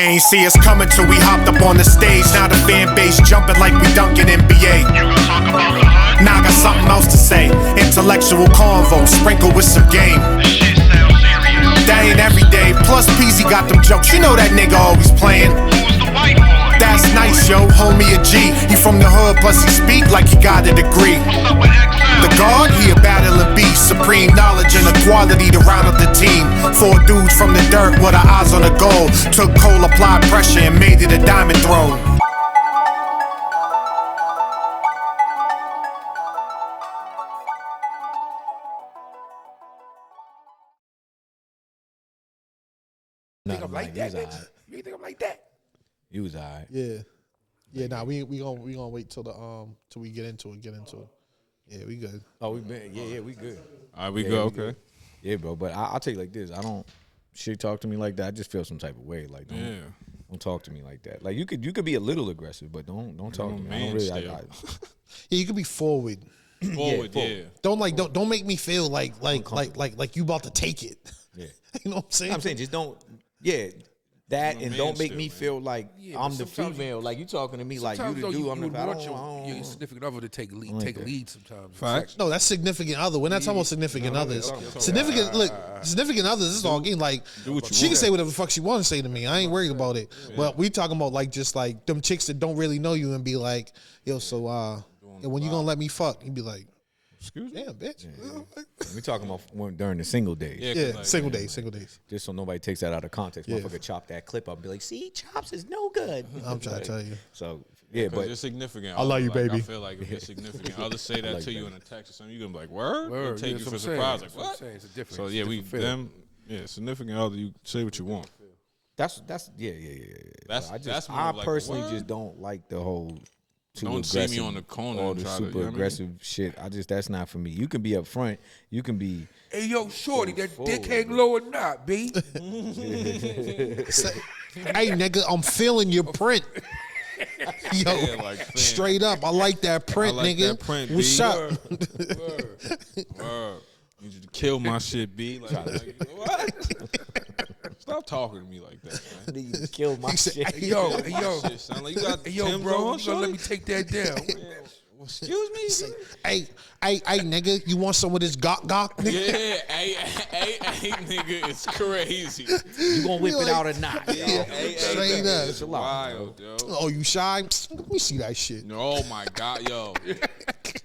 They ain't see us coming till we hopped up on the stage. Now the fan base jumping like we dunking NBA. Now I got something else to say. Intellectual convo, sprinkled with some game. That ain't every day. Plus Peasy got them jokes. You know that nigga always playing. That's nice, yo. Homie a G. He from the hood, plus he speak like he got a degree. The guard, he a battling beast. Supreme knowledge and equality to round up the team. 4 dudes from the dirt with our eyes on the goal. Took coal, applied pressure, and made it a diamond throne. You think I'm like that, bitch? You think I'm like that? You was alright. Yeah. Nah, we gonna wait till till we get into it. Yeah, we good. Oh, we been. Yeah, we good. All right, we good. Okay. Yeah, bro. But I'll tell you like this. I don't shit talk to me like that. I just feel some type of way. Like don't talk to me like that. Like you could be a little aggressive, but don't talk to me. I don't really. Yeah, you could be forward. Forward. Don't make me feel like you about to take it. Yeah. You know what I'm saying? I'm saying just don't. Yeah. That and don't make me man. feel like I'm the female. Like you talking to me like you the dude. I'm the I don't your significant other to take a lead sometimes. Facts. No, that's significant other. We're not talking about significant others. Significant others. This is all game. Like she can say whatever the fuck she want to say to me. I ain't worried about it. But we talking about like just like them chicks that don't really know you and be like, yo, so when you gonna let me fuck? You be like, excuse me, damn, bitch. We talking about during the single days. Yeah, single days. Just so nobody takes that out of context. Motherfucker chop that clip up and be like, see, chops is no good. I'm trying to tell you. So, yeah, but you're significant. I love you, baby. I feel like if you're significant, others say that like to you that. in a text or something, you're going to be like, word? They'll take you for that's surprise. what Like, what? It's a difference. So, yeah, significant other, you say what you want. that's yeah. I more personally like, just don't like the whole too don't see aggressive, me on the corner all and the try super to, you know what I mean? aggressive shit. That's not for me. You can be up front. You can be. Hey, yo, shorty, that forward, dick hang low or not, B? Hey, nigga, I'm feeling your print. Yo, straight up, I like that print, I like nigga. that print, What's B. up? Word. Need you to kill my shit, B. Like what? Stop talking to me like that, man. You kill my shit. Hey, yo, Shit sound like you got hey, yo, Tim's bro, on, you gonna let shorty? me take that down? Well, excuse me? Hey, nigga, you want some of this gok, nigga? Yeah, hey, nigga, it's crazy. You gonna whip it out or not? Yeah, straight up. It's a lot. Wild, yo. Oh, you shy? Let me see that shit. No, oh my God, yo.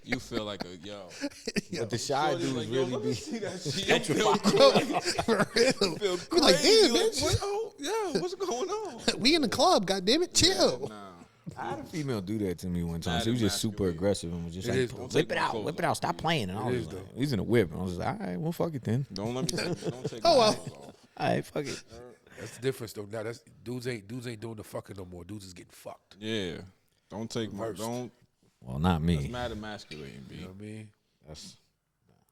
You feel like a, yo. But the shy dudes Like, yo, really let me be. see that shit. You feel For real. feel You like, crazy. damn, Like, bitch. what? Oh, yeah, what's going on? We in the club, goddammit. Chill. Nah. I had a female do that to me one time. Mad She was just emasculate. super aggressive and was just is, like, though. whip it Take my out, clothes whip it out, stop playing. And I was like, he's in a whip. And I was like, all right, well, fuck it then. Don't let me don't take Oh, my well. clothes off. All right, fuck it. That's the difference, though. Now, that's dudes ain't doing the fucking no more. Dudes is getting fucked. Yeah. Don't take my, Reversed. don't. Well, not That's me. mad emasculating, B. You know what I mean? That's,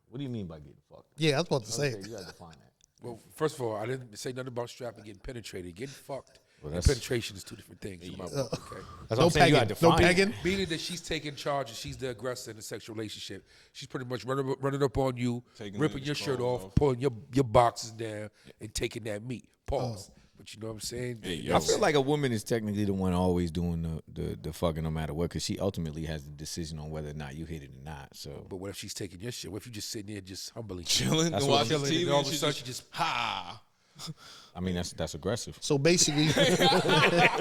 what do you mean by getting fucked? Yeah, I was about to say. Okay, you gotta define that. Well, first of all, I didn't say nothing about strapping, getting penetrated. Getting fucked and that's- penetration is two different things. in my book, okay? That's No what I'm saying. You pegging. gotta No define it. pegging. Meaning that she's taking charge and she's the aggressor in the sexual relationship. She's pretty much running up on you, Taking ripping niggas' your shirt clothes off, off. pulling your boxes down, and taking that meat. Pause. But you know what I'm saying? Hey, yo. I feel like a woman is technically the one always doing the fucking no matter what, because she ultimately has the decision on whether or not you hit it or not. So But what if she's taking your shit? What if you just sitting there just humbly Chilling That's and what watching chilling, TV and all of and a she sudden just, she just ha. I mean that's aggressive. So basically, I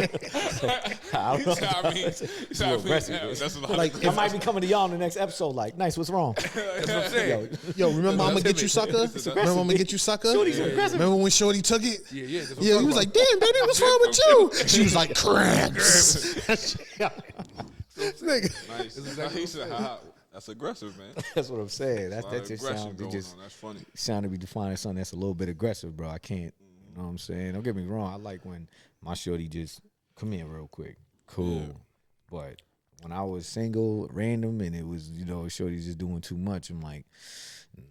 don't know. I mean, aggressive, yeah, bitch. that's a lot like, of I might be coming to y'all in the next episode. Like, nice, what's wrong? that's what I'm saying. yo, remember I'm gonna get you, sucker? Remember I'm gonna get you, sucker? Remember when Shorty took it? Yeah, that's what I'm Yeah, he talking was about. like, damn, baby, what's wrong with you? She was like, cramps. Nigga. nice. He said, ha, that's aggressive, man. That's what I'm saying. A lot That of just aggression sounds going just on. That's funny. sound to be defining something that's a little bit aggressive, bro. I can't. You know what I'm saying? Don't get me wrong. I like when my shorty just come in real quick, cool. Yeah. But when I was single, random, and it was shorty just doing too much, I'm like,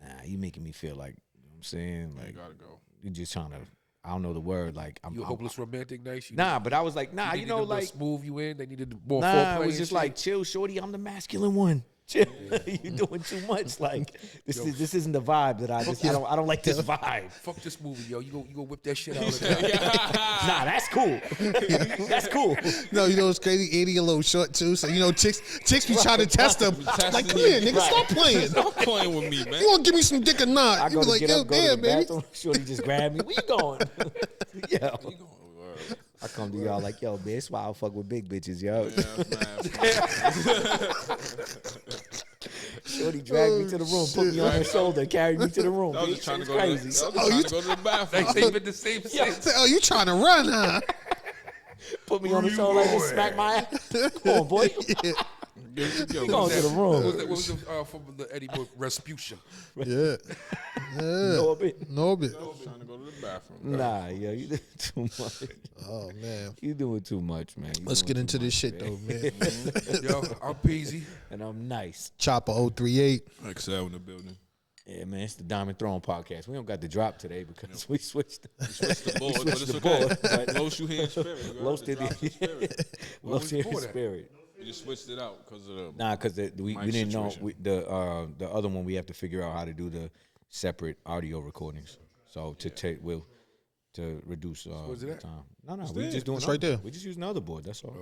nah, you making me feel like, you know what I'm saying, like You gotta go. you just trying to. I don't know the word. Like You a hopeless romantic nice? You Nah, but I was like, nah, they you needed know, them to like smooth you in. They needed more nah, foreplay. it was and just shit. like chill, shorty. I'm the masculine one. Chill. You doing too much. Like this isn't the vibe that I don't like this vibe. Fuck this movie, yo. You go whip that shit out. Nah, that's cool. That's cool. No, you know what's crazy? 80 a little short too. So you know, chicks be trying to test them. Like, come here, nigga, stop playing. Stop playing with me, man. You want to give me some dick or not? I You go be to like, get yo, up, go to damn, the baby. bathroom. Shorty just grabbed me. Where you going? Yo. I come to y'all like, yo, bitch, why I fuck with big bitches, yo. Shorty dragged me to the room, put me on her shoulder, carried me to the room. I was just trying to go to the bathroom. They been the same sense. Oh, you trying to run, huh? Put me on the shoulder like this, smack my ass. Come on, boy. We going to the room. What was the from the Eddie Book Rasputia? Yeah. Norbit. Norbit. Trying to go to the bathroom. Nah, yo, you doing too much. Oh, man. You doing too much, man. You Let's doing get into too this much, shit, man. though, man. Yo, I'm Peasy. And I'm nice. Chopper 038. Excel in the building. Yeah, man, it's the Diamond Throne podcast. We don't got the drop today because we switched. The board, but it's the okay. board, but- Low shoe hand spirit. Low did spirit. Low spirit. You just switched it out because of the. Nah, because we mic didn't know situation. the other one. We have to figure out how to do the separate audio recordings. So to reduce was it the at? time. No, we just doing It's right there. We just using the other board. That's all.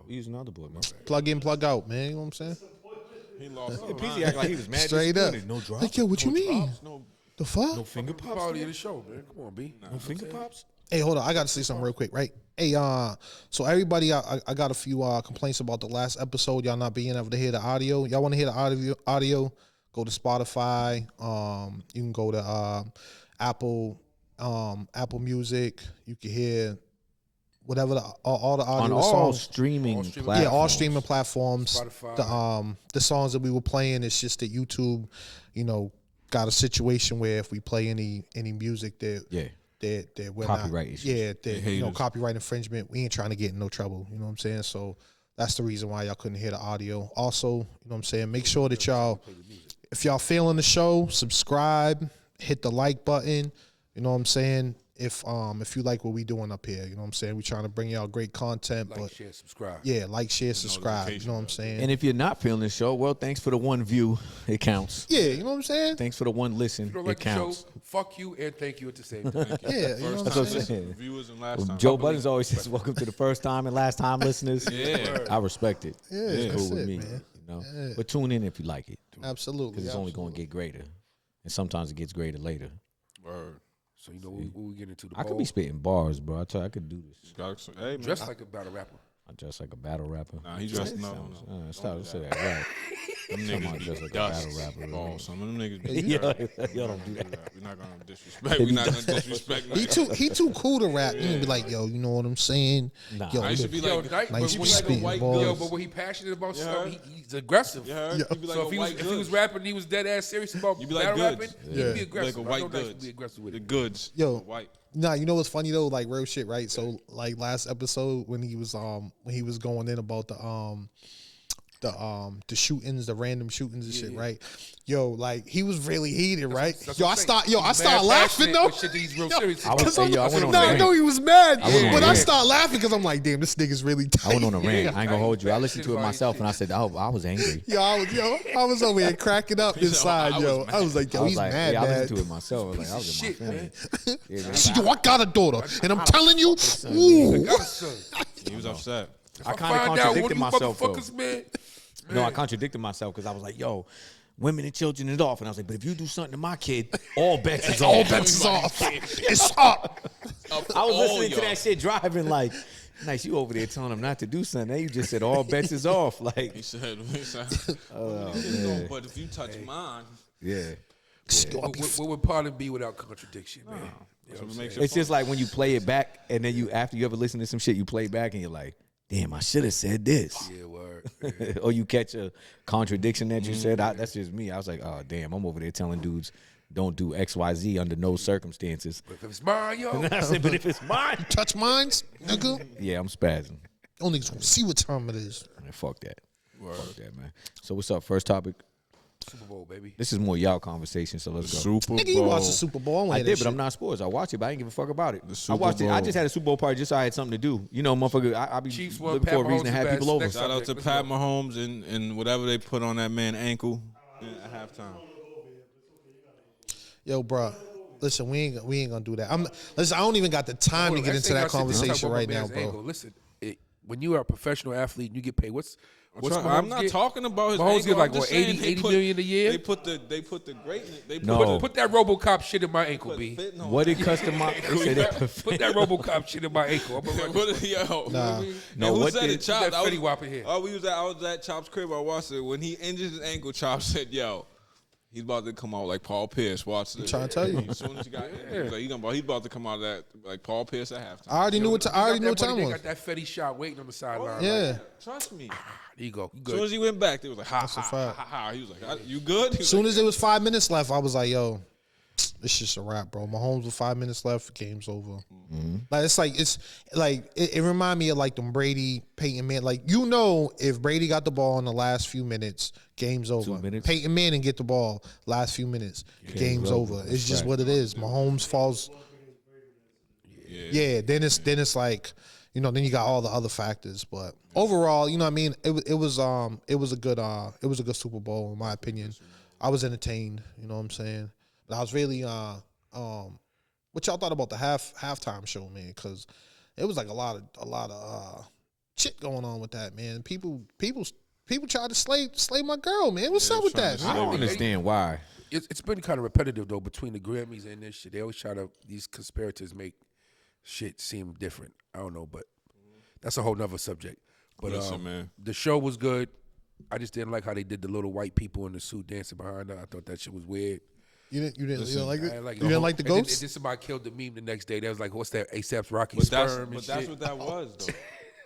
We using the other board, man. Plug in, plug out, man. You know what I'm saying? He lost. PZ act like he was mad. Straight up. disappointed. No drop. Like, yo, what you mean? Drops, no. The fuck? No finger pops. Quality of the show, man. Come on, B. No finger pops. Hey, hold on. I got to say something real quick, right? Hey, so everybody, I got a few complaints about the last episode. Y'all not being able to hear the audio. Y'all want to hear the audio? Go to Spotify. You can go to Apple Music. You can hear whatever all the audio On all songs. streaming streaming- platforms. Yeah, all streaming platforms. Spotify. The songs that we were playing, it's just that YouTube, got a situation where if we play any music that we're Copyright not, issues. yeah, that haters. copyright infringement, we ain't trying to get in no trouble. You know what I'm saying? So that's the reason why y'all couldn't hear the audio. Also, you know what I'm saying? Make sure that y'all, if y'all feeling the show, subscribe, hit the like button. You know what I'm saying? If you like what we doing up here, you know what I'm saying? We trying to bring y'all great content, Like, but share, subscribe. yeah, like, share, subscribe. You know what I'm saying? And if you're not feeling the show, well, thanks for the one view. It counts. Yeah, you know what I'm saying? Thanks for the one listen. If you don't It like the show, counts. fuck you and thank you at the same time. Yeah, you know what I'm That's what I'm saying? saying. Viewers and last time. Joe Buttons always says, "Welcome to the first time and last time listeners." Yeah. I respect it. Yeah, It's that's cool with it, me. man. You know, but tune in if you like it Absolutely. because it's only going to get greater, and sometimes it gets greater later. Word. So you know what we get into the I could bowl. be spitting bars, bro. I tell you, I could do this. Hey, man. Dressed like a battle rapper. I'm just like a battle rapper. Nah, he dressed no. Stop say that. Right. Them Come on, niggas just be like a dust. battle rapper. Oh, some of them niggas be Yo, dirt. yo, don't do that. We're not gonna disrespect. We're not gonna disrespect. He too cool to rap. He be like, yo, you know what I'm saying? Nah. Yo, I used to be like, Like, but you when be he like a spitting white balls. Yo, good. but when he passionate about You something, heard? he's aggressive. You heard? You be like So a if he white was goods. rapping, he was dead ass serious about You be like battle goods. rapping. Yeah. He'd be aggressive. Like a I white know that goods. Be aggressive with The it. goods. Yo. The white. Nah, you know what's funny though? Like real shit, right? So like last episode when he was going in about the shootings, the random shootings and shit, right? Yo, like he was really heated, right? That's Yo, what I I'm start saying. I He's start mad laughing passionate though. with shit that he's real serious I was- about. hey, yo, I went on a No, I rant. know he was mad, I went on but a I rant. start laughing because I'm like, damn, this nigga's really tight. I went on a rant. I ain't gonna hold you. I Yeah. listened to it myself and I said, "Oh, I was angry." I was over here cracking up inside, I was yo. mad. I was like, yo, I was he's like, mad, yeah, I man. listened to it myself. I was like, I was in my Shit, feelings. Yeah, man. See, yo, I got a daughter, and I'm telling you, ooh. Got a son. He was upset. I kind of Find out one contradicted of you myself though. motherfuckers, man. No, I contradicted myself because I was like, "Yo, women and children is off," and I was like, "But if you do something to my kid, all bets is All off." bets is off. It's up. I was listening to y'all. that shit driving like, nice, you over there telling him not to do something. Now you just said all bets is off. Like, He said, oh, "No, man. but if you touch mine, Yeah. What would pardon be without contradiction, man? that's what makes It's it just like when you play it back and then you, after you ever listen to some shit, you play back and you're like, damn, I should have said this. Yeah, word. Or you catch a contradiction that you said. That's just me. I was like, oh, damn, I'm over there telling dudes, don't do X, Y, Z under no circumstances. But if it's mine, yo, And I said, but if it's mine. Touch mines, nigga. Yeah, I'm spazzing. Only gonna see what time it is. Man, fuck that. Fuck that, man. So what's up? First topic? Super Bowl, baby. This is more y'all conversation, so let's go. Super Bowl. Nigga, you watched the Super Bowl. I did, but I'm not sports. I watched it, but I didn't give a fuck about it. I watched it. I just had a Super Bowl party just so I had something to do. You know, motherfucker, I be Chiefs won, looking Pat for a reason to Mahomes have the people best. over. Next Shout out to Let's Pat go. Mahomes and whatever they put on that man ankle at halftime. Yo, bro. Listen, we ain't gonna do that. Listen, I don't even got the time to get into that conversation right now, bro. Listen, when you are a professional athlete and you get paid, what's I'm not talking about his Mahomes ankle. get like I'm just what, saying 80 million a year? They put the greatness. They put No. Put that RoboCop shit in my ankle, B. fitting on What did customize? They say that Put that RoboCop shit in my ankle. I'm gonna run What, yo, Nah. No, who what said did- it? Chops. that Fetty Wap in here. I was at Chop's crib. I watched it when he injured his ankle. Chop said, "Yo, he's about to come out like Paul Pierce. Watch this." trying to tell you. As soon as he got injured, he's about to come out of that like Paul Pierce at halftime. I already knew what time They was. got that Fetty shot waiting on the sideline. Yeah. Like, Trust me. there you go. You As soon as good. he went back, they was like, "Ha That's a ha, fact. ha ha." He was like, "You good?" He As soon like, as there was 5 minutes left, I was like, yo, it's just a wrap, bro. Mahomes with 5 minutes left, game's over. Like it remind me of like them Brady, Peyton Manning. Like, you know, if Brady got the ball in the last few minutes, game's over. minutes. Peyton Manning get the ball last few minutes, game's over. It's just what it is. Mahomes falls. Yeah, then it's like, you know, then you got all the other factors, but overall, you know what I mean, it was a good Super Bowl in my opinion. I was entertained, you know what I'm saying? But I was really what y'all thought about the halftime show, man, cuz it was like a lot of shit going on with that, man. People tried to slay my girl, man. What's up with that? I don't understand why. It's been kind of repetitive though between the Grammys and this shit. They always try to these conspirators make shit seem different. I don't know, but that's a whole nother subject. But Listen, man. the show was good. I just didn't like how they did the little white people in the suit dancing behind her. I thought that shit was weird. You didn't like I it? didn't like You didn't like the and then- ghosts? And then somebody killed the meme the next day. They was like, "What's that? ASAP's Rocky But that's sperm and that's shit." what that was though.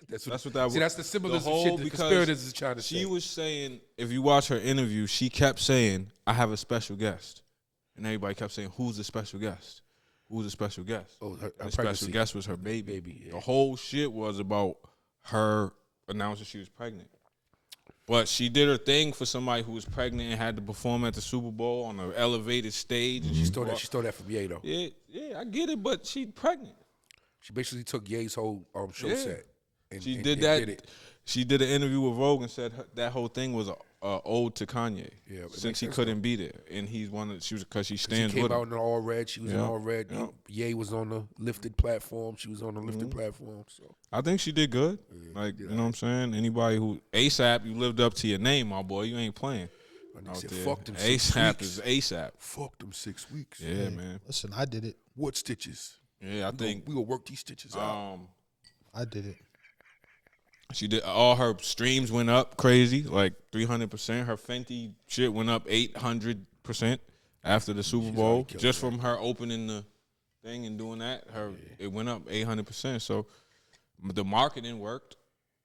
That's That's what that was. See, that's the symbolism whole- shit the because conspirators is trying to say. She was saying, if you watch her interview, she kept saying, "I have a special guest," and everybody kept saying, "Who's the special guest? Who's the special guest?" Oh, her the pregnancy. special guest was her baby. Yeah. The whole shit was about her announcing she was pregnant. But she did her thing for somebody who was pregnant and had to perform at the Super Bowl on an elevated stage. And She stole that from Ye though. Yeah, I get it, but she's pregnant. She basically took Ye's whole show Yeah. set. And, She and- did and that. Did it. She did an interview with Vogue and said that whole thing was a ode to Kanye. Yeah, it since makes he sense, couldn't be there, and he's one of she was because she She stands came with out him. in all red. She was in Yeah. all red. Yeah. Ye was on the lifted platform. She was on the lifted Mm-hmm. platform. So I think she did good. Like you know what I'm saying. Anybody who ASAP, you lived up to your name, my boy. You ain't playing. and they Out said, there. "Fuck them 6 ASAP weeks. is ASAP. Fuck them 6 weeks. Yeah, man. Listen, I did it. What stitches? Yeah, I think we gonna work these stitches out. I did it. She did. All her streams went up crazy, like 300%. Her Fenty shit went up 800% after the Super Bowl, just from her opening the thing and doing that. It went up 800%. So the marketing worked,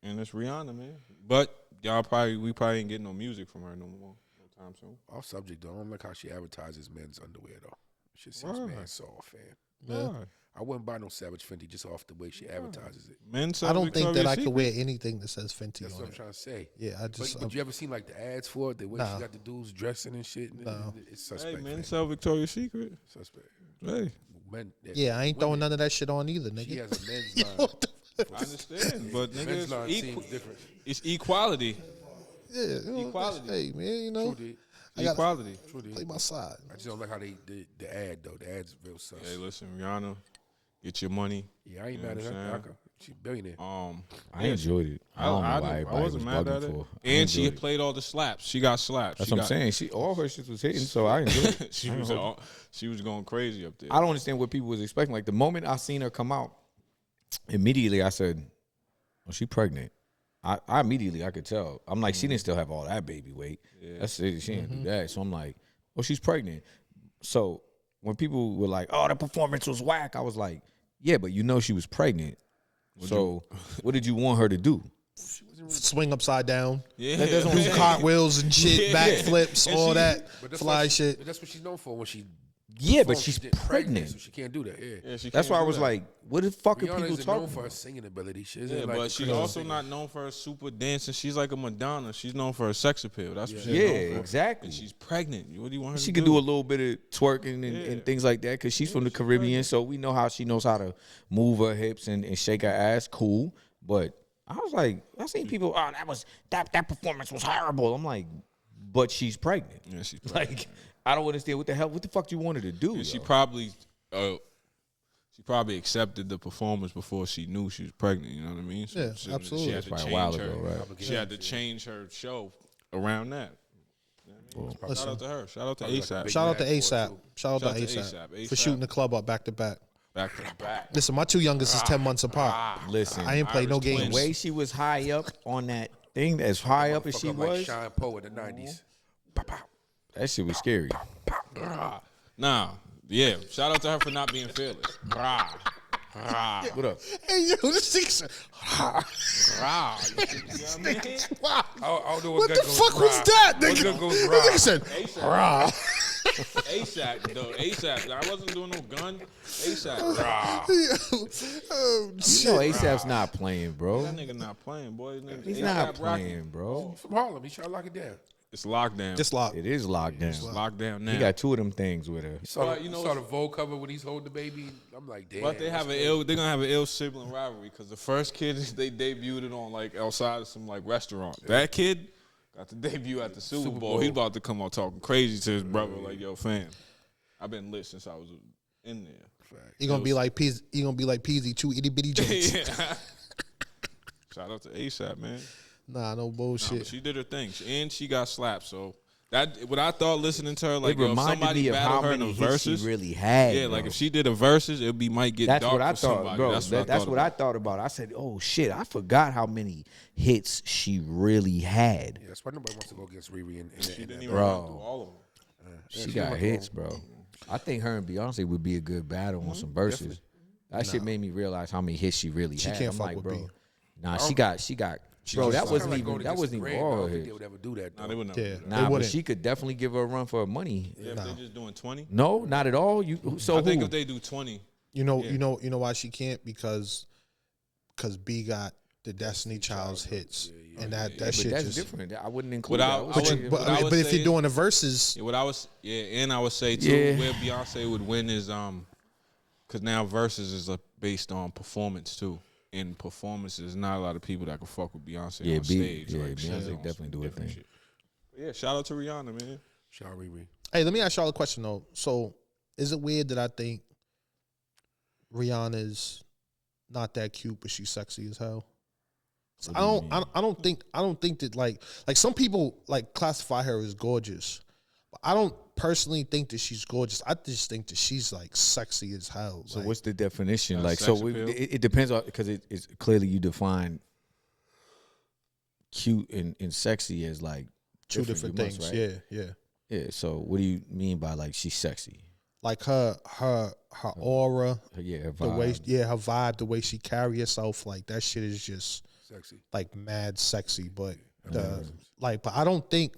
and it's Rihanna, man. But we probably ain't getting no music from her no more, no time soon. Off subject though. I don't like how she advertises men's underwear though. Shit seems Why? man soft, fan. Yeah. I wouldn't buy no Savage Fenty just off the way she advertises it. Men I don't think that I could could wear anything that says Fenty That's on what I'm it. trying to say. Yeah, I just But you ever seen like the ads for it? The way Nah. she got the dudes dressing and shit. And No. It's Hey, suspect. men man. sell Victoria's Secret. Suspect. Hey, Men, yeah, I ain't throwing women, none of that shit on either, nigga. She has a men's Yo, line. what the- I understand, but Men's nigga, line it's, seems different. it's equality. yeah, you know, Equality. Hey, man, you know, True, dude. I gotta Equality. True, dude. play my side. I just don't like how they did the ad though. The ad's real sus. Hey, listen, Rihanna, get your money. Yeah, I ain't You know mad at what I'm her. saying? She's a billionaire. I enjoyed it. I don't know why I everybody wasn't was mad bugging at it. for. I And she enjoyed it. played all the slaps. She got slapped. That's She what I'm got- saying. She all her shit was hitting, so I enjoyed it. she was going crazy up there. I don't understand what people was expecting. Like the moment I seen her come out, immediately I said, "Oh, she pregnant." I immediately I could tell. I'm like, she didn't still have all that baby weight. That's it. She didn't do that. So I'm like, "Oh, she's pregnant." So when people were like, "Oh, the performance was whack," I was like, "Yeah, but you know she was pregnant." So what did you want her to do? Swing upside down, Yeah, That's what I'm do cartwheels and shit, Yeah. backflips, And all she- that But that's fly what shit. That's what she's known for when she Yeah, but perform, she's getting pregnant. so she can't do that. Yeah. Yeah, she That's can't why I do was that. like, what the fuck are Rihanna people isn't talking known for her about? singing ability. She Yeah, isn't but like she's crazy also singer. not known for her super dancing. She's like a Madonna. She's known for her sex appeal. That's what she's Yeah, known for. exactly. And she's pregnant. What do you want her She to can do? do a little bit of twerking and things like that because she's from the Caribbean, so we know how she knows how to move her hips and shake her ass. Cool, but I was like, I seen people. Oh, that performance was horrible. I'm like, but she's pregnant. Yeah, she's pregnant. Like, I don't understand what the fuck you wanted to do. And she yo? probably accepted the performance before she knew she was pregnant. You know what I mean? So Yeah, she absolutely. She had to Probably a change while her. ago, right? She had to change her show around that. Shout out to her. Shout out to ASAP. Shout out to Big Bad ASAP. too. Shout out to Shout out to ASAP A$AP. for shooting the club up back to back. Back to back. Listen, my two youngest is 10 months apart. Listen, I ain't played no Irish the games. way she was high up on that thing, as high up as Fuck she up like was, Sean Poe in the '90s. that shit was scary. Nah, yeah. Shout out to her for not being fearless. Rah. Rah. What up? Hey, yo, this thing said, Rah. You know what I mean? wow. I don't know What gun the goes fuck was rah. that, What nigga? gun goes This rah? nigga said, rah. ASAP, though. ASAP. I wasn't doing no gun. ASAP. Rah. Oh, You shit. know ASAP's not playing, bro. That nigga not playing, boy. He's A$AP not Rocky. playing, bro. From Harlem. He trying to lock it down. It's lockdown. Just lock. It is locked down. Lockdown now. He got two of them things with her. Saw, But, the, you know, saw the Vogue cover when he's holding the baby. I'm like, damn. But they have that's an ill. They're gonna have an ill sibling rivalry because the first kid they debuted it on like outside of some like restaurant. That kid got the debut at the Super Bowl. He's about to come out talking crazy to his brother like, "Yo, fam, I've been lit since I was in there." He gonna be like Peasy. He gonna be like Peasy, two itty bitty joints. Yeah. Shout out to ASAP, man. Nah, no Nah, bullshit. but she did her thing, and she got slapped. So that what I thought listening to her, like It yo, if reminded somebody me of how battled her in many the hits verses, she really had. yeah, bro. like if she did a verses, it might get That's dark what I for thought, somebody. bro. That's That's what what I thought about. I said, "Oh shit, I forgot how many hits she really had." Yeah, that's why nobody wants to go against Riri. She didn't even Bro. run through all of them. She got hits, bro. I think her and Beyonce would be a good battle on some verses. That shit made me realize how many hits she really had. can't I'm fuck like, with bro, B. nah, she got. Bro, that wasn't Like even going that against wasn't the even Grand, I all don't think hits. they would ever do that. Nah, Though. they would never. Yeah, do that. they Nah, but wouldn't. she could definitely give her a run for her money. Yeah, if they're just doing 20. No, not at all. So I think who? if they do 20, You know why she can't? Because B got the Destiny Child's hits, and that But shit that's just. different. I wouldn't include But that. I- I would but say- you- But, what I would but if say you're doing the verses, yeah, what I was, and I would say too, Yeah. where Beyonce would win is because now verses is based on performance too, and performances not a lot of people that can fuck with Beyonce Yeah, on stage. yeah, like, she's Beyonce on definitely do her different thing. shit. But yeah, shout out to Rihanna, man. Shout out Riri. hey, let me ask y'all a question though. So, is it weird that I think Rihanna's not that cute, but she's sexy as hell? So I don't think that like some people like classify her as gorgeous. But I don't personally think that she's gorgeous. I just think that she's like sexy as hell. So like, what's the definition? Like, sex so appeal? it depends on because it's clearly you define cute and sexy as like two different you must, things? right? Yeah. Yeah. So what do you mean by like she's sexy? Like her aura, Yeah, her the way vibe. her vibe, the way she carry herself, like that shit is just Sexy. like mad sexy. But but I don't think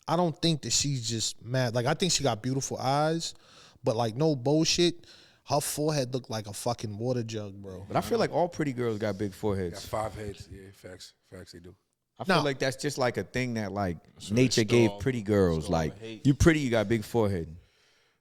that she's just mad. Like I think she got beautiful eyes, but like no bullshit. Her forehead looked like a fucking water jug, bro. But I feel like all pretty girls got big Got foreheads. 5 heads. Yeah, facts. Facts, they do. I feel No. like that's just like a thing that like what nature it's gave called. pretty girls. It's Like called hate. you pretty, you got big forehead.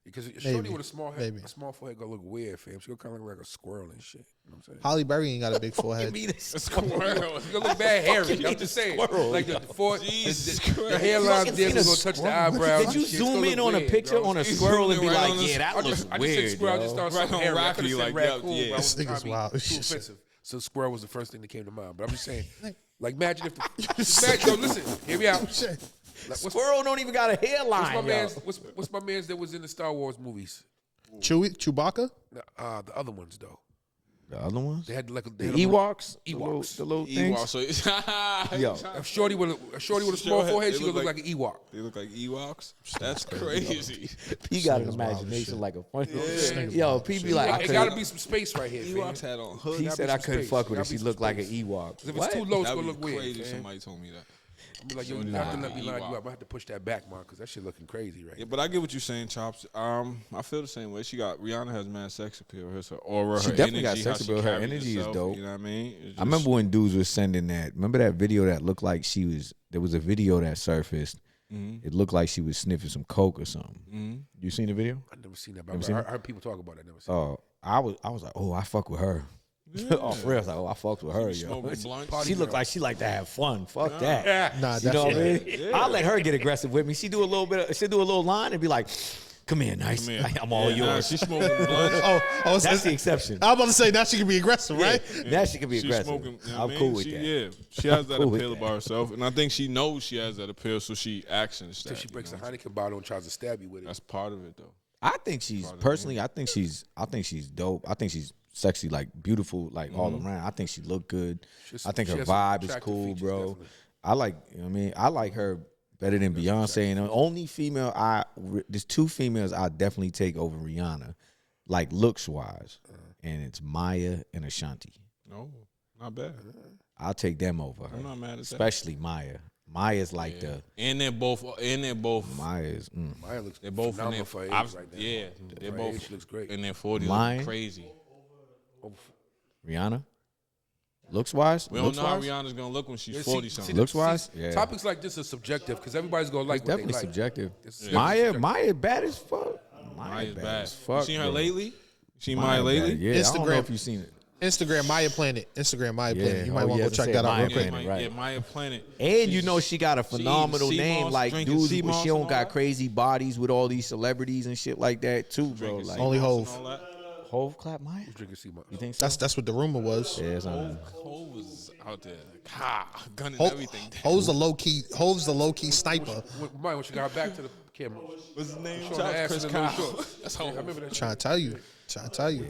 Because a shorty Maybe. with a small head, Maybe. a small forehead gonna look weird, fam. She gonna kind of look like a squirrel and shit. You know what I'm saying? Halle Berry ain't got a big forehead. It's gonna look bad hairy. I'm just saying. squirrel, Like the Jesus the Christ. hairline there seen a gonna touch the eyebrows. Did you and shit. It's zoom gonna in look on a weird, picture bro. on a You squirrel and zoomed be in right like, on the- yeah, that I looks just said weird, squirrel. I just yo. started Right something on hairy. I Rocky, could have like, said yeah, raccoon, yeah. but I was This nigga's trying to be wild. too offensive. So squirrel was the first thing that came to mind. But I'm just saying, like imagine if imagine, yo, listen, hear me out. Like, Squirrel don't even got a hairline. yo. what's my man's that was in the Star Wars movies? Chewbacca? The other ones though. The other ones? They had like The Ewoks? Ewoks. The little things? Ewok, so Yo. A shorty with a small Sure, forehead, they she gonna look look like an Ewok. They look like Ewoks. That's crazy. He got an nigga's wild as imagination shit. like a funny. nigga's Yo, wild P as be shit. like, I It gotta couldn't. be some space right here, fam. Ewoks had on hood. He gotta said be I some couldn't space. fuck with her. Gotta be She some looked like an space. Ewok. If it's What? too low, it's That gonna would look be weird. crazy if fam. somebody told me that. I'm be like, yo, you have to let me line you up. I have to push that back, man, because that shit looking crazy, right? Yeah, but I get what you're saying, Chops. I feel the same way. Rihanna has mad sex appeal. Her aura, She her definitely energy, got sex how she appeal. Her carries energy is herself, dope. You know what I mean? It's I remember just- when dudes was sending that. Remember that video that looked like there was a video that surfaced. It looked like she was sniffing some coke or something. You seen the video? I never seen that, but I heard people talk about it. I never seen it. Oh, I was like, oh, I fuck with her. Oh, for real, I was like, oh, I fucked with her, yo. smoking blunts. She looked like she like to have fun. Fuck that. Nah, You know what I mean? Yeah. I'll let her get aggressive with me. She do a little bit. She do a little line and be like, "Come here, nice. Man. I'm all Yeah, nah, yours." she smoking blunts. Oh, That's the exception. I'm about to say now she can be aggressive, right? Now she can be She aggressive. smoking, you know I'm what I cool mean? with that. Yeah, she has that cool with appeal that. about herself, and I think she knows she has that appeal, so she actions So that. she you breaks know? a Heineken bottle and tries to stab you with it. That's part of it, though. I think she's personally. I think she's dope. I think she's sexy, like beautiful, like all around. I think she look good. She's- I think she her has some vibe is attractive cool, features, bro. definitely. I like. You know what I mean, I like her better than Beyonce. And the only female there's two females I definitely take over Rihanna, like looks wise, and it's Maya and Ashanti. No, not bad. I'll take them over her. I'm not mad at that. Especially Maya. Maya's like And they're both. Maya's. Maya looks They're both in phenomenal their for her age I've- right now. Yeah, they're her both. age looks great. in their 40s. Mine? Look crazy. Rihanna. Looks wise. We don't Looks know how wise? Rihanna's gonna look when she's Yeah, 40 something. Looks wise? Yeah. Topics like this are subjective because everybody's gonna like It's what definitely they like. subjective. It's Maya, subjective. Maya bad as fuck. Maya's bad. as fuck. You seen her bro. lately? Seen Maya bad. lately? Yeah, I don't know Instagram. if you seen it. Instagram Maya Planet. Instagram Maya Planet. You might Oh, want yeah, to go check say that out Maya real quick. Planet. Maya, right. yeah, Maya Planet. And you know she got a phenomenal sea name, moss, like drinking dudes. sea moss She and don't all got that? crazy bodies with all these celebrities and shit like that too, bro. Drinking Like sea Only moss and Hov. all that. Hove clap Maya. Drinking sea moss. You think so? That's what the rumor was. Yeah, it's Hov was out there, gunning Ho- everything. Hov's the low key sniper. When she got back to the camera. What's his name? Showing her ass Chris in the little Kyle. shorts. That's how I remember that. Trying to tell you.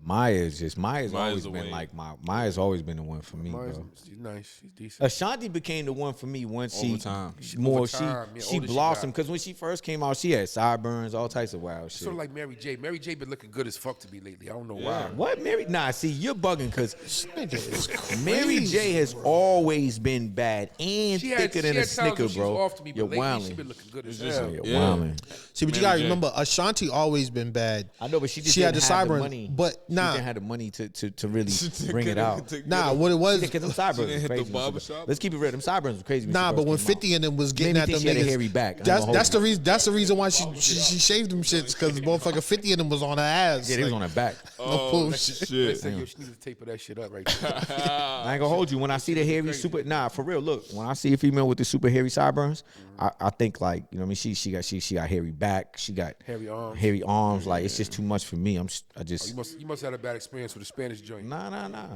Maya's Maya's always the been way. like Maya's always been the one for me, Maya's, bro. she's nice. She's decent. Ashanti became the one for me once Over time. she Over time, yeah, she older she blossomed got. because when she first came out, she had sideburns, all types of wild shit. Sort of like Mary J. Mary J. been looking good as fuck to me lately. I don't know why. What Mary? Nah, see, you're bugging because Nigga is Mary crazy, J has always been bad and She had, thicker than she a had times Snicker, when she bro. was off to me, You're but lately she wilding. been looking good as just- hell. You're Yeah. wilding. See, but you Mary gotta J. remember, Ashanti always been bad. I know, but she just She had didn't the have the sideburns, money. but she nah. didn't have the money to really bring it out. Nah, what it was, Because them sideburns didn't was hit the crazy. barbershop? Let's keep it real. Them sideburns was crazy. nah, she but first when came 50 out. and them was getting Made at me them think she had a niggas, hairy back. I ain't that's gonna hold the you. reason. That's the reason why she shaved them shits because motherfucker 50 and them was on her ass. Yeah, they was Like, on her back. no bullshit. They Shit. said, yo, she need to taper that shit up right there. I ain't gonna hold you. When I see the hairy super, nah, for real. Look, when I see a female with the super hairy sideburns, I think like, you know what I mean. She got hairy back. She got Hairy arms. Hairy arms. Like it's just too much for me. I You just must have had a bad experience with a Spanish joint. nah.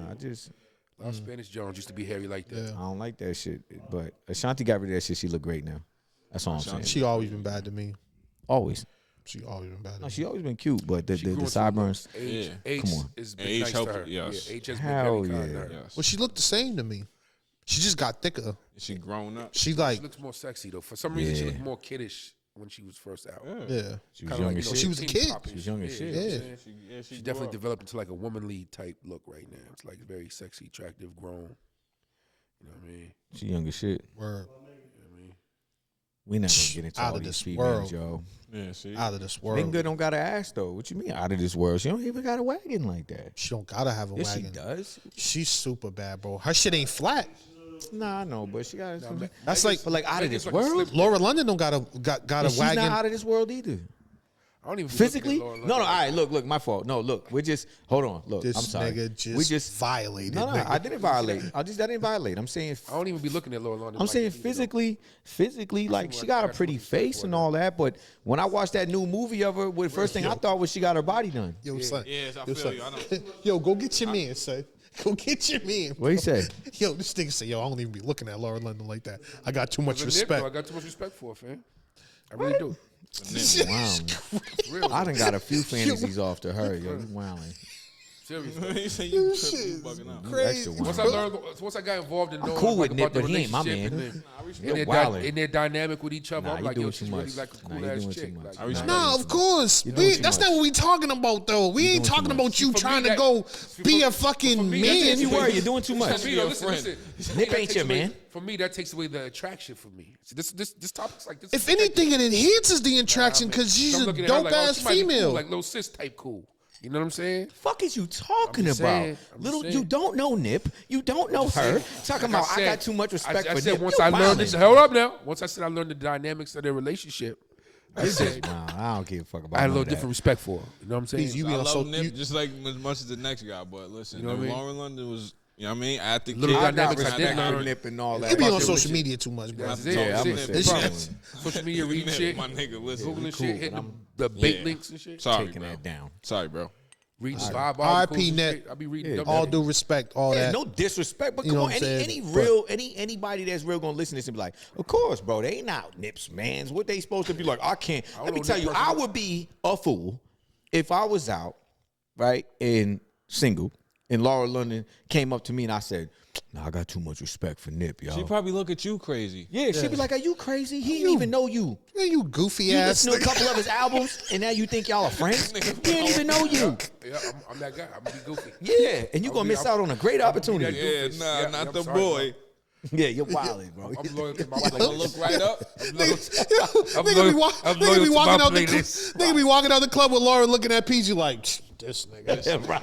I just A lot of Spanish joints used to be hairy like that. I don't like that shit. But Ashanti got rid of that shit. She look great now. That's all I'm saying. She always been bad to me. Always. She always been bad to No, me. she always been cute, but the She grew into sideburns. Age, Yeah. age Come on. has been Age nice helped to her. her, yes. Yeah, age has Hell been very kind to yeah. her. Yes. Well, she looked the same to me. She just got thicker. She grown up. She like, She looks more sexy though. For some reason, she Yeah. looked more kiddish when she was first out. yeah. She was Kinda young like, as you know, shit. She was a teen kid. pop-ish. She was young as shit. you know what I'm Yeah. saying? She She grew definitely up. developed into like a womanly type look right now. It's like very sexy, attractive, grown. You know what I mean? She young as shit. Word. We not gonna get into Out all of these this females, world. yo. Yeah, see. Out of this world. Nigga don't got an ass though. What you mean out of this world? She don't even got a wagon like that. She don't gotta have a Yes, wagon. she does. She's super bad, bro. Her shit ain't flat. Nah, I know, but she got. That's like, but like out of Vegas this like a world. slip- Laura London don't got And a she's wagon. not out of this world either. I don't even be Physically? looking at No, Laura all right, look, my fault. No, look, we're just hold on. Look, This I'm sorry. nigga just, we just violated. No, nigga. I didn't violate. I didn't violate. I'm saying I don't even be looking at Laura London. I'm like saying that either, though. physically, like she got a pretty face and all that. But when I watched that new movie of her, the first thing I thought was she got her body done. Yo, son. Yes, I Yo, feel son. you. I know. Yo, go get your man, son. Go get your man. What he say? Yo, this nigga say, yo, I don't even be looking at Laura London like that. I got too much As a Nick, though, I respect. got too much respect for her, fam. I really do. Wow, Real. I done got a few fantasies off to her. Yo, you wildin'. Seriously. He said you Shit tripping, you is bugging out. crazy. Once I got involved in knowing cool with about Nip, the but he ain't my relationship man. and You're wildin'. their dynamic with each other, Nah, I'm you like, doing yo, too she's really much. like a Nah, cool you ass doing too chick. much. Like, I respect Nah, of course. You're doing too That's much. not what we talking about, though. We ain't doing too talking much. about you For me, trying to that- go be a for fucking me, man. If you were, you're doing too much. For me, though, listen. Nip That ain't takes your away- man. For me, that takes away the attraction for me. See, this topic's like this. If anything, it enhances the attraction because she's I'm a looking at her dope like, oh, ass she might be cool, female. like little sis type cool. You know what I'm saying? Fuck is you talking I'm just about? saying, I'm just Little, saying. you don't know Nip. You don't know her. Talking about I got too much respect I for said Nip. once You I learned this. wildin'. Hold up now. Once I said I learned the dynamics of their relationship, I said Nah, I don't give a fuck about I had a none little of that. different respect for her. You know what I'm saying? Please, you I be on love so Nip you, just like as much as the next guy, but listen, You know what I mean? Lauren London was, you know what I mean? At the Little kid, I got dynamics I did respect learn. for Nip and all that. you be on Fuck social shit. media too much, bro. That's it. Yeah, That's I'ma it. say The problem. so. Social media reading Nip, shit, my nigga, listen. googling cool, shit, hitting but the bait Yeah. links and shit. Sorry, Taking bro. that down. Sorry, bro. Reading five R.I.P. articles. and Net. shit. I be reading them. All due respect, all Yeah, that. no disrespect, but You come know on, what I'm any saying? real anybody that's real gonna listen to this and be like, of course, bro, they not Nip's mans. What they supposed to be like? I can't. don't Let me know tell Nip you, I personally. would be a fool if I was out, right, and single, and Laura London came up to me and I said, "Nah, I got too much respect for Nip, yo." She probably look at you crazy. Yeah, she'd be like, "Are you crazy? He didn't even know you. Man, you goofy You ass. listen to a nigga. couple of his albums, and now you think y'all are friends? He didn't even know you. Yeah, I'm that guy. I'm gonna be goofy. Yeah, and you gonna miss out on a great opportunity. Yeah, Goofus. nah, Yeah, not I'm the sorry, boy. Yeah, you're wild, bro. I'm loyal to my I'ma playlist. look right up. I'm loyal Nigga be, I'm nigga loyal be to walking my out the playlist. nigga be walking out the club with Laura looking at PG like this nigga. Yeah, right.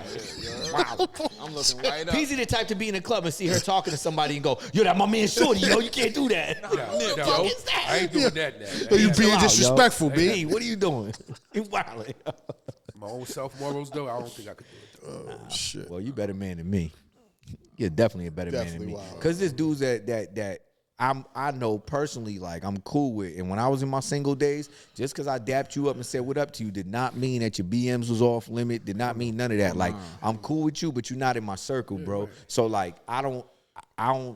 Wow. I'm looking right up. Peasy the type to be in the club and see her talking to somebody and go, "Yo, that my man Shorty, yo, you can't do that." Nah, What the nah, fuck yo, is that? I ain't doing that now. So you Chill being out, yo. disrespectful, B. Hey, what are you doing? You wildin'. My own self morals though, I don't think I could do it. Oh shit. Well, you better man than me. You're definitely a better man Definitely than me. wild. Cause there's dudes that I know personally, like I'm cool with. And when I was in my single days, just cause I dapped you up and said what up to you did not mean that your BMs was off limit, did not mean none of that. Like I'm cool with you, but you're not in my circle, bro. So like I don't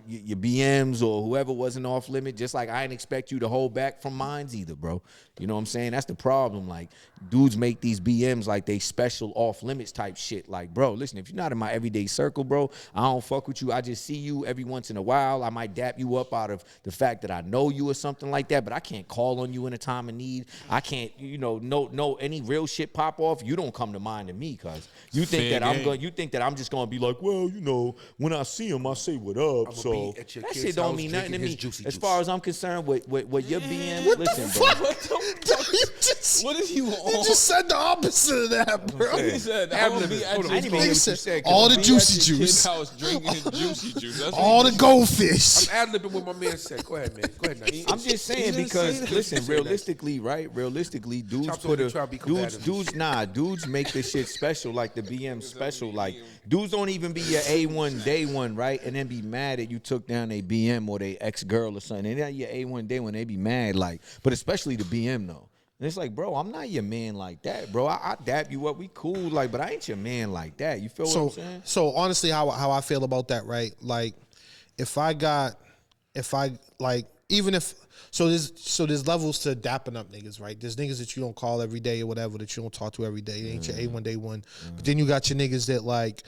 your BMs or whoever wasn't off limit, just like I didn't expect you to hold back from mines either, bro. You know what I'm saying? That's the problem. Like, dudes make these BMs like they special off limits type shit. Like, bro, listen, if you're not in my everyday circle, bro, I don't fuck with you. I just see you every once in a while. I might dap you up out of the fact that I know you or something like that, but I can't call on you in a time of need. I can't, no any real shit pop off. You don't come to mind to me, cause you think Fair that I'm game. going. You think that I'm just gonna be like, well, when I see him, I say what up. I'ma So be at your that kid's shit don't house mean nothing to drinking me. his juicy As juice. far as I'm concerned, with your BM, What the listen, bro. fuck? you just, What is you you on? just said the opposite of that, bro. He said, I'm gonna be at Hold on. your I didn't even hear what Nigga you said, said. 'cause all I'm the be juicy at your kid's juice. house drinking his juicy juice. That's All what the he goldfish. I'm ad-libbing what my man said. Go ahead, man. Go ahead, Nice. I'm just saying didn't because say that. listen, realistically, right? Realistically, dudes Chops put on a the trap, be combative. dudes make this shit special, like the BM special. Like dudes don't even be your A1 day one, right? And then be mad that you took down a BM or they ex girl or something. And then your A1 day one, they be mad, like, but especially the BM though. And it's like, bro, I'm not your man like that, bro. I dap you up, we cool, like, but I ain't your man like that. You feel what I'm saying? So honestly, how I feel about that, right? Like, there's levels to dapping up niggas, right? There's niggas that you don't call every day or whatever, that you don't talk to every day. It ain't your A1 day one. But then you got your niggas that, like,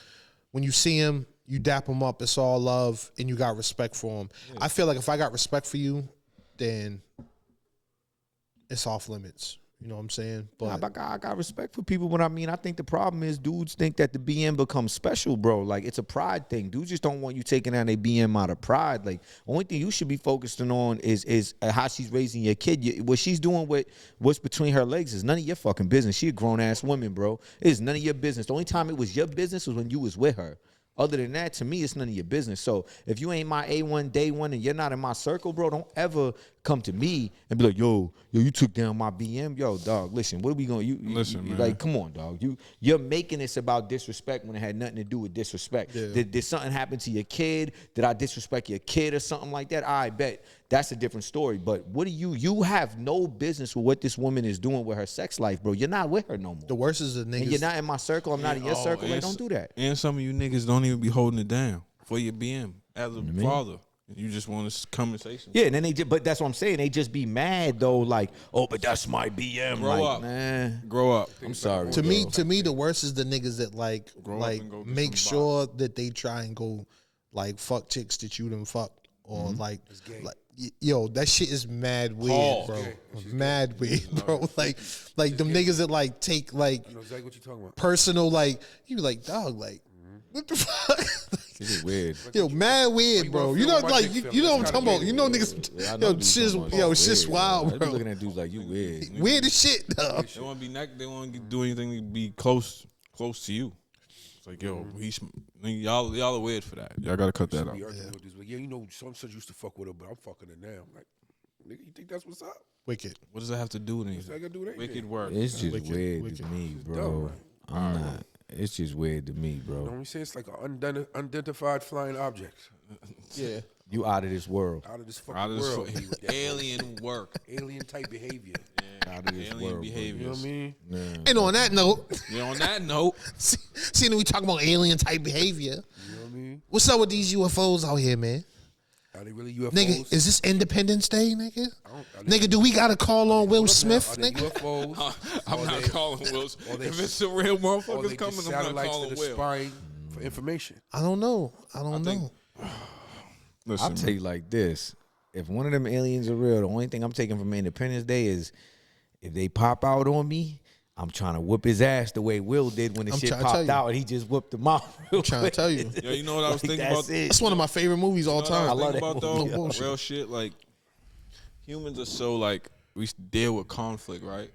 when you see him, you dap them up. It's all love, and you got respect for him. I feel like if I got respect for you, then it's off limits. You know what I'm saying? But I got respect for people, but I think the problem is dudes think that the BM becomes special, bro. Like, it's a pride thing. Dudes just don't want you taking down a BM out of pride. Like, only thing you should be focusing on is how she's raising your kid. What she's doing with what's between her legs is none of your fucking business. She a grown-ass woman, bro. It is none of your business. The only time it was your business was when you was with her. Other than that, to me, it's none of your business. So if you ain't my A1 day one and you're not in my circle, bro, don't ever come to me and be like, yo, you took down my BM. Yo, dog, listen, what are we going to Listen, man. Like, come on, dog. You're making this about disrespect when it had nothing to do with disrespect. Yeah. Did something happen to your kid? Did I disrespect your kid or something like that? I bet that's a different story. But what do you have no business with what this woman is doing with her sex life, bro. You're not with her no more. the worst is the niggas. And you're not in my circle. I'm not in your circle. Like, don't do that. And some of you niggas don't even be holding it down for your BM as a father. You just want a conversation. Yeah, and then but that's what I'm saying. They just be mad though, like, oh, but that's my BM. Grow like, up. man, Grow up. I'm sorry. To bro. me, the worst is the niggas that Grow up and go get make some sure that they try and go like fuck chicks that you done fuck or like yo, that shit is mad weird, Pause. bro. Mad weird, bro. Like them niggas that like take like You know exactly what you're talking about. personal like you be like dog like what the fuck. This is weird. Yo, mad weird, bro. You know, like you know what I'm talking about. You know, niggas. Yeah, I know Yo, dudes shit's talking about shit's weird, wild, They be bro. looking at dudes like you weird. Weird as shit, though. They want to be they want to do anything to be close to you. It's like, yo, y'all are weird for that. Y'all gotta cut that out. Be arguing with this, like, yeah, you know, some sons used to fuck with her, but I'm fucking her now. I'm like, nigga, you think that's what's up? Wicked. What does that have to do with What's that anything? got to do with anything? Wicked work. It's just Wicked, weird wicked. to me, dumb, bro. right? I'm not. It's just weird to me, You know bro. what I'm saying? It's like an unidentified flying object Yeah. You out of this world. out of this fucking Out of this world. fucking alien work. Alien type behavior. Out of this Alien world. behavior. You know what I mean? And on that note, Yeah, on that note, seeing that we talking about alien type behavior, You know what I mean? what's up with these UFOs out here, man? Are they really UFOs? Nigga, is this Independence Day, nigga? I don't- Nigga, do we gotta call on Will Hold up now. Smith, Are they nigga? UFOs? I'm Or not they- calling Wills. or they- If it's a real Or motherfuckers they coming, just I'm not satellites calling that are Will. spying for information? I don't know. I don't think- know. I'll Listen, tell you like this. If one of them aliens are real, the only thing I'm taking from Independence Day is if they pop out on me, I'm trying to whoop his ass the way Will did when the I'm shit trying to tell popped you. out and he just whooped him out. I'm trying to tell you. yo, you know what I was thinking That's about? it. It's one of my favorite movies all You know what time. I was love thinking that about movie. though? No bullshit. Real shit. Like humans are so like we deal with conflict, right?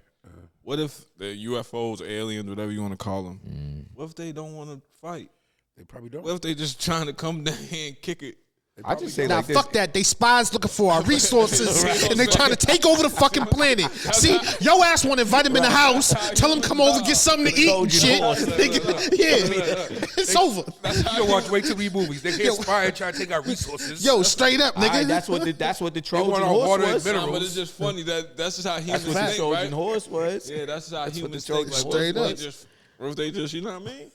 What if the UFOs, aliens, whatever you want to call them? What if they don't want to fight? They probably don't. What if they just trying to come down here and kick it? I just say Nah, like this. fuck that. They spies looking for our resources, and they trying to take over the fucking planet. See, your ass want to invite them in the house, tell them come over, get something to eat and shit. Nigga, yeah, it's over. You don't watch way too many movies. They get spy and try to take our resources. Yo, straight up, All right, nigga. that's what the Trojan want our horse water and was. minerals. Nah, but it's just funny that's just how humans That's what the think, Trojan right? horse was. Yeah, that's how That's what humans the think. Trojan Like, Straight what up. if they just, you know what I mean?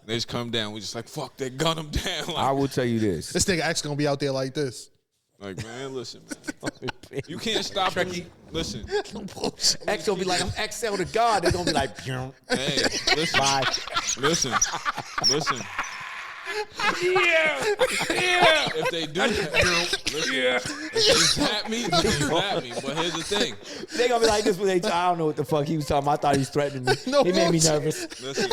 They just come down. We just like, fuck, they gun them down. I Like, will tell you this. This nigga X gonna be out there like this. man, listen, man. You can't stop them. Listen, X will be like, I'm XL to God. They're gonna be like, "Pew." hey, listen, Bye. listen. If they do that, if they zap me, they zap me. But here's the thing. They gonna be like this when they. I don't know what the fuck he was talking about. I thought he was threatening me. No he made me bullshit. nervous. Listen,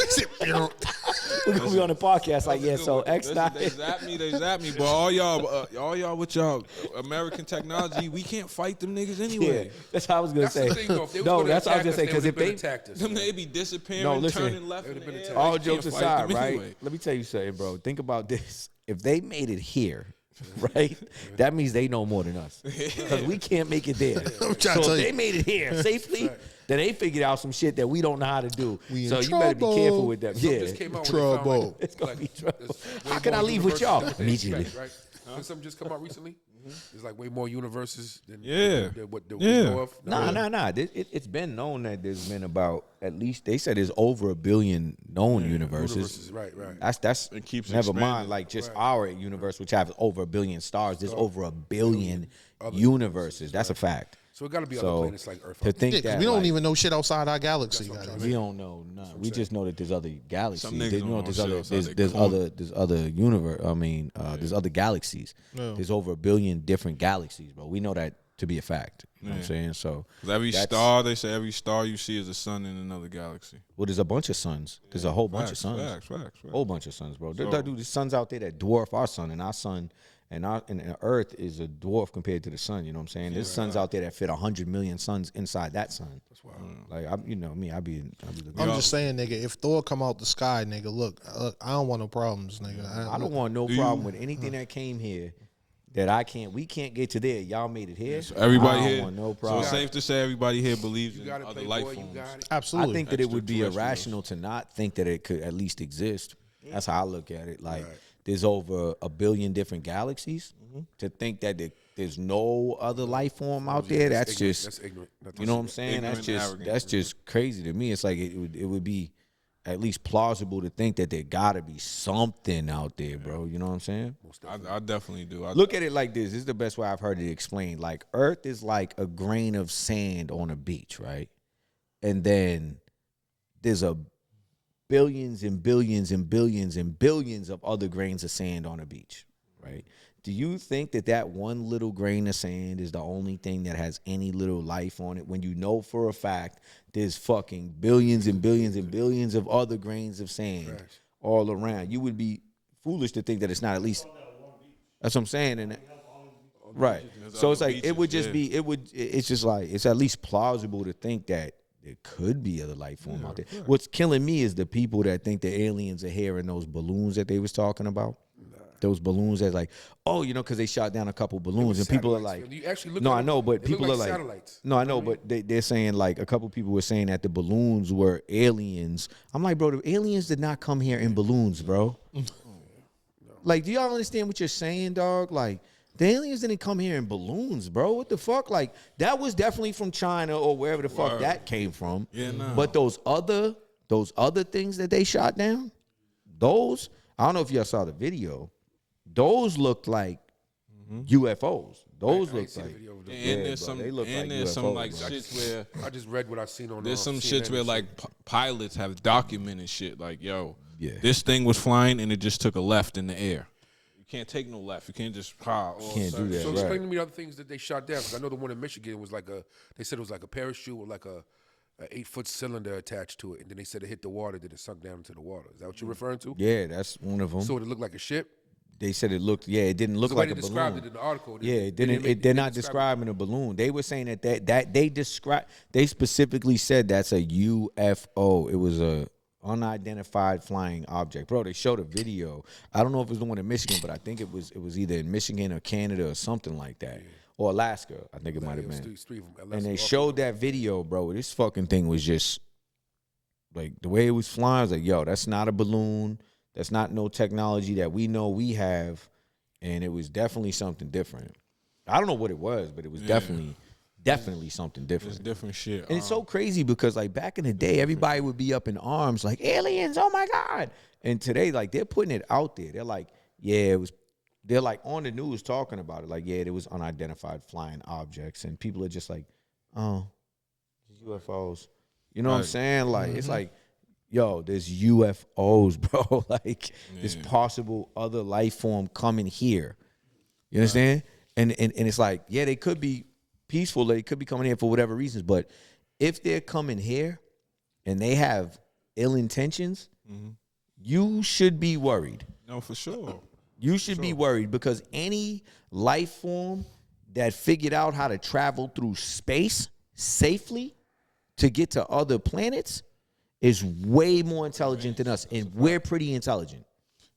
We're gonna be on the podcast like, yeah. So X listen, not. they zap me. But all y'all with y'all American technology, we can't fight them niggas Yeah, anyway. that's what I was gonna That's say. the thing, though. If they was No, gonna that's what I was gonna attack say. us, Because if would've they, attacked us. Them they be disappearing, No, listen. turning left They in would've the been air. attacked. all We jokes can't fight aside, them right? anyway. Let me tell you something, bro. Think about this. If they made it here, right, that means they know more than us because we can't make it there. I'm trying to So tell if you. they made it here safely, then they figured out some shit that we don't know how to do. We in So you better be trouble. careful with them. Something Yeah, just came out Trouble. when they found, It's gonna be trouble. there's way How can I more leave with y'all? universes than they Immediately. expect, right? Did something just come out recently? There's like way more universes than Yeah. than what we Yeah. know of. Nah. It's been known that there's been about at least they said there's over 1 billion known universes. Universes, right. That's It keeps never expanding. mind. Like just our universe, which has over 1 billion stars. There's over 1 billion universes. That's a fact. So it got to be So other planets like Earth. to think Yeah, 'cause that we don't like, even know shit outside our galaxy. goddamn. we don't know none. We just know that there's other galaxies. Some niggas They don't know know there's shit other outside there's their corner. there's other universe. I mean, there's other galaxies. There's over 1 billion different galaxies, bro. We know that to be a fact. You know what I'm saying? So 'Cause every that's- star, they say every star you see is a sun in another galaxy. well, there's a bunch of suns. There's a whole bunch of suns. Facts. Whole bunch of suns, bro. So- There's suns out there that dwarf our sun, and our sun and Earth is a dwarf compared to the sun. You know what I'm saying? There's suns out there that fit 100 million suns inside that sun. That's wild. Like I be looking. I'm just saying, nigga. If Thor come out the sky, nigga, look, I don't want no problems, nigga. I don't want no problem with anything that came here that we can't get to there. Y'all made it here. So everybody I don't here, want no so problem. it's safe to say everybody here believes You in got it, other Playboy. life You forms. got it. Absolutely. I think that it would be Extraterrestrials. irrational to not think that it could at least exist. That's how I look at it. Like there's over 1 billion different galaxies. To think that there's no other life form out there, that's ignorant. just That's ignorant. Nothing you know what I'm to saying. Ignorant, arrogant. That's just crazy to me. It's like it would be at least plausible to think that there gotta be something out there, bro. You know what I'm saying? I definitely do. Look at it like this. This is the best way I've heard it explained. Like, Earth is like a grain of sand on a beach, right? And then there's a billions and billions and billions and billions of other grains of sand on a beach, right? Do you think that that one little grain of sand is the only thing that has any little life on it when you know for a fact there's fucking billions and billions and billions of other grains of sand all around? You would be foolish to think that it's not at least. That's what I'm saying. And right. So it's like it would just be it's just like it's at least plausible to think that there could be other life form out there. What's killing me is the people that think the aliens are here in those balloons that they was talking about. Those balloons that's like, oh, you know, because they shot down a couple balloons and people are like, you actually look no, at I them, know, but they people look are like like, satellites. no, I know, but they're saying like a couple people were saying that the balloons were aliens. I'm like, bro, the aliens did not come here in balloons, bro. Like, do y'all understand what you're saying, dog? Like, the aliens didn't come here in balloons, bro. What the fuck? Like, that was definitely from China or wherever the fuck that came from. Yeah, no. But those other things that they shot down, those, I don't know if y'all saw the video. Those looked like UFOs. Those looked like. And there's bro, some, they look and like there's UFOs, some like bro. shits where I just read what I seen on. there's some CNN shits where and like shit. pilots have documented shit like, yo, Yeah. this thing was flying and it just took a left in the air. You can't take no left. You can't just Can't do that. So right. explain to me the other things that they shot down, because I know the one in Michigan was like they said it was like a parachute with like a 8-foot cylinder attached to it, and then they said it hit the water, then it sunk down into the water. Is that what you're referring to? Yeah, that's one of them. So it looked like a ship. They said it looked. Yeah, it didn't look The way like they a described balloon. it in the article. Yeah, it didn't. They're not describing a balloon. They were saying that they describe. They specifically said that's a UFO. It was a unidentified flying object, bro. They showed a video. I don't know if it was the one in Michigan, but I think it was either in Michigan or Canada or something like that, or Alaska. I think it might have been. And they showed that video, bro. This fucking thing was just like the way it was flying. I was like, yo, that's not a balloon. That's not no technology that we know we have. And it was definitely something different. I don't know what it was, but it was definitely something different. It's different shit. And it's so crazy because like back in the day, everybody would be up in arms like aliens, oh my God. And today, like they're putting it out there. They're like, yeah, it was. They're like on the news talking about it. Like, yeah, there was unidentified flying objects. And people are just like, oh, UFOs. You know what I'm saying? Like, it's like, yo, there's UFOs, bro. Like, there's possible other life form coming here. You understand? And it's like, yeah, they could be peaceful. They could be coming here for whatever reasons. But if they're coming here and they have ill intentions, you should be worried. No, for sure. You should be worried because any life form that figured out how to travel through space safely to get to other planets is way more intelligent than us, and we're pretty intelligent.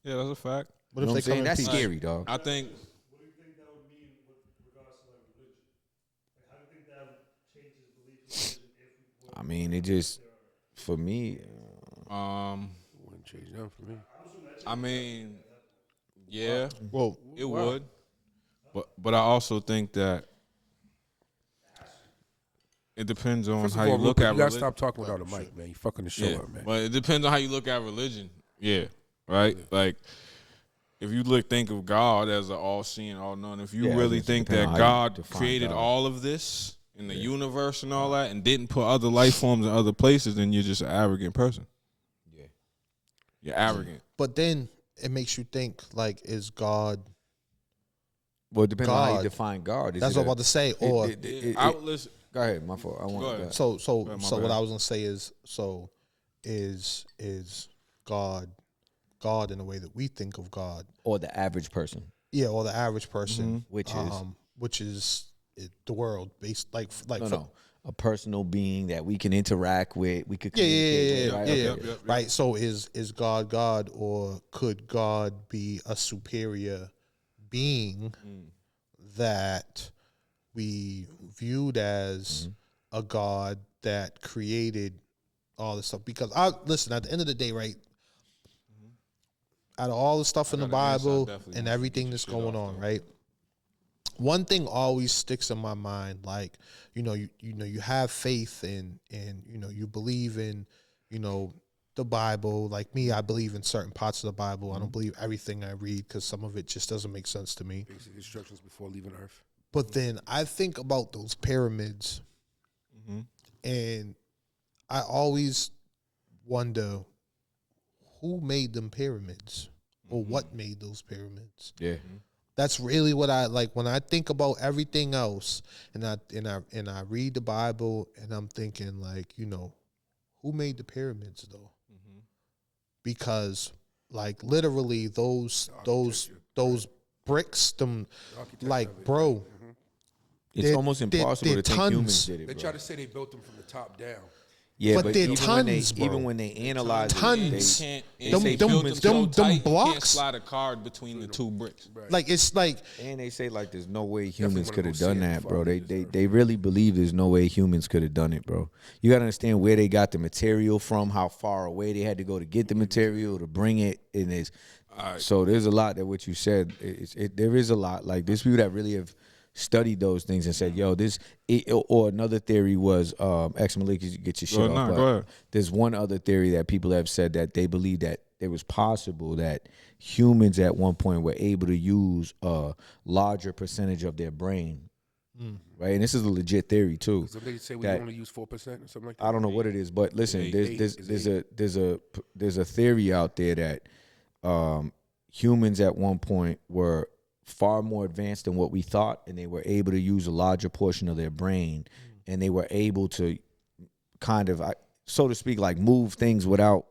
Yeah, that's a fact. What You know what I'm if they come saying? in That's peace? scary, dog. I think What do you think that would mean with regards to like religion? Like, how do you think that changes belief in religion if we I mean, it just, for me, Wouldn't change nothing for me. I mean, yeah, Well, it would. But I also think that it depends on First how of you all, look you at gotta religion. stop talking without a mic, man. You fucking the show Yeah, up, man. but it depends on how you look at religion. Yeah, right. Like if you think of God as an all-seeing, all-knowing, if you Yeah, really it think depends that on how you God define created God. all of this in the universe and all that, and didn't put other life forms in other places, then you're just an arrogant person. Yeah. You're arrogant. but then it makes you think like, is God? Well, it depends on how you God. define God. Is That's it what I'm about to say. Or I would listen. go ahead, my fault. I want Go ahead. that. so my what bad. I was gonna say is is God in the way that we think of God? Or the average person, Yeah, or the average person, which is the world based like no, a personal being that we can interact with. We could Yeah, communicate with, right? yeah. Yep. Right. So is God, or could God be a superior being that we viewed as a God that created all this stuff? Because listen, at the end of the day, right? Out of all the stuff in the got an answer. I Bible definitely and want everything you to that's shit going off, on, though. right? One thing always sticks in my mind, like, you have faith and you believe in, the Bible. Like me, I believe in certain parts of the Bible. I don't believe everything I read because some of it just doesn't make sense to me. Basic instructions before leaving Earth. But then I think about those pyramids, and I always wonder who made them pyramids or what made those pyramids. Yeah. That's really what I like when I think about everything else, and I read the Bible, and I'm thinking like, who made the pyramids though? Because like literally those bricks, them like bro. It's They're- almost they're- impossible they're to think tons. humans did it, They bro. try to say they built them from the top down. Yeah, But they're even tons, bro. even when they analyze Tons. it, They Them- say them- built them- so them tight, you blocks? can't slide a card between the two bricks. Like it's like and they say like there's no way humans wanna could go have see done it that, before bro. I They do they this, they really believe there's no way humans could have done it, bro. You gotta understand where they got the material from, how far away they had to go to get the material to bring it in this. So there's a lot that what you said. There is a lot. Like there's people that really have studied those things and said, "Yo, or another theory was X Malik, you get your shit off." Go But ahead. there's one other theory that people have said that they believe that it was possible that humans at one point were able to use a larger percentage of their brain, right? And this is a legit theory too. So they say we That- only use 4% or something like that. I don't know what it is, but listen, Eight. there's a theory out there that humans at one point were far more advanced than what we thought, and they were able to use a larger portion of their brain, and they were able to kind of, so to speak, like move things without,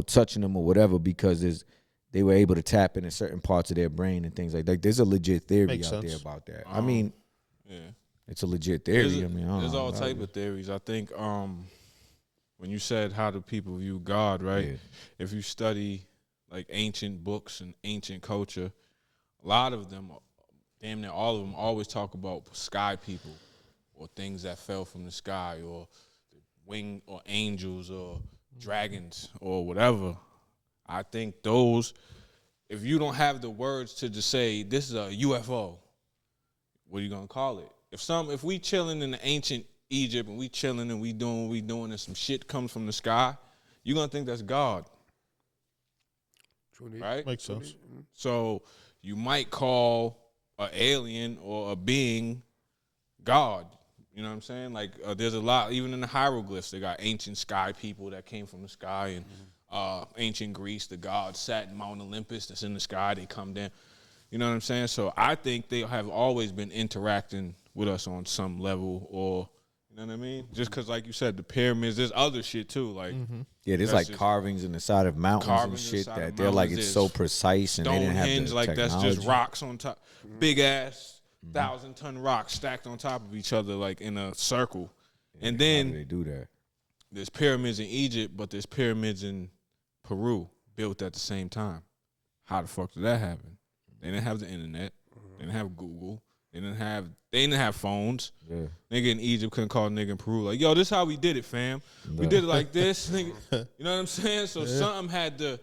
touching them or whatever, because they were able to tap into certain parts of their brain and things like that. There's a legit theory Makes out sense. there about that. I mean, Yeah. it's a legit theory. There's, I mean, I don't there's know all about type it. of theories. I think when you said how do people view God, right? Yeah. If you study like ancient books and ancient culture, a lot of them, damn near all of them, always talk about sky people or things that fell from the sky or wing or angels or dragons or whatever. I think those, if you don't have the words to just say this is a UFO, what are you gonna call it? If we chilling in the ancient Egypt and we chilling and we doing what we doing and some shit comes from the sky, you're gonna think that's God, True indeed. right? makes sense. So you might call an alien or a being God. You know what I'm saying? Like there's a lot, even in the hieroglyphs, they got ancient sky people that came from the sky, and ancient Greece, the gods sat in Mount Olympus that's in the sky. They come down. You know what I'm saying? So I think they have always been interacting with us on some level, or you know what I mean? Just because, like you said, the pyramids, there's other shit too, like Yeah, there's That's like just- carvings in the side of mountains and Carvings in the shit side that of they're like mountains it's is so precise and they didn't have Stonehenge, the like that's technology. just rocks on top, big ass 1,000-ton rocks stacked on top of each other, like in a circle. And How do then they do that? there's pyramids in Egypt, but there's pyramids in Peru built at the same time. How the fuck did that happen? They didn't have the internet. They didn't have Google. They didn't have phones. Yeah. Nigga in Egypt couldn't call a nigga in Peru like, yo, this how we did it, fam. We did it like this, nigga. You know what I'm saying? So something had to,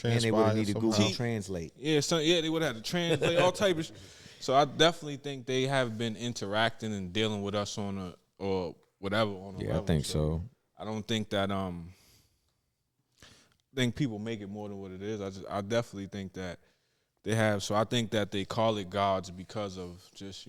And they would have Transpire needed somehow. Google Translate. they would have to translate all type of. So I definitely think they have been interacting and dealing with us on a or whatever on a Yeah, I level. think so. I don't think that I think people make it more than what it is. I definitely think that they have. So I think that they call it gods because of just,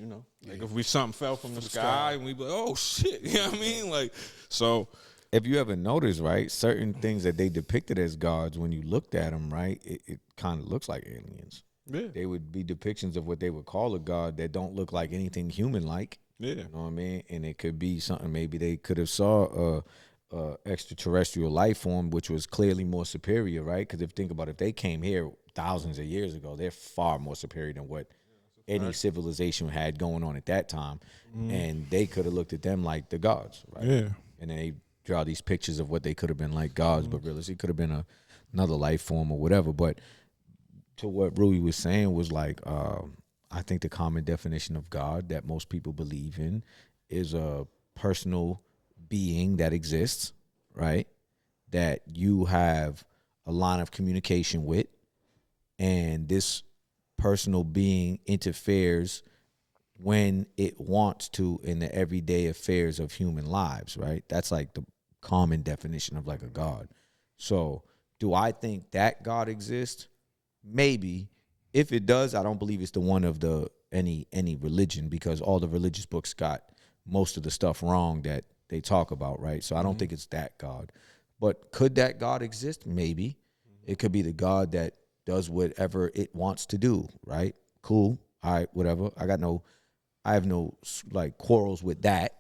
like if something fell from the sky and we be like, oh shit, you know what I mean? Like, so If you ever notice, right, certain things that they depicted as gods, when you looked at them, right, it kind of looks like aliens. yeah, They would be depictions of what they would call a god that don't look like anything human-like. yeah. You know what I mean? And it could be something maybe they could have saw a extraterrestrial life form, which was clearly more superior, right? Because if you think about it, if they came here thousands of years ago, they're far more superior than what any civilization had going on at that time. And they could have looked at them like the gods, right? Yeah. And then they draw these pictures of what they could have been like gods, but realistically, it could have been another life form or whatever. But to what Rui was saying was like, I think the common definition of God that most people believe in is a personal being that exists, right? That you have a line of communication with, and this personal being interferes when it wants to in the everyday affairs of human lives, right? That's like the common definition of like a God. So do I think that God exists? Maybe. If it does, I don't believe it's the one of the any religion, because all the religious books got most of the stuff wrong that they talk about, right? So I don't think it's that God. But could that God exist? Maybe. It could be the God that does whatever it wants to do, right? Cool. All right, whatever. I have no like quarrels with that.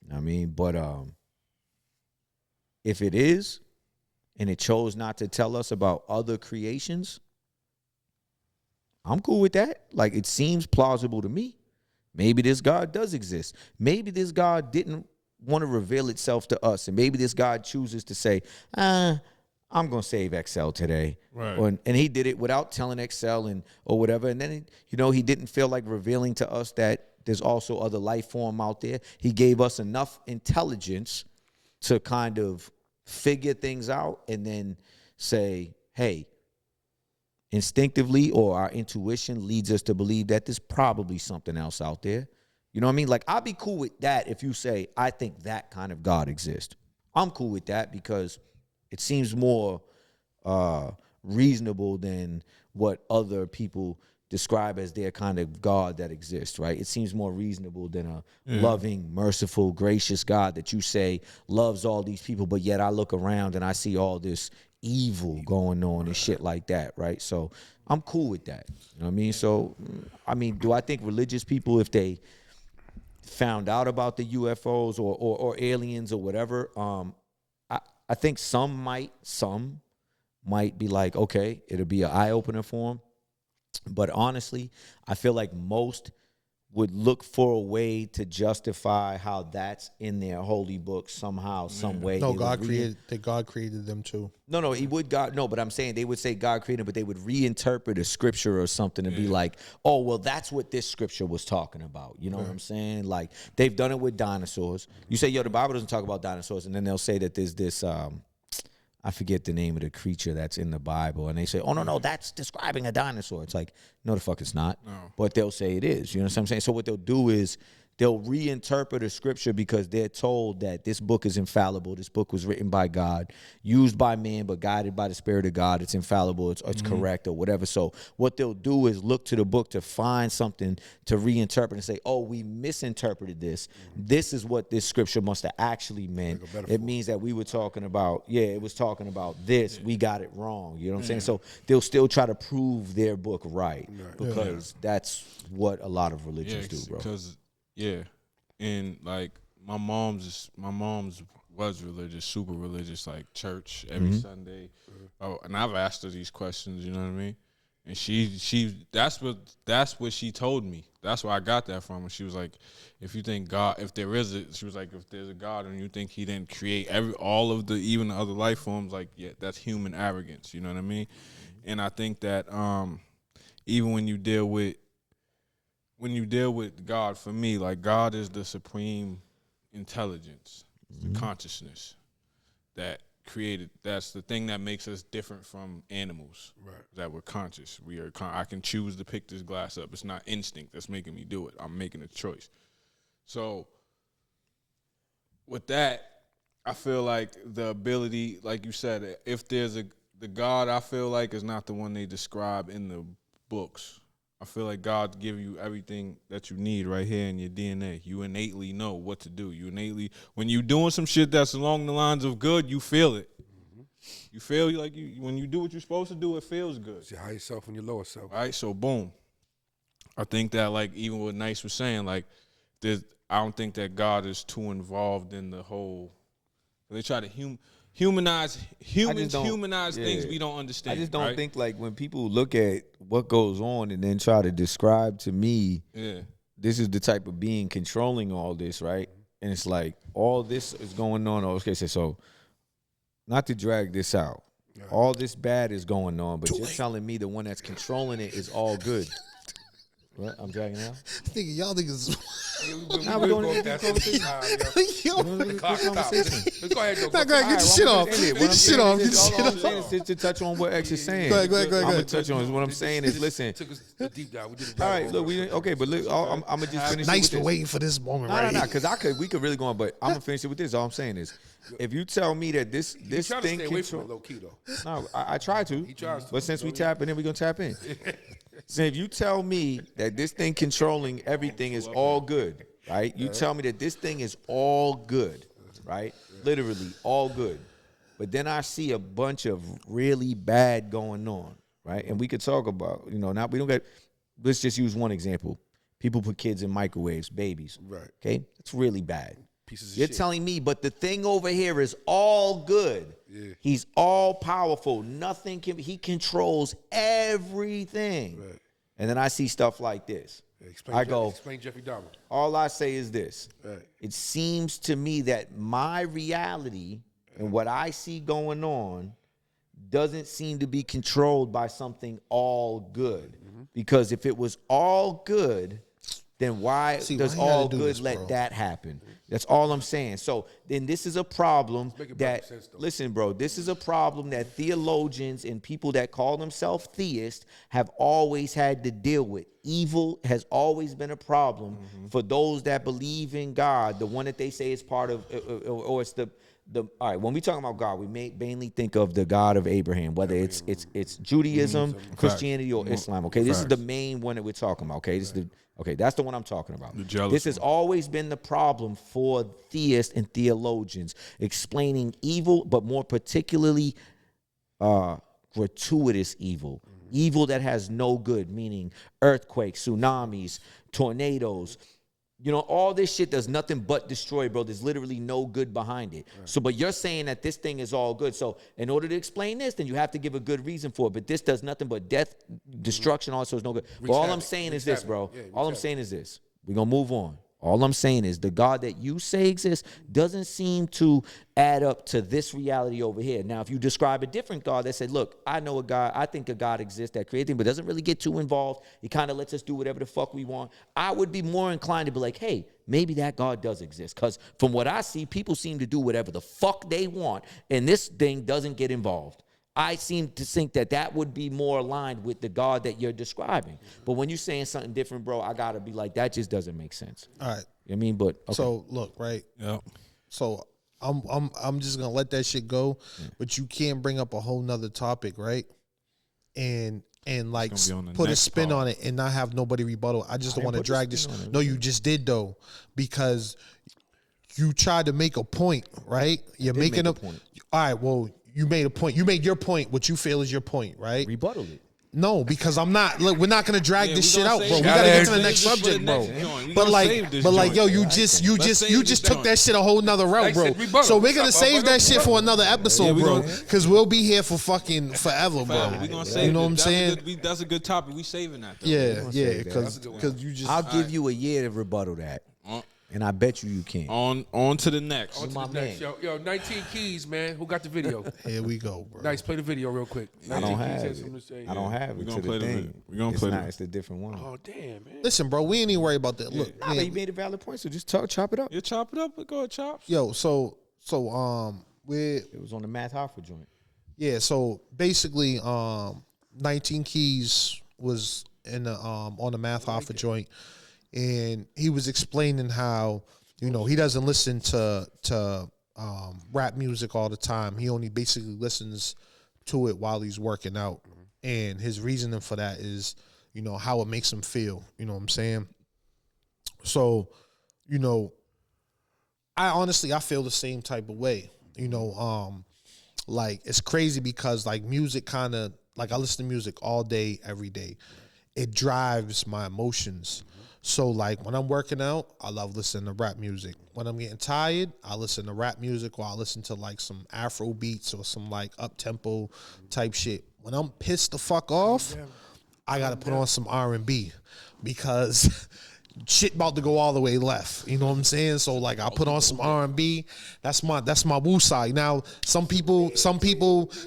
You know what I mean? But if it is, and it chose not to tell us about other creations, I'm cool with that. Like, it seems plausible to me. Maybe this God does exist. Maybe this God didn't want to reveal itself to us. And maybe this God chooses to say, I'm going to save Excel today. Right. And he did it without telling Excel or whatever. And then, he didn't feel like revealing to us that there's also other life form out there. He gave us enough intelligence to kind of figure things out and then say, hey, instinctively, or our intuition leads us to believe that there's probably something else out there. You know what I mean? Like, I'll be cool with that if you say, I think that kind of God exists. I'm cool with that because it seems more reasonable than what other people describe as their kind of God that exists, right? It seems more reasonable than a loving, merciful, gracious God that you say loves all these people, but yet I look around and I see all this evil going on and shit like that, right? So I'm cool with that. You know what I mean? So, I mean, do I think religious people, if they found out about the UFOs or aliens or whatever, I think some might be like, okay, it'll be an eye-opener for them. But honestly, I feel like most would look for a way to justify how that's in their holy book somehow, some way. No, God created them too. No, he would God. No, but I'm saying they would say God created, but they would reinterpret a scripture or something and be like, oh, well, that's what this scripture was talking about. You know what I'm saying? Like, they've done it with dinosaurs. You say, yo, the Bible doesn't talk about dinosaurs, and then they'll say that there's this I forget the name of the creature that's in the Bible. And they say, oh, no, that's describing a dinosaur. It's like, no, the fuck it's not. No. But they'll say it is. You know what I'm saying? So what they'll do is they'll reinterpret a scripture because they're told that this book is infallible. This book was written by God, used by man, but guided by the Spirit of God. It's infallible. It's correct or whatever. So what they'll do is look to the book to find something to reinterpret and say, oh, we misinterpreted this. This is what this scripture must have actually meant. It means that we were talking about, it was talking about this. We got it wrong. You know what I'm saying? So they'll still try to prove their book right because that's what a lot of religions do, bro. Yeah, and like my mom's was religious, super religious, like church every Sunday. Oh, and I've asked her these questions, you know what I mean? And she that's what she told me. That's where I got that from. And she was like, if you think God, if there's a God and you think he didn't create all of even the other life forms, like, yeah, that's human arrogance, you know what I mean? And I think that even when you deal with God, for me, like, God is the supreme intelligence, the consciousness that created. That's the thing that makes us different from animals. Right. That we're conscious. I can choose to pick this glass up. It's not instinct that's making me do it. I'm making a choice. So with that, I feel like the ability, like you said, if there's the God, I feel like is not the one they describe in the books. I feel like God give you everything that you need right here in your DNA. You innately know what to do. When you're doing some shit that's along the lines of good, you feel it. You feel like when you do what you're supposed to do, it feels good. It's your higher self and your lower self. All right, so boom. I think that, like, even what Nice was saying, like, I don't think that God is too involved in the whole. They try to humanize things we don't understand. I just don't think, like, when people look at what goes on and then try to describe to me, this is the type of being controlling all this, right? And it's like, all this is going on. Okay, so not to drag this out. All this bad is going on, but you're telling me the one that's controlling it is all good. What? I'm dragging out. Nigga, y'all niggas. Nah, we're going to that conversation. Yo, Clock stopped. Go ahead, though. Nah, go ahead, get your shit off. Get your shit off. Get your shit All I'm off. saying is to touch on what X is saying. Go ahead, go ahead, go ahead, I'm go gonna ahead. touch on is what I'm saying is listen. Took us a deep dive. We did it All right, look, okay, but look, I'm gonna just finish. Nice it for with this. waiting for this moment, No, right? because we could really go on, but I'm gonna finish it with this. All I'm saying is, if you tell me that this Trying to thing stay away from control, it low key though. no, I try to. He tries to. But since we tap in, then we gonna tap in. So if you tell me that this thing controlling everything is all good, right? You tell me that this thing is all good, right? Literally all good. But then I see a bunch of really bad going on, right? And we could talk about, now we don't get, let's just use one example. People put kids in microwaves, babies. Right. Okay? It's really bad. Pieces of You're shit. telling me, but the thing over here is all good. Yeah. He's all powerful. Nothing he controls everything. Right. And then I see stuff like this. Explain Jeffrey Dahmer. All I say is this. Right. It seems to me that my reality and what I see going on doesn't seem to be controlled by something all good. Because if it was all good, then why See, does why you gotta all do good this, let bro? that happen? That's all I'm saying. So then this is a problem make it that, perfect sense, though. listen, bro, this is a problem that theologians and people that call themselves theists have always had to deal with. Evil has always been a problem for those that believe in God, the one that they say is part of, or it's the all right, when we talk about God, we mainly think of the God of Abraham, whether it's Judaism, Christianity, or Islam. Okay, this is the main one that we're talking about. Okay, this is that's the one I'm talking about. jealous This has always been the problem for theists and theologians, explaining evil, but more particularly gratuitous evil. Evil that has no good, meaning earthquakes, tsunamis, tornadoes. All this shit does nothing but destroy, bro. There's literally no good behind it. Right. So, but you're saying that this thing is all good. So, in order to explain this, then you have to give a good reason for it. But this does nothing but death, destruction, also is no good. But all I'm saying is this, bro. All I'm saying is this. We're going to move on. All I'm saying is the God that you say exists doesn't seem to add up to this reality over here. Now, if you describe a different God that said, look, I know a God, I think a God exists that created things, but doesn't really get too involved. He kind of lets us do whatever the fuck we want. I would be more inclined to be like, hey, maybe that God does exist. Because from what I see, people seem to do whatever the fuck they want, and this thing doesn't get involved. I seem to think that would be more aligned with the God that you're describing. But when you're saying something different, bro, I got to be like, that just doesn't make sense. All right. I mean, but okay. So look, right? Yeah. So I'm just gonna let that shit go, but you can't bring up a whole nother topic, right? And like It's gonna be on the put a next spin call. on it and not have nobody rebuttal. I just don't want to put a drag this. spin on it. No, you just did though, because you tried to make a point, right? You're did making make a a point. All right, well, you made a point. You made your point, what you feel is your point, right? Rebuttal it. No, because I'm not. Look, we're not gonna drag Yeah, this we shit gonna out, save bro. We this. gotta get to the Save next this for the subject, bro. next joint. We But gonna save this like, yo, joint. you Let's just save took this that shit a whole nother route, Like I bro. said, rebuttal. So we're What's gonna up, save motherfucker? that shit for another episode, we bro. gonna- Because we'll be here for fucking forever, bro. We gonna save You know it. what I'm That's saying? a good- that's a good topic. We saving that. Though. Yeah, save that. because you just. I'll give you a year to rebuttal that. And I bet you can. On to the next. On to my the next. man. Yo, 19 Keys, man. Who got the video? Here we go, bro. Nice. Play the video real quick. I 19 don't Keys have had it. something to say. I don't have We it gonna to play the the thing. video. We gonna It's play not. the- It's a different one. Oh, damn, man. Listen, bro, we ain't even worried about that. Look, Nah, but you made a valid point, so just chop it up. You chop it up. Go ahead, chops. yo, so we It was on the Math Hoffa joint. yeah, so basically 19 Keys was in the on the Math Hoffa joint, and he was explaining how he doesn't listen to rap music all the time. He only basically listens to it while he's working out, and his reasoning for that is how it makes him feel. You know what I'm saying? So I feel the same type of way. Like it's crazy because like music kind of like I listen to music all day, every day. It drives my emotions. So like when I'm working out, I love listening to rap music. When I'm getting tired, I listen to rap music or I listen to like some Afro beats or some like up tempo type shit. When I'm pissed the fuck off, I gotta put on some R&B because shit about to go all the way left. You know what I'm saying? So like I put on some R&B. That's my woo side. Now some people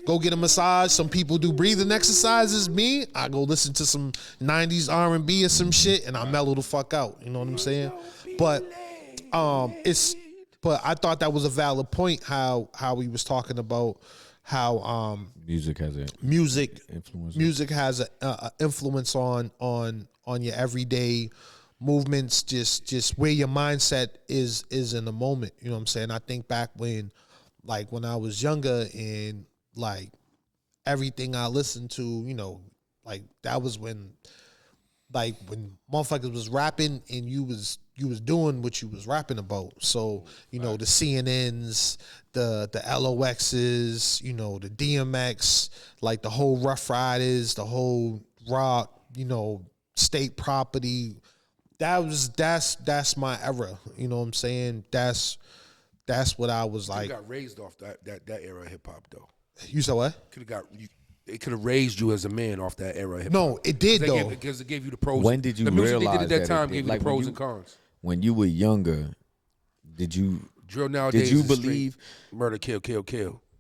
go get a massage. Some people do breathing exercises. Me, I go listen to some 90s R&B or some shit, and I mellow the fuck out. You know what I'm saying? But but I thought that was a valid point. How he was talking about how Music has an music influence. music has a influence on your everyday movements, just where your mindset is in the moment. You know what I'm saying? I think back when I was younger, and like everything I listened to, you know, like that was when motherfuckers was rapping and you was doing what you was rapping about. So, you know, the CNNs, the LOXs, you know, the DMX, like the whole Rough Riders, the whole rock, you know, State Property. That's my era. You know what I'm saying? That's what I was You like. got raised off that era of hip hop though. You said what? It could have raised you as a man off that era of hip hop. No, it did though. Because it gave you the pros. When did you the music realize they did at that that it time did? gave you Like, the when pros you- and cons. When you were younger, did you Drill nowadays. you is straight believe- murder, kill?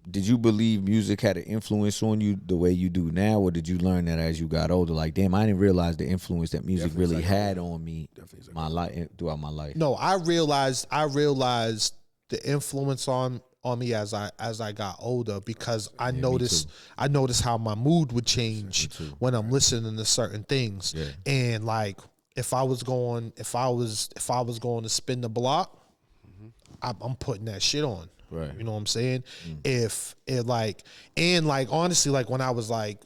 did you believe music had an influence on you the way you do now, or did you learn that as you got older? Like, damn, I didn't realize the influence that music Definitely really second had on me throughout my life. No, I realized the influence on me as I got older, because I noticed how my mood would change when I'm listening to certain things. Yeah. And like if I was going to spin the block, I'm putting that shit on. Right. You know what I'm saying? If it honestly, like when I was like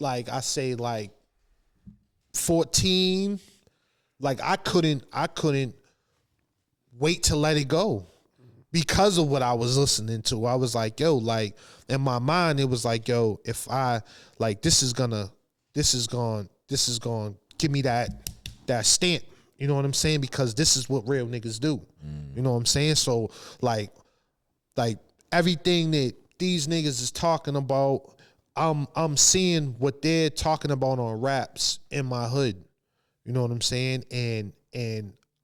I say like 14, like I couldn't wait to let it go because of what I was listening to. I was like, yo, like in my mind, it was like, yo, if I like this is going give me that stamp. You know what I'm saying? Because this is what real niggas do. You know what I'm saying? So like everything that these niggas is talking about, I'm seeing what they're talking about on raps in my hood. You know what I'm saying? And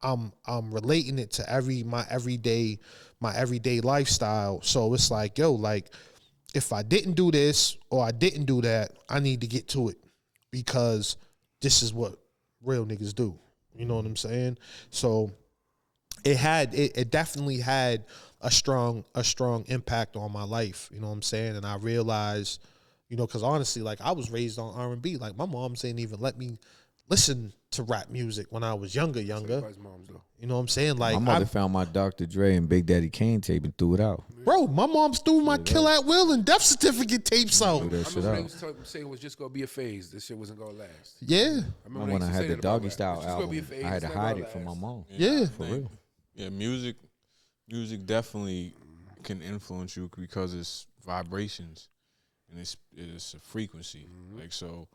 I'm relating it to my everyday lifestyle. So it's like, yo, like if I didn't do this or I didn't do that, I need to get to it, because this is what real niggas do. You know what I'm saying? So it definitely had a strong impact on my life. You know what I'm saying? And I realized, you know, because honestly, like I was raised on R&B. Like my moms didn't even let me listen to rap music when I was younger. Everybody's moms though. You know what I'm saying? Like My mother found my Dr. Dre and Big Daddy Kane tape and threw it out. bro, my mom's threw my Kill at Will and Death Certificate tapes out. Threw that I shit remember they out. was saying it was just gonna be a phase. This shit wasn't gonna last. Yeah, remember When they I used to had say the that about Doggy rap. Style It's just gonna be a album, phase. I had It's to not hide gonna it from my last. mom. yeah. For real. Yeah, music definitely can influence you because it's vibrations and it's a frequency. Like, so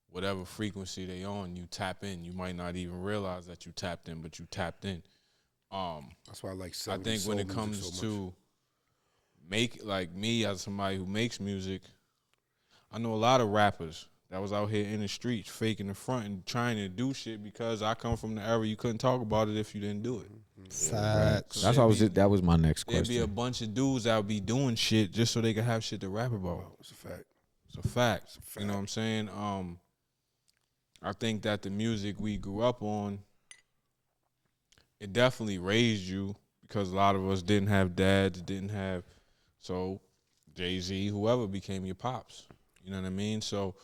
whatever frequency they on, you tap in. You might not even realize that you tapped in, but you tapped in. That's why I like. I think when it comes to like me as somebody who makes music, I know a lot of rappers that was out here in the streets faking the front and trying to do shit, because I come from the era you couldn't talk about it if you didn't do it. Facts. That's why that was my next There'd be a question. bunch of dudes that would be doing shit just so they could have shit to rap about. It's a fact. It's a fact. You know what I'm saying? I think that the music we grew up on, it definitely raised you, because a lot of us didn't have dads, so Jay-Z, whoever became your pops. You know what I mean? So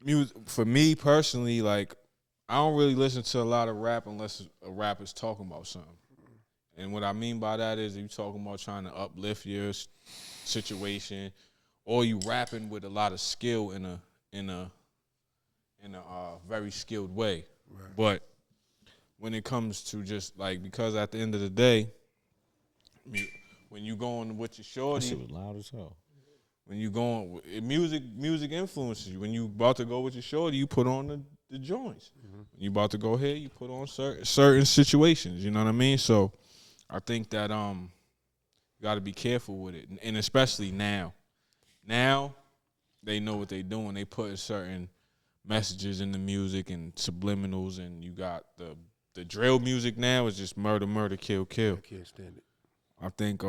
music, for me personally, like I don't really listen to a lot of rap unless a rapper's talking about something. And what I mean by that is you talking about trying to uplift your situation, or you rapping with a lot of skill in a very skilled way. Right. But when it comes to just like, because at the end of the day, when you going with your That shorty, shit was loud as hell. when you going, music influences you. When you about to go with your shorty, you put on the joints. When you about to go here, you put on certain situations. You know what I mean? So I think that you got to be careful with it, and especially now. Now they know what they doing. They putting certain messages in the music and subliminals, and you got the drill music now is just murder, murder, kill, kill. I can't stand it. I think,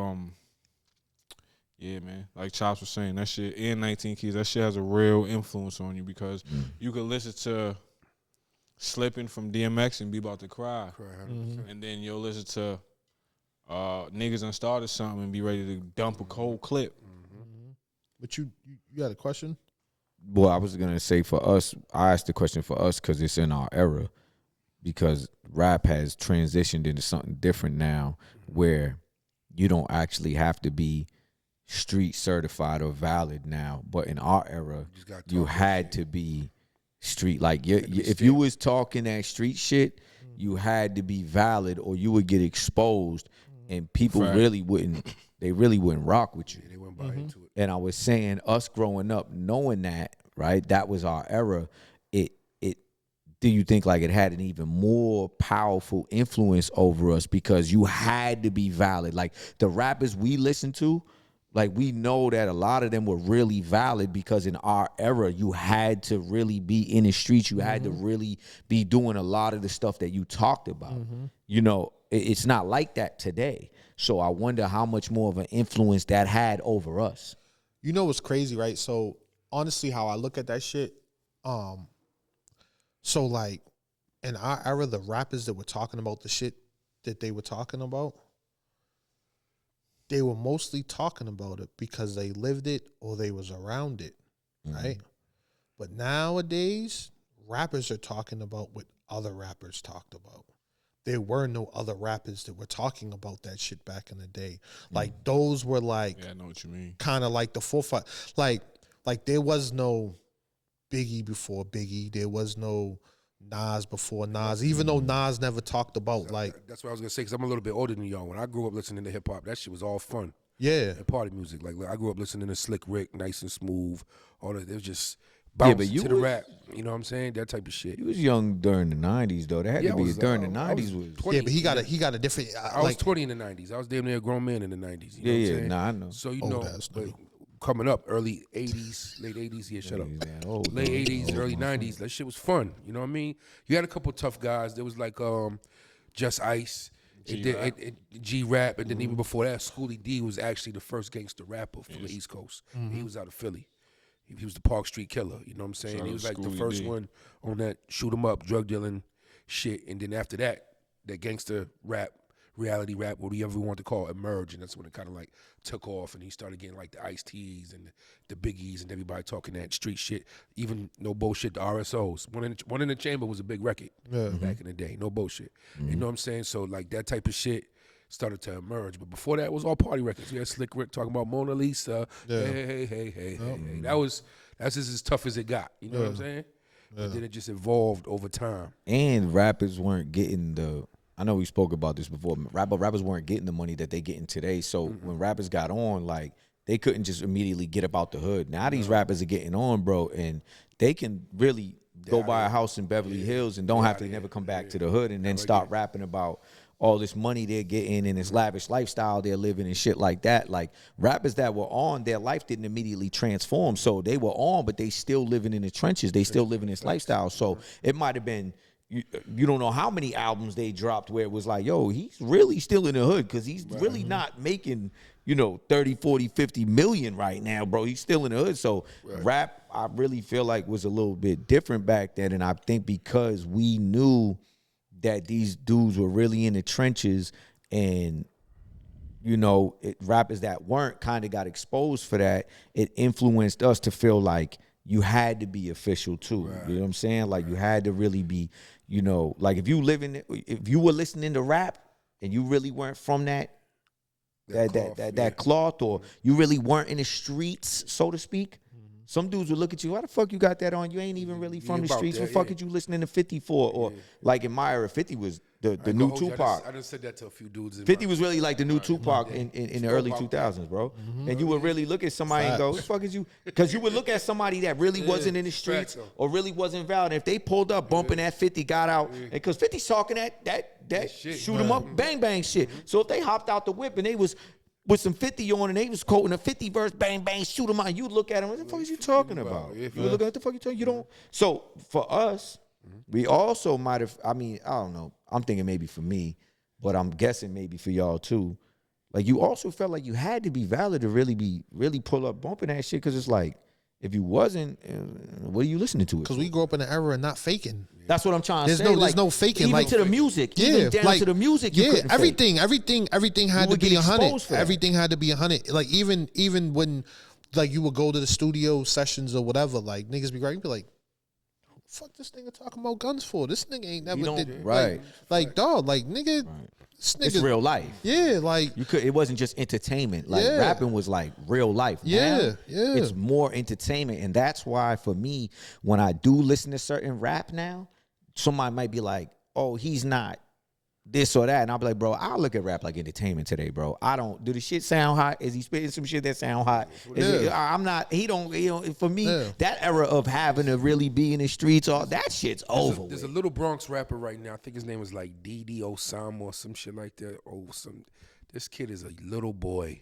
yeah, man, like Chops was saying, that shit, and 19 Keys, that shit has a real influence on you because you could listen to Slipping from DMX and be about to cry. And then you'll listen to Niggas Done Started Something and be ready to dump a cold clip. But you got a question? Well, I was gonna say for us, I asked the question for us because it's in our era, because rap has transitioned into something different now, where you don't actually have to be street certified or valid now. But in our era, you had to be street. Like if you was talking that street shit, you had to be valid or you would get exposed, and people really wouldn't rock with you. They wouldn't buy into it. And I was saying, us growing up, knowing that, right, that was our era. Do you think like it had an even more powerful influence over us because you had to be valid? Like the rappers we listen to, like we know that a lot of them were really valid because in our era, you had to really be in the streets. You had to really be doing a lot of the stuff that you talked about. You know, it's not like that today. So I wonder how much more of an influence that had over us. You know what's crazy, right? So honestly, how I look at that shit, so like in our era, the rappers that were talking about the shit that they were talking about, they were mostly talking about it because they lived it or they was around it, right? But nowadays, rappers are talking about what other rappers talked about. There were no other rappers that were talking about that shit back in the day. Like those were like, Yeah, I know what you mean. kind of like the forefront. Like there was no Biggie before Biggie. There was no Nas before Nas. Even though Nas never talked about like. That's what I was gonna say because I'm a little bit older than y'all. When I grew up listening to hip hop, that shit was all fun Yeah. and party music. Like I grew up listening to Slick Rick, Nice and Smooth. All that. It was just Yeah, bounce but you to the was- rap. You know what I'm saying? That type of shit. He was young during the 90s, though. That had to I be was, during the I was 90s. Was 20. Yeah, but he got a different. I was 20 in the 90s. I was damn near a grown man in the 90s. You know what I'm saying? Nah, I know. So, you Old know, ass but nigga. coming up, early 80s, late 80s, yeah, shut up. Damn old, Late dog. 80s, Old early motherfucker. 90s, that shit was fun. You know what I mean? You had a couple tough guys. There was like Just Ice, G-Rap, and then even before that, Schoolie D was actually the first gangster rapper from the East Coast. He was out of Philly. He was the Park Street Killer. You know what I'm saying? Shout He out was like the Schoolie first D. one on that shoot 'em up, drug dealing shit. And then after that, that gangster rap, reality rap, whatever you want to call it, emerged. And that's when it kind of like took off. And he started getting like the Ice-T's and the Biggies and everybody talking that street shit. Even no bullshit, the RSOs. One in the Chamber was a big record back in the day. No bullshit. You know what I'm saying? So like that type of shit started to emerge. But before that, it was all party records. We had Slick Rick talking about Mona Lisa. Hey. That's just as tough as it got. You know what I'm saying? But then it just evolved over time. And rappers weren't getting the. I know we spoke about this before. Rappers weren't getting the money that they getting today. So when rappers got on, like they couldn't just immediately get up out the hood. Now these rappers are getting on, bro, and they can really go buy a house in Beverly Hills and don't have to never come back to the hood and then start rapping about all this money they're getting and this lavish lifestyle they're living and shit like that. Like rappers that were on, their life didn't immediately transform. So they were on, but they still living in the trenches. They still living this lifestyle. So it might have been, you don't know how many albums they dropped where it was like, yo, he's really still in the hood because he's really not making, 30, 40, 50 million right now, bro. He's still in the hood. So rap, I really feel like was a little bit different back then. And I think because we knew that these dudes were really in the trenches and, rappers that weren't kind of got exposed for that, it influenced us to feel like you had to be official too. You know what I'm saying? Like you had to really be, like if you were listening to rap and you really weren't from that cloth, or you really weren't in the streets, so to speak. Some dudes would look at you, why the fuck you got that on? You ain't even really from the about streets. that, What the fuck are you listening to 50 for? Or like in my era, 50 was the new Tupac. I just said that to a few dudes. 50 was really like the new Tupac in the early about 2000s, bro. And you would really look at somebody and go, "What the fuck is you?" Because you would look at somebody that really wasn't in the streets facts, or really wasn't valid. If they pulled up bumping that 50, got out, and because 50's talking that shit, shoot 'em up, bang bang shit. So if they hopped out the whip and they was with some 50 on and they was quoting a 50 verse, bang, bang, shoot them out. You look at them, what the fuck is you talking about? You were looking at the fuck you talking, you don't. So for us, we also might have, I mean, I don't know. I'm thinking maybe for me, but I'm guessing maybe for y'all too. Like you also felt like you had to be valid to really pull up bumping that shit. Cause it's like, if you wasn't, what are you listening to? Because we grew up in an era of not faking. That's what I'm trying to say. There's no faking. Even like, to the music. Yeah, Even down like, to the music. You couldn't everything fake. had You to would be get 100. exposed for that. Everything had to be 100. Like even when like you would go to the studio sessions or whatever, like niggas be great, be like, fuck this nigga talking about guns for? This nigga ain't never don't- did right. Like dog, like nigga, this nigga, It's real life. Yeah, like It wasn't just entertainment. Like Yeah. rapping was like real life. Yeah, Now, yeah. It's more entertainment. And that's why for me, when I do listen to certain rap now, somebody might be like, oh, he's not this or that. And I'll be like, bro, I'll look at rap like entertainment today, bro. I don't, do the shit sound hot? Is he spitting some shit that sound hot? I'm not, he don't, for me, that era of having to really be in the streets, all that shit's over. There's a little Bronx rapper right now. I think his name is like Didi Osama or some shit like that. This kid is a little boy.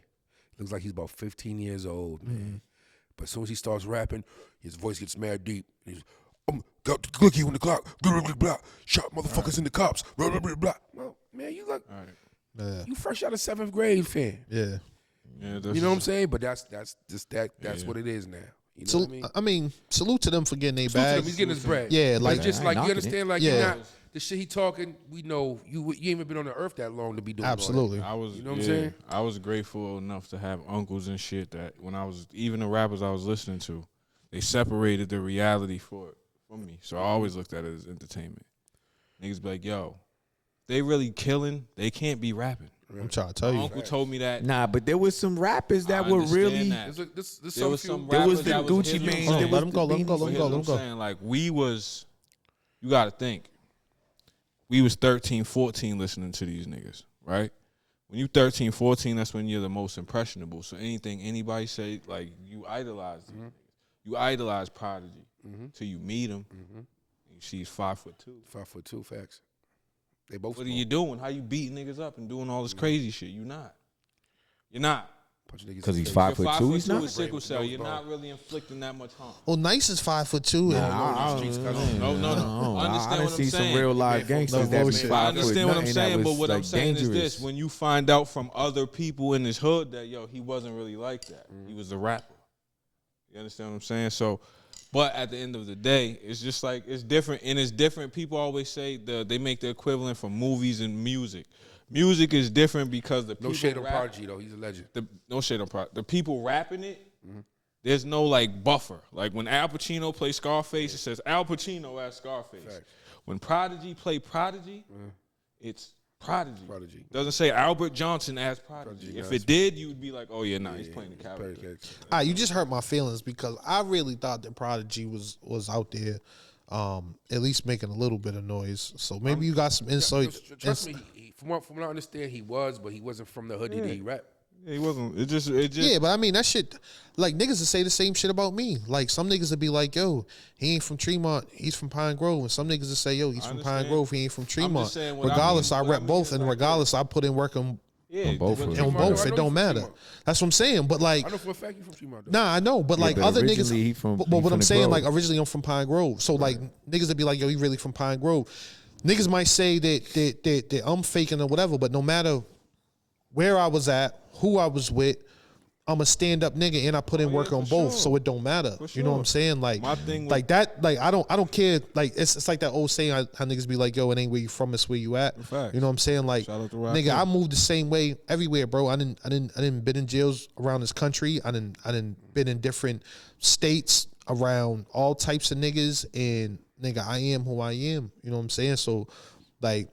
Looks like he's about 15 years old, man. But as soon as he starts rapping, his voice gets mad deep. He's, got the clicky on the clock, blah, blah, blah, blah. Shot motherfuckers in the cops, blah, blah, blah, blah. Well, man, you look, you fresh out of 7th grade, fan. yeah. Yeah, You know what I'm saying? But that's what it is now. You know So what I mean? salute to them for getting their Salute to him, bags. he's getting his bread. Yeah, But like- it's just I like ain't you knocking understand, like Yeah. you're not the shit he talking. We know you ain't even been on the earth that long to be doing all that. Absolutely. I was, You know what I'm saying? I was grateful enough to have uncles and shit that when I was, even the rappers I was listening to, they separated the reality from me. So I always looked at it as entertainment. Niggas be like, yo, they really killing, they can't be rapping. I'm trying to tell My you. uncle told me that. Nah, but there was some rappers that I were understand really, that. This There was some there was rappers the that Gucci hitting Mane. on there let was him the go, let him go, Beanie let him Here's go, what let I'm him go. saying, like you got to think. We was 13, 14 listening to these niggas, right? When you 13, 14, that's when you're the most impressionable. So anything anybody say, like you idolize these niggas. You idolize Prodigy till you meet him. She's 5'2". 5'2", facts. They both. What are you doing? How you beating niggas up and doing all this crazy shit? You're not. You're not. because he's You're 5'2", he's 5'2" not. with sickle cell. You're not really inflicting that much harm. Well, Nice is 5'2". No. I Understand done what I'm see some saying. real live gangsters that be bullshit. I 5', understand what I'm nothing that saying, but was, what like, I'm saying is dangerous. this: when you find out from other people in his hood that he wasn't really like that. He was a rapper. You understand what I'm saying? So, but at the end of the day, it's just like it's different, and it's different. People always say they make the equivalent from movies and music. Music is different because the people No shade on rap- Prodigy though. He's a legend. no shade on Prodigy. The people rapping it, there's no like buffer. Like when Al Pacino plays Scarface, it says Al Pacino as Scarface. Facts. When Prodigy play Prodigy, it's Prodigy. Prodigy. Doesn't say Albert Johnson as Prodigy. Prodigy, If yes. it did, you would be like, oh yeah, nah, he's playing the character. You just hurt my feelings because I really thought that Prodigy was out there, at least making a little bit of noise. So maybe you got some insight. Trust me, from what I understand, he was, but he wasn't from the hood that he rap. Yeah, he wasn't. It just. Yeah, but I mean that shit. Like niggas will say the same shit about me. Like some niggas will be like, "Yo, he ain't from Tremont, he's from Pine Grove," and some niggas will say, "Yo, he's from Pine understand. Grove, he ain't from Tremont." saying what I Regardless, mean- I what I rep mean both, is and like, regardless, I put in work on Yeah, both but of Tremont- both. I It know don't he's matter. from Tremont. That's what I'm saying. But like, I know for a fact you from Tremont. Though. nah, I know. But like but other originally niggas, he from- but he what from I'm the saying, Grove. like originally I'm from Pine Grove, so like niggas would be like, "Yo, he really from Pine Grove." Niggas might say that I'm faking or whatever, but no matter where I was at, who I was with, I'm a stand up nigga and I put in work for on both, sure. so it don't matter. You know what I'm sure. saying? Like, My thing like that, like I don't care. Like it's like that old saying how niggas be like, "Yo, it ain't where you from, it's where you at." Facts. You know what I'm saying? Like, Shout out to Rock nigga, City. I moved the same way everywhere, bro. I didn't been in jails around this country. I didn't been in different states around all types of niggas, and nigga, I am who I am. You know what I'm saying? So, like,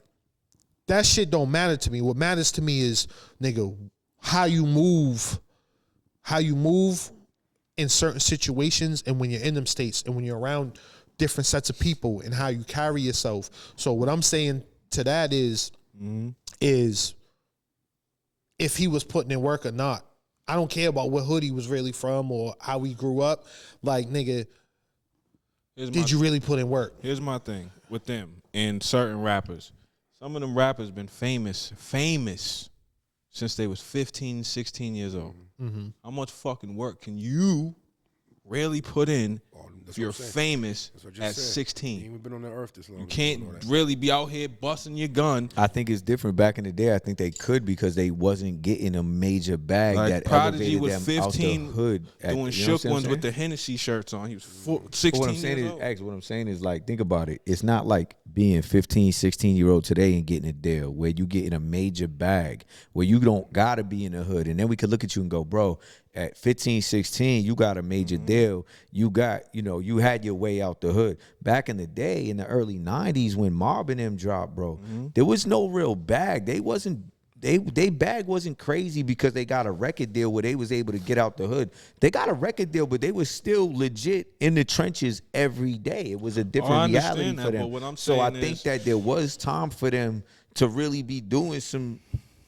that shit don't matter to me. What matters to me is, nigga, how you move in certain situations and when you're in them states and when you're around different sets of people and how you carry yourself. So what I'm saying to that is if he was putting in work or not. I don't care about what hood he was really from or how he grew up. Like, nigga, did you really put in work? Here's my thing with them and certain rappers. Some of them rappers been famous since they was 15, 16 years old. Mm-hmm. How much fucking work can you really put in That's if you're what I'm saying. famous That's what I just at said. 16? You ain't even been on the earth this long. You can't really be out here busting your gun. I think it's different back in the day. I think they could because they wasn't getting a major bag Like that Prodigy elevated was them 15 out the hood. doing you know shook what I'm ones saying? with the Hennessy shirts on. He was 16 But what I'm saying years is, old. X, what I'm saying is, like, think about it. It's not like being 15, 16-year-old today and getting a deal where you getting a major bag where you don't got to be in the hood. And then we could look at you and go, bro, at 15, 16, you got a major deal. You got, you had your way out the hood. Back in the day, in the early 90s when Marv and them dropped, bro, there was no real bag. They bag wasn't crazy because they got a record deal where they was able to get out the hood. They got a record deal, but they was still legit in the trenches every day. It was a different reality understand for that, them. but what I'm so I saying think is- that there was time for them to really be doing some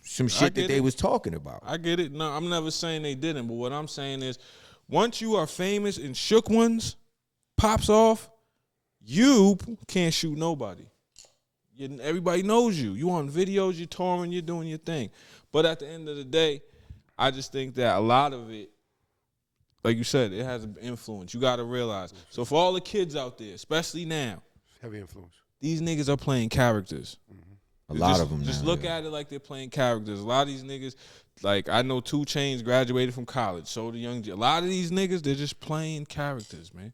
shit that get they it. was talking about. I get it. No, I'm never saying they didn't, but what I'm saying is once you are famous and shook ones pops off, you can't shoot nobody. Everybody knows you. You on videos, you're touring, you're doing your thing. But at the end of the day, I just think that a lot of it, like you said, it has an influence. You got to realize. So for all the kids out there, especially now, Heavy influence. these niggas are playing characters. A lot of them Just now, look yeah. at it like they're playing characters. A lot of these niggas, like I know 2 Chainz graduated from college. So the Young G. A lot of these niggas, they're just playing characters, man.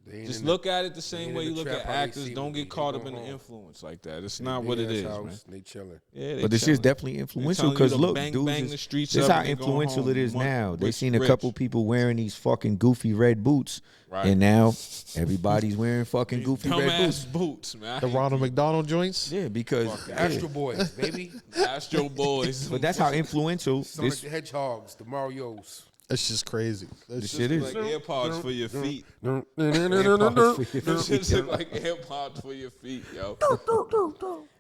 They ain't Just in the- look at it the they same ain't way in you the look trap at how they actors. see Don't me. get caught They up in the going home. influence like that. It's They not what it big-ass is, house, man. They chilling. Yeah, they But this shit's chilling. definitely influential telling you because to look, bang, dudes, bang the streets this up how and they going influential home. it is now. They Rich, seen a couple rich. people wearing these fucking goofy red boots, Right. and now everybody's wearing fucking goofy red Dumbass boots. boots, man. The Ronald McDonald joints. Yeah, because The Astro Boys, baby. Astro Boys. but that's how influential Sonic this. the Hedgehogs, the Marios. That's just crazy. That's This just shit is. like AirPods for your feet. Them This shit look like AirPods for your feet, yo.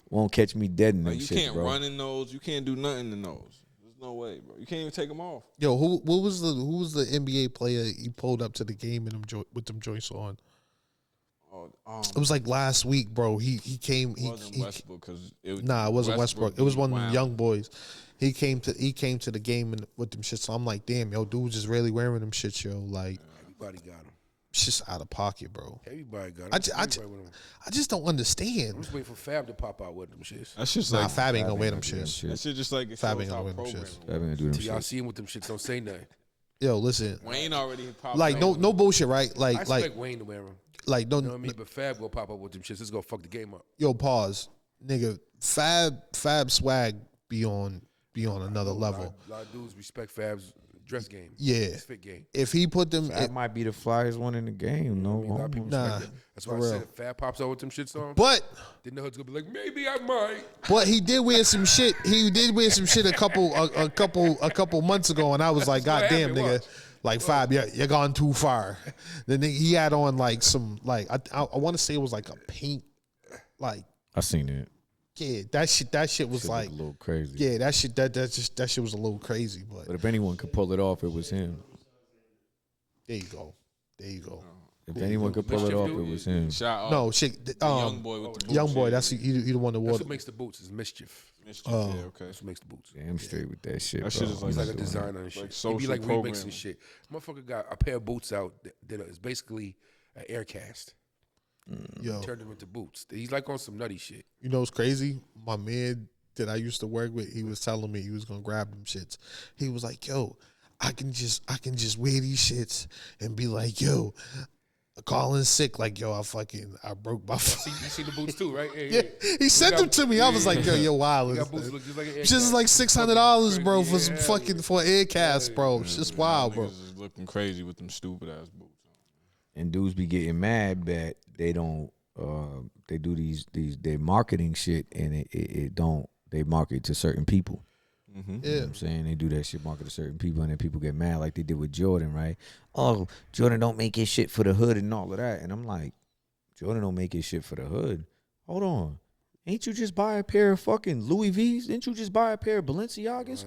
Won't catch me dead in them Like you shit, can't bro. run in those. You can't do nothing in those. There's no way, bro. You can't even take them off. Yo, who was the NBA player you pulled up to the game with them joints on? Oh, It was like last week, bro. He came. it wasn't Westbrook because it Nah, it wasn't Westbrook. It was one of them Wow. young boys. He came to the game with them shits. So I'm like, damn, yo, dude's just really wearing them shits, yo. Like, Everybody got them. it's just out of pocket, bro. Everybody got them. I just don't I'm understand. just waiting for Fab to pop out with them shits. That's just Nah, like Fab ain't gonna wear them Fab ain't shits. gonna that shit. Just like it Fab shows ain't how gonna win them programming shits. Fab ain't gonna do them Till y'all shit. see him with them shits, don't say nothing. Yo, listen, Wayne already popped like out. no bullshit, right? I Like expect Wayne to wear them. like You know what I mean? But Fab gonna pop up with them shits. It's gonna fuck the game up. yo, pause, nigga. Fab swag be on another level. A lot of dudes respect Fab's dress game. Yeah. His fit game. If he put them, That might be the flyest one in the game. No, I mean, a lot of people homo. respect Nah, it. That's why for I real. said if Fab pops out with them shits on, but then the hood's gonna be like, maybe I might. he did wear some shit. He did wear some shit a couple months ago, and I was like, God what damn, happened, nigga. watch. Like Fab, you're gone too far. Then he had on like some like I want to say it was like a pink, like I seen it. yeah, that shit was Shit like look a little crazy. yeah, that shit was a little crazy, but But if anyone could pull it off, it was him. there you go. If anyone could pull it off, it was him. Shout out No shit, young boy with the boots. young boy. yeah. That's he the one that wore. That's what makes the boots is mischief. Mischief, yeah, okay. That's what makes the boots. Damn straight with that shit, That bro. shit is like- He's I'm like a not doing that. designer and shit. Like He social be like programming. remixing shit. Motherfucker got a pair of boots out that is basically an air cast. Yo, Turned them into boots. He's like on some nutty shit. you know what's crazy? My man that I used to work with, he was telling me he was gonna grab them shits. He was like, "Yo, I can just wear these shits and be like, yo, calling sick, like, yo, I broke my." You see the boots too, right? Yeah, he sent them to me. I was like, yo, wow, You got boots that look just like an air this is cast. like $600, bro, for some Yeah, fucking for air cast, bro. It's just wild, bro. Niggas is looking crazy with them stupid ass boots. And dudes be getting mad that they don't they do these they marketing shit and it don't they market to certain people. You know Yeah, what I'm saying? They do that shit market to certain people and then people get mad like they did with Jordan, right? Oh, Jordan don't make his shit for the hood and all of that. And I'm like, Jordan don't make his shit for the hood. Hold on. Ain't you just buy a pair of fucking Louis V's? Didn't you just buy a pair of Balenciagas?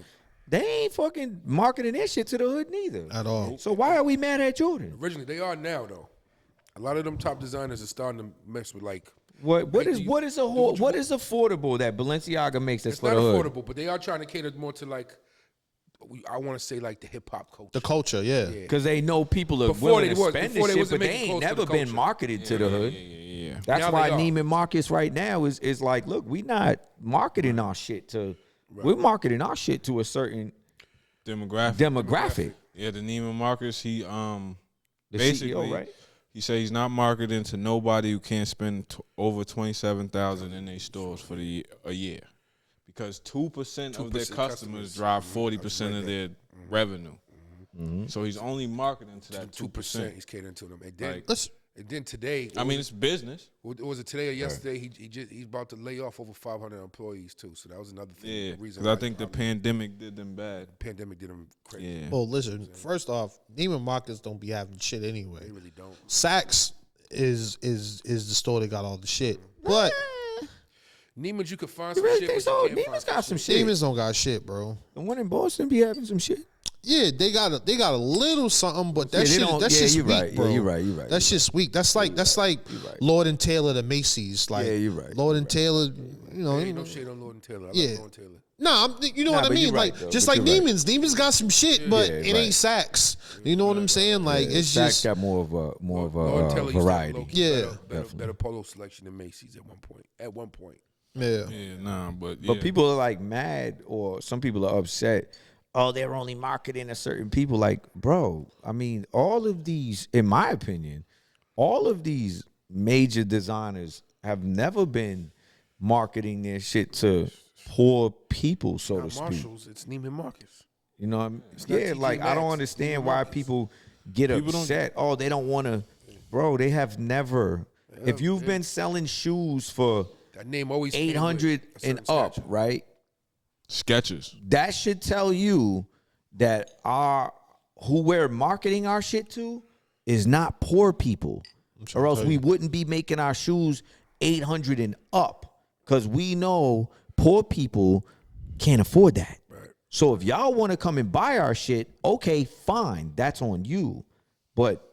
They ain't fucking marketing their shit to the hood neither. at all. So why are we mad at Jordan? Originally, they are now though. A lot of them top designers are starting to mess with like. What Like, is do you- what is do what you what is affordable that Balenciaga makes that's It's for not the hood? affordable, but they are trying to cater more to like I want to say like the hip hop culture. The culture, yeah. Because they know people are Before willing they to was- spend before this they shit, wasn't but they making ain't close to never the been culture. marketed to the hood. Yeah. That's Now why they are. Neiman Marcus right now is like, look, we not marketing our shit to. We're marketing our shit to a certain demographic. Yeah, the Neiman Marcus, he The basically CEO, right? he said he's not marketing to nobody who can't spend over $27,000 in their stores for a year, because 2% of their 2% customers drive 40% of their revenue. So he's only marketing to that 2%. 2%. He's catering to them. And then, Like, and then today, I mean, it's business. was it today or yesterday? He's about to lay off over 500 employees too. So that was another thing. Yeah, the reason because I why think the probably- pandemic did them bad. pandemic did him crazy. Yeah. Well, listen. First off, Neiman Marcus don't be having shit They anyway. really don't. Saks is the store that got all the shit. But Neiman's, you could find You some really shit. think but so? you can't Neiman's find got some shit. Neiman's don't got shit, bro. The one in Boston be having some shit. Yeah, they got a little something, but that Yeah, they shit don't- that yeah, shit's you weak, right. Yeah, bro. you right, you right, That you shit's weak. That's like right. Lord and Taylor to Macy's. Like Yeah, you right, Lord you and right. Taylor, you know. Ain't no shade on Lord and Taylor. I Yeah. like Lord and Taylor. Nah, you know Nah, what I but mean. you're right, Like though, just but like you're right. Neiman's. Neiman's got some shit, but Yeah, it right. ain't Saks. You know what I'm saying? Like it's Saks just got more of a Lord and Taylor used to have variety. low-key Yeah. better polo selection than Macy's at one point. yeah. Yeah, nah, but yeah. But people are like mad, or some people are upset. Oh, they're only marketing to certain people. Like, bro, I mean, all of these, in my opinion, all of these major designers have never been marketing their shit to poor people, so to Not speak. Marshalls, it's Neiman Marcus. You know what I mean? not Yeah, TJ like I don't Maxx, understand Neiman why Marcus. people get People don't- upset. Oh, they don't want to. Bro, they have never. If you've been selling shoes for That name always came with 800 a certain and up, stature. right? Skechers. That should tell you that who we're marketing our shit to is not poor people, or else we wouldn't be making our shoes 800 and up, because we know poor people can't afford that. So if y'all want to come and buy our shit, okay, fine, that's on you. But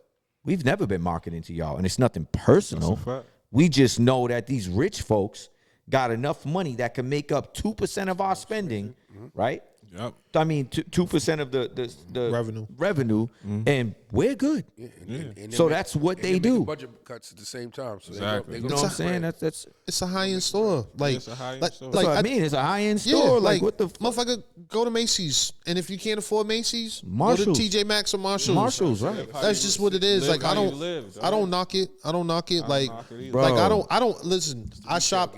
we've never been marketing to y'all, and it's nothing personal. That's a fact. We just know that these rich folks got enough money that can make up 2% of our spending, right? Yep. I mean, 2% of the Revenue. and we're good. And So they're that's what and they they're making do. budget cuts at the same time. So Exactly. they You go know what I'm saying? spread. That's It's a high end store. Like, it's a high-end like, store. that's what I mean. It's a high end Yeah, store. like What the fuck? motherfucker, go to Macy's, and if you can't afford Macy's, Marshalls. go to TJ Maxx or Marshalls. Marshalls, right? That's just what it is. Live Like how I you don't, live, I don't dog. knock it. I don't knock it. Like, knock it either. Bro. like I don't listen. I shop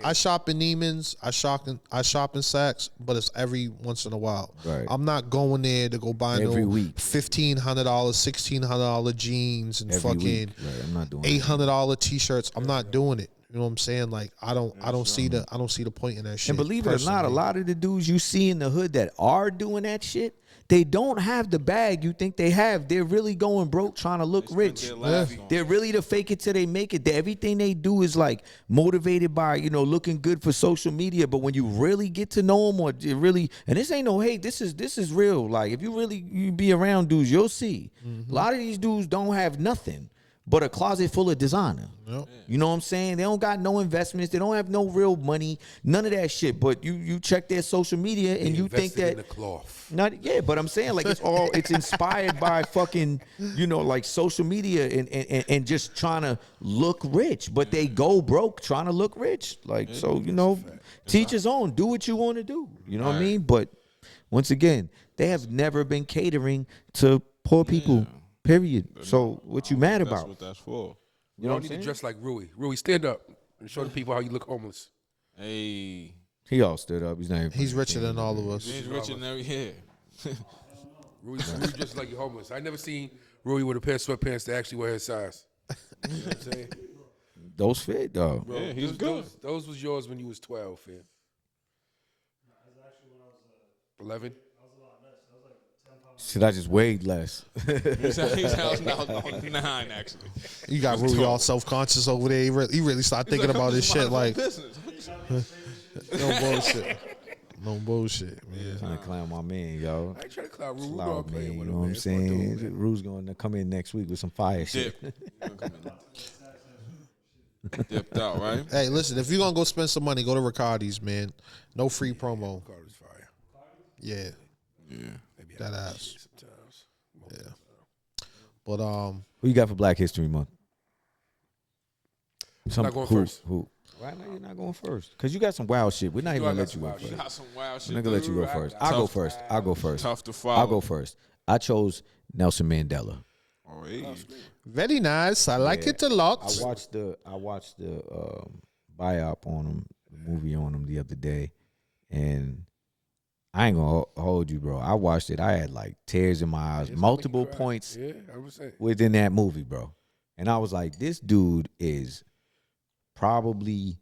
in Neiman's. I shop in Saks, but it's every once in a while. Right. I'm not going there to go buy Every no week. $1,500, $1,600 jeans and Every fucking week. Right, I'm not doing that. $800 t-shirts. I'm not doing it. You know what I'm saying? Like I don't see the point in that shit. And believe it or not, a personally. lot of the dudes you see in the hood that are doing that shit, they don't have the bag you think they have. They're really going broke trying to look rich. their last on They're really to fake it till they make it. Everything they do is like motivated by, looking good for social media. But when you really get to know them, or you really, and this ain't no hate, this is real. Like if you be around dudes, you'll see. A lot of these dudes don't have nothing but a closet full of designer. You know what I'm saying? They don't got no investments. They don't have no real money. None of that shit. But you check their social media and you think Invested that in the cloth. but I'm saying like it's inspired by fucking like social media and just trying to look rich, but they go broke trying to look rich. Like so teach his own. Do what you want to do. You know what I mean? But once again, they have never been catering to poor people. Period. So what you mad That's about? what that's for. You don't need to dress like Rui. Rui, stand up and show the people how you look homeless. Hey, He all stood up. He's not even He's richer than all of us. he's rich in every yeah. Rui just like you're homeless. I never seen Rui with a pair of sweatpants that actually wear his size. You know what I'm saying? those fit though. Bro, Yeah, he's good. Those was yours when you was 12, fam. 11? Shit, I just weighed less. He's out now on 9 actually. You got Rui all self conscious over there. He really started thinking about his shit. Like no bullshit. No bullshit, man. Trying to clown my man, yo. I ain't trying to clown Rui. Rui Loud, gonna play man. You with know him, what man. I'm It's gonna do it, saying? man. Rue's going to come in next week with some fire shit. Dipped out, right? Hey, listen, if you're gonna go spend some money, go to Riccardi's, man. No free promo. Carter's fire. Yeah. Yeah. They be That ass. Sometimes. Yeah. But Who you got for Black History Month? I'm not going first. Who? Why not? You're not going first? Because you got some wild shit. We're not even I gonna got let you some go wild first. shit. Got some wild shit. I'm not gonna let you go dude. first. I'll go first. I'll go first. Tough to follow. I'll go first. I chose Nelson Mandela. Oh, hey. very nice. I like Yeah. it a lot. I watched the biop on him, the movie on him the other day, and I ain't gonna hold you, bro. I watched it. I had like tears in my eyes, multiple points Yeah, I was saying. within that movie, bro. And I was like, this dude is probably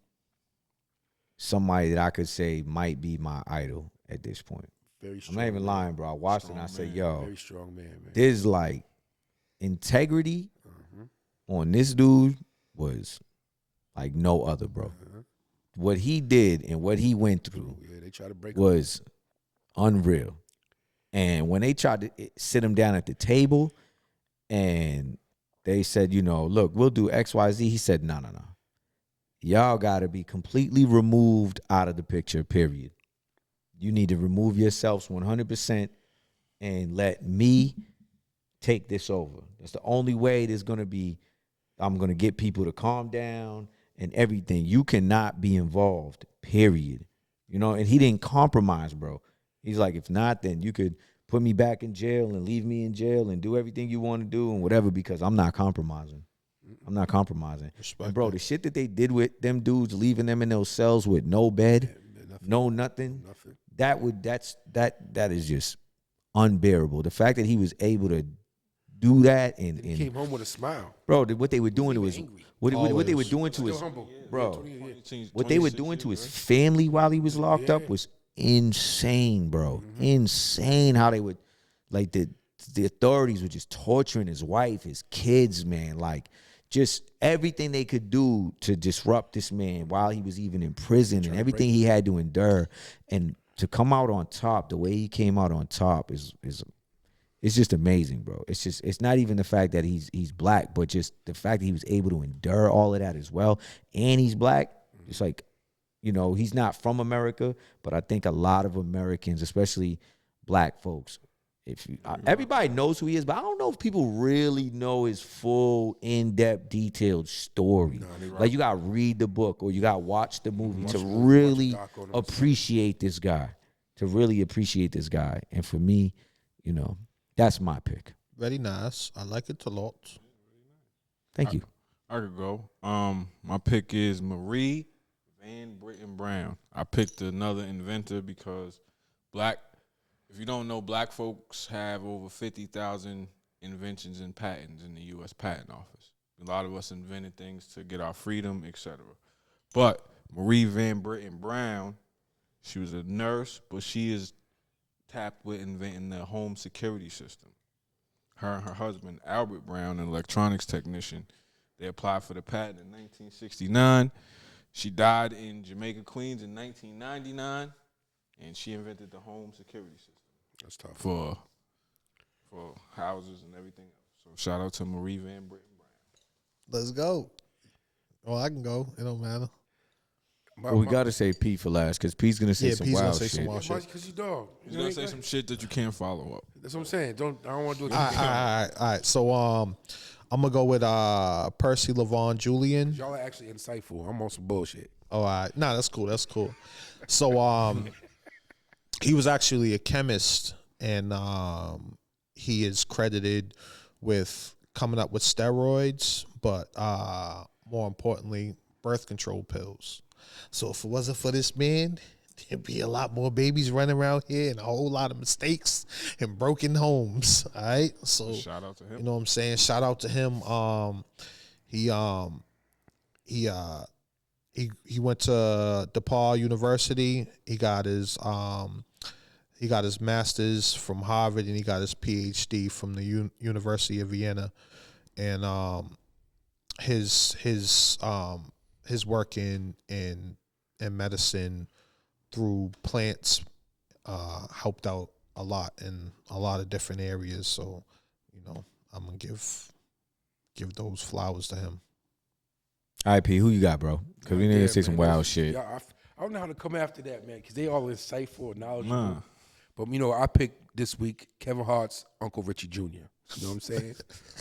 somebody that I could say might be my idol at this point. Very I'm strong. not even man. lying, bro. I watched it and I said, yo, Very strong man, man. there's like integrity on this dude was like no other, bro. What he did and what he went through Yeah, they try to break him. was unreal. And when they tried to sit him down at the table and they said, you know, look, we'll do X, Y, Z. He said, no. Y'all got to be completely removed out of the picture, period. You need to remove yourselves 100% and let me take this over. That's the only way there's going to be, I'm going to get people to calm down and everything. You cannot be involved, period. You know, and he didn't compromise, bro. He's like, if not, then you could put me back in jail and leave me in jail and do everything you want to do and whatever, because I'm not compromising. I'm not compromising. And bro, the shit that they did with them dudes, leaving them in those cells with no bed, no nothing, that is just unbearable. The fact that he was able to do that and He came home with a smile. bro, what they were doing to his angry. what they were doing to his Still humble. bro, Yeah. what they were doing to his family while he was locked up was insane, bro. Insane how they would, like, the authorities were just torturing his wife, his kids, man. Like, just everything they could do to disrupt this man while he was even in prison and everything he had to endure. And to come out on top, the way he came out on top is it's just amazing, bro. It's not even the fact that he's black, but just the fact that he was able to endure all of that as well. And he's black. It's like, you know, he's not from America, but I think a lot of Americans, especially black folks, everybody knows who he is, but I don't know if people really know his full, in-depth, detailed story. Like, you got to read the book or you got to watch the movie to really appreciate this guy. And for me, you know, that's my pick. Very nice. I like it a lot. Thank you. I could go. My pick is Marie Van Brittan Brown. I picked another inventor because if you don't know, black folks have over 50,000 inventions and patents in the U.S. Patent Office. A lot of us invented things to get our freedom, etc. But Marie Van Brittan Brown, she was a nurse, but she is tapped with inventing the home security system. Her and her husband, Albert Brown, an electronics technician, they applied for the patent in 1969. She died in Jamaica, Queens in 1999, and she invented the home security system. That's tough. For houses and everything else. So shout out to Marie Van Brittan Brown. Let's go. Oh, I can go. It don't matter. Well, we got to say Pete for last because Pete's going to say some Pete's wild gonna say shit. some wild shit. Because you dog. He's gonna say some shit that you can't follow up. That's what I'm saying. I don't want to do it. All right. So I'm gonna go with Percy Lavon Julian. Y'all are actually insightful. I'm on some bullshit. All right. Nah, that's cool. So he was actually a chemist, and he is credited with coming up with steroids, but more importantly, birth control pills. So if it wasn't for this man, there'd be a lot more babies running around here and a whole lot of mistakes and broken homes. All right. So Shout out to him. you know what I'm saying? Shout out to him. He went to DePaul University. He got his master's from Harvard, and he got his PhD from the University of Vienna. And his work in medicine through plants helped out a lot in a lot of different areas. So, you know, I'm gonna give those flowers to him. All right, P, who you got, bro? Because we need to say some wild shit. I don't know how to come after that, man, because they all insightful and knowledgeable. Nah. But, you know, I picked this week, Kevin Hart's Uncle Richie Jr. You know what I'm saying?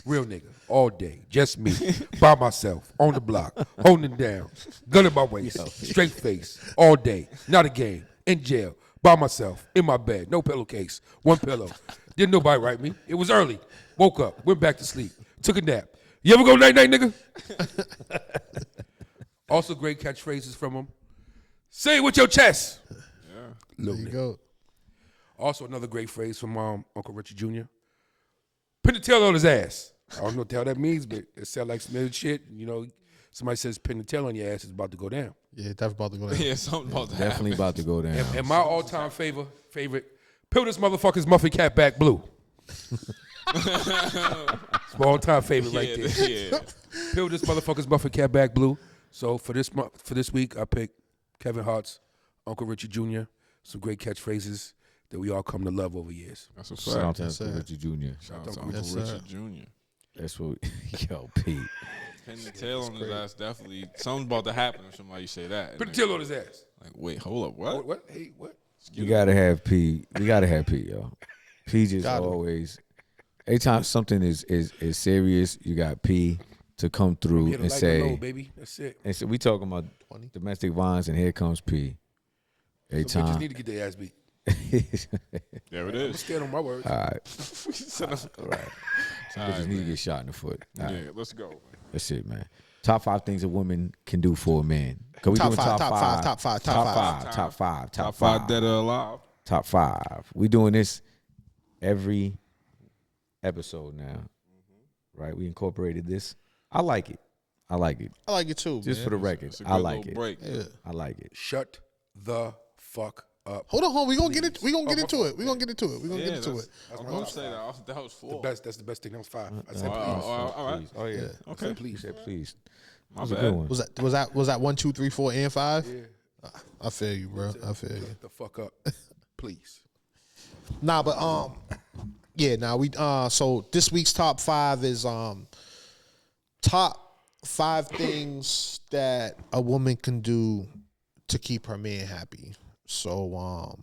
Real nigga, all day, just me, by myself, on the block, holding it down, gun in my waist, straight face, all day, not a game, in jail, by myself, in my bed, no pillowcase, one pillow. Didn't nobody write me. It was early. Woke up, went back to sleep, took a nap. You ever go night-night, nigga? Also great catchphrases from him. Say it with your chest. There you go. Also another great phrase from Uncle Richie Jr. Pin the tail on his ass. I don't know what the hell that means, but it sounds like some shit. You know, somebody says pin the tail on your ass, it's about to go down. Yeah, definitely about to go down. Yeah, something about that. Definitely about to go down. And my all-time favorite, peel this motherfucker's muffin cap back blue. It's my all-time favorite right there. Yeah. Peel this motherfucker's muffin cap back blue. So for this week, I picked Kevin Hart's Uncle Richie Jr. Some great catchphrases that we all come to love over years. That's a Shout out fact. to Uncle Richie Jr. Shout out to Uncle Yes, sir. Richard Jr. That's what yo, Pete. Pin the tail on his ass, definitely. Something's about to happen if somebody say that. Put the tail on his ass. Like, wait, hold up, what? What? Hey, what? You gotta have P. We gotta have P, yo. P just always. Anytime something is serious, you got P to come through Hit a and light say. below, baby. That's it. And so we talking about domestic violence, and here comes P. Every Some bitches time. need to get their ass beat. There it I'm is. scared on my words. All right. Bitches need to get shot in the foot. All right. Yeah, let's go. That's it, man. Top 5 things a woman can do for a man. Cause we Top doing five, top top five, five, top five, top top five, top five, Top 5 dead or alive. top 5. We doing this every episode now, right? We incorporated this. I like it. I like it. I like it too. Just man. for the record, It's a I good like little it. break. Yeah. I like it. Shut the fuck up. Hold on. We gonna get it. We gonna get my into fault. it. We gonna get into it. We gonna Yeah, get into that's, it. I was gonna say that was 4. That's the best thing. That was 5. I said all right. Please. Oh yeah. please. I Okay. said please. Said please. My That was a bad. good one. Was that 1, 2, 3, 4, and 5? Yeah. I feel you, bro. I feel you. Shut the fuck up. Please. Nah, but yeah. Now we so this week's top 5 is top 5 things that a woman can do to keep her man happy. So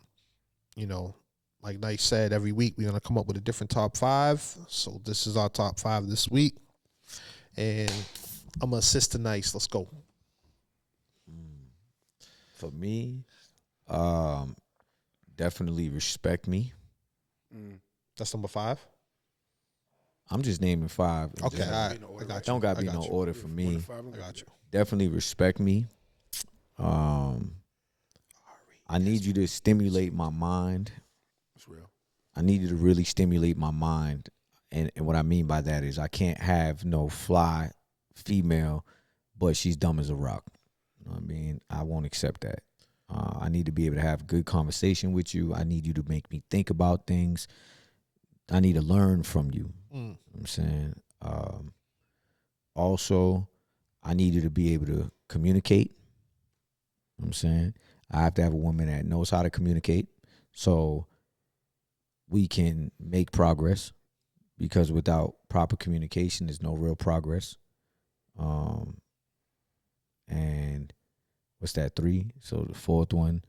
you know, like Nice said, every week we're gonna come up with a different top 5. So this is our top 5 this week, and I'm gonna assist to Nice. Let's go. For me, definitely respect me. That's number 5. I'm just naming 5. Okay, Just- all right. I got you. Don't gotta I be got no you. order for me. I got you. Definitely respect me. I need you to stimulate my mind. It's real. I need you to really stimulate my mind. And what I mean by that is I can't have no fly female, but she's dumb as a rock. You know what I mean? I won't accept that. I need to be able to have good conversation with you. I need you to make me think about things. I need to learn from you. You know what I'm saying? Also, I need you to be able to communicate. You know what I'm saying? I have to have a woman that knows how to communicate so we can make progress, because without proper communication, there's no real progress. And what's that, 3? So the 4th one,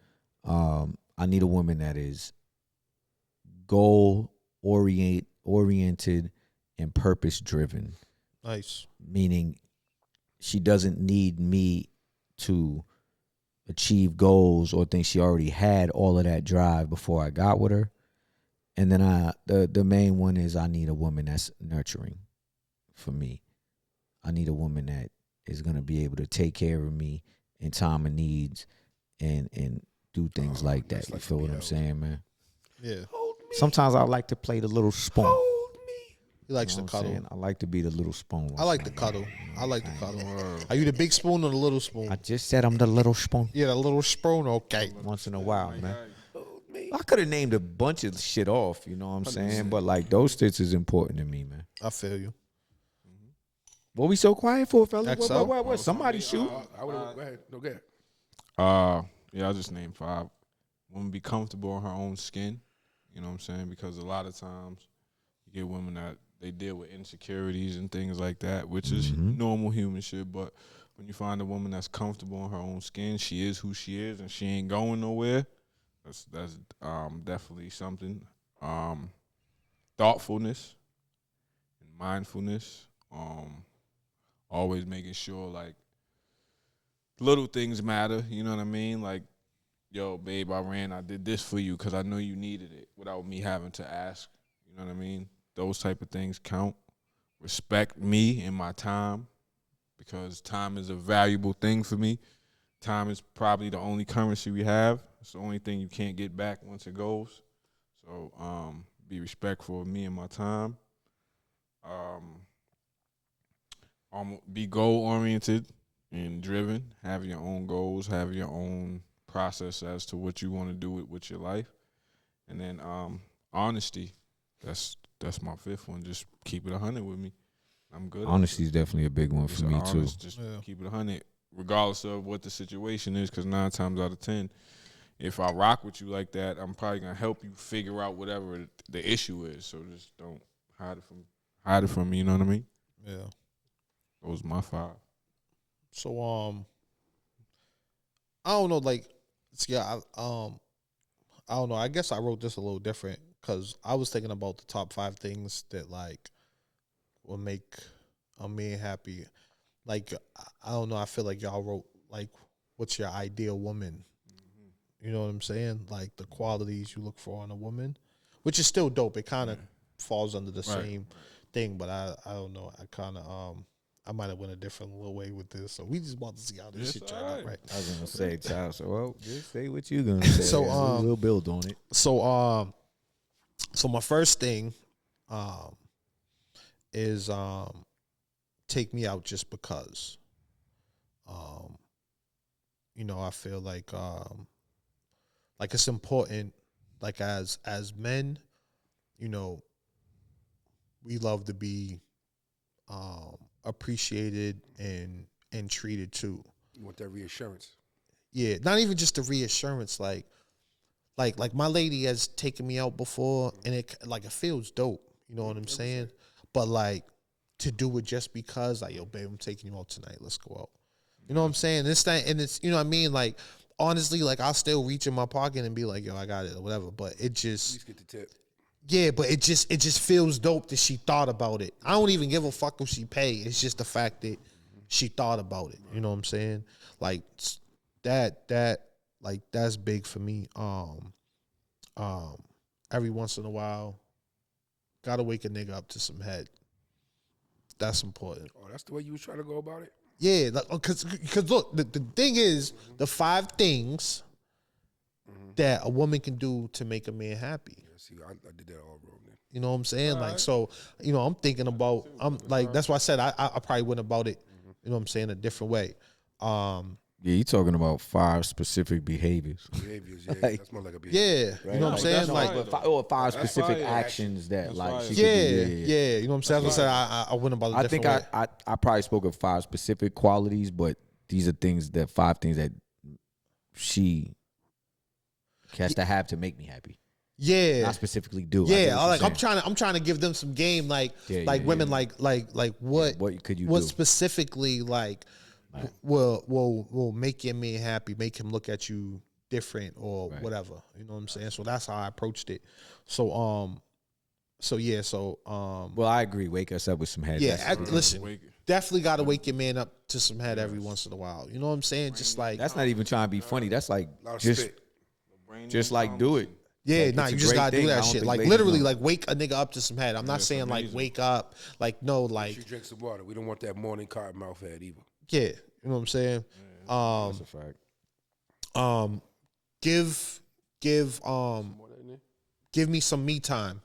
I need a woman that is goal oriented and purpose driven, Nice. meaning she doesn't need me to achieve goals or think she already had all of that drive before I got with her. And then the main one is I need a woman that's nurturing for me. I need a woman that is going to be able to take care of me in time of needs and do things like that. that's You like feel to what be I'm held. saying, man? Yeah. Sometimes I like to play the little spoon. He likes You know to what I'm cuddle. saying? I like to be the little spoon. I like the cuddle. I like the cuddle. Are you the big spoon or the little spoon? I just said I'm the little spoon. Yeah, the little spoon. Okay. Once in a while, man. I could have named a bunch of shit off, you know what I'm saying? But like those shits is important to me, man. I feel you. What we so quiet for, fella? XO? What? Somebody shoot. I would go ahead. No, go ahead. Yeah, I'll just name 5. Women be comfortable in her own skin. You know what I'm saying? Because a lot of times you get women that they deal with insecurities and things like that, which is normal human shit. But when you find a woman that's comfortable in her own skin, she is who she is, and she ain't going nowhere. That's definitely something. thoughtfulness and mindfulness. Always making sure like little things matter. You know what I mean? Like, yo, babe, I did this for you because I know you needed it without me having to ask. You know what I mean? Those type of things count. Respect me and my time because time is a valuable thing for me. Time is probably the only currency we have. It's the only thing you can't get back once it goes. So be respectful of me and my time. Be goal-oriented and driven. Have your own goals. Have your own process as to what you want to do with your life. And then honesty. That's my fifth one. Just keep it 100 with me. I'm good. Honesty is definitely a big one for me too. Just keep it 100, regardless of what the situation is. Because 9 times out of 10, if I rock with you like that, I'm probably gonna help you figure out whatever the issue is. So just don't hide it from me. You know what I mean? Yeah. Those are my 5. So I don't know, like, yeah, I don't know. I guess I wrote this a little different because I was thinking about the top 5 things that like will make a man happy. Like, I don't know. I feel like y'all wrote like, what's your ideal woman? You know what I'm saying? Like the qualities you look for in a woman, which is still dope. It kind of falls under the same thing, but I don't know. I kind of I might have went a different little way with this. So we just about to see how this shit turn out, right? I was gonna say, child. So well, just say what you gonna say. So, we'll build on it. So my first thing is take me out just because. You know, I feel like it's important, like as men, you know, we love to be appreciated and treated too. You want that reassurance. Yeah, not even just the reassurance, like my lady has taken me out before, and it feels dope. You know what I'm saying? But like to do it just because, like, yo, babe, I'm taking you out tonight. Let's go out. You know what I'm saying? It's that, and it's, you know what I mean? Like, honestly, like, I'll still reach in my pocket and be like, yo, I got it or whatever. But it just, At least get the tip. yeah, but it just feels dope that she thought about it. I don't even give a fuck if she pay. It's just the fact that she thought about it. You know what I'm saying? Like that's big for me. Every once in a while, gotta wake a nigga up to some head. That's important. Oh, that's the way you was trying to go about it? Yeah, because look, the thing is, the 5 things that a woman can do to make a man happy. Yeah, see, I did that all wrong then. You know what I'm saying? Like, so, you know, I'm thinking about, I'm like, that's why I said I probably went about it, you know what I'm saying, a different way. Yeah, you talking about 5 specific behaviors. Behaviors, yeah. Like, that's more like a behavior. Yeah, Right? you know what I'm saying? Like, But 5 That's specific fire. actions that That's like fire. she yeah, could do. yeah, you know what I'm saying? That's what I said I went about it a I different think way. I probably spoke of 5 specific qualities, but these are 5 things that she has to have to make me happy. Yeah. Not specifically do. I Yeah, get what you're like saying. I'm trying to give them some game, like Yeah, like yeah, women, yeah. like what What could you what do? specifically like will make your man happy, make him look at you different or whatever. You know what I'm saying? So that's how I approached it. So Well, I agree. Wake us up with some head. yeah, That's- listen, definitely got to wake your man up to some head every once in a while. You know what I'm saying? Just like that's not even trying to be funny. That's like A lot of just spit. like do it. yeah, Like, nah, it's a you just great gotta thing. do I that don't shit. think Like ladies literally, know. like wake a nigga up to some head. I'm not it's saying like amazing. wake up, like no, like You drink some water. We don't want that morning cotton mouth head either. yeah, you know what I'm saying? That's a fact. Give me some me time.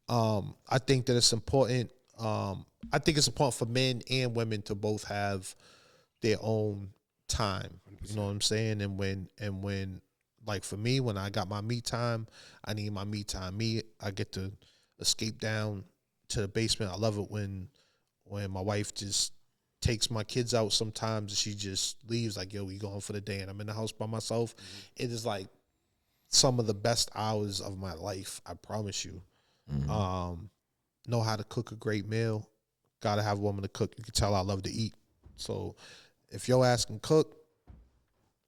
I think that it's important. I think it's important for men and women to both have their own time. You know what I'm saying? And when like for me, when I got my me time, I need my me time. I get to escape down to the basement. I love it when my wife just takes my kids out sometimes and she just leaves like, yo, we going for the day, and I'm in the house by myself. It is like some of the best hours of my life, I promise you. Know how to cook a great meal. Gotta have a woman to cook. You can tell I love to eat. So if your ass can cook,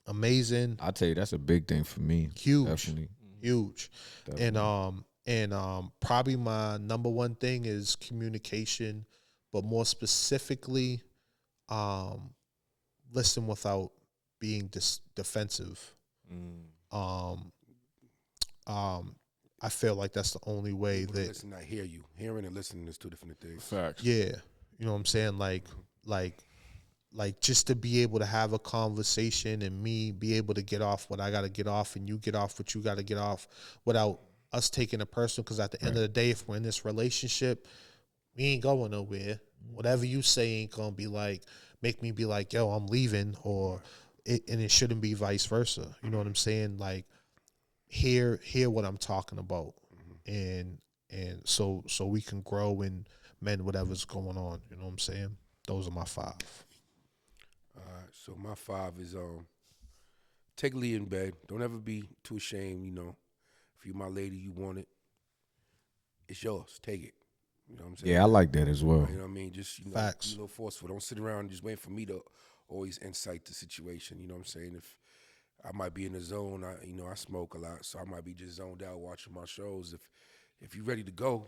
amazing. I'll tell you, that's a big thing for me. Huge. Definitely. Huge. And And probably my number one thing is communication, but more specifically, listen without being defensive. I feel like that's the only way that. Listen, I hear you. Hearing and listening is two different things. Facts. Yeah, you know what I'm saying? Like just to be able to have a conversation and me be able to get off what I got to get off and you get off what you got to get off without us taking it personal. Because at the end of the day, if we're in this relationship, we ain't going nowhere. Whatever you say ain't gonna be like make me be like, yo, I'm leaving, or and it shouldn't be vice versa. You know what I'm saying? Like hear what I'm talking about, and so we can grow and mend whatever's going on. You know what I'm saying? Those are my 5. All right, so my 5 is take a lead in bed. Don't ever be too ashamed. You know, if you my lady, you want it, it's yours. Take it. You know what I'm saying? Yeah, I like that as well. You know what I mean? Just Facts. Be a little forceful. Don't sit around and just wait for me to always incite the situation. You know what I'm saying? If I might be in the zone, I smoke a lot, so I might be just zoned out watching my shows. If you're ready to go,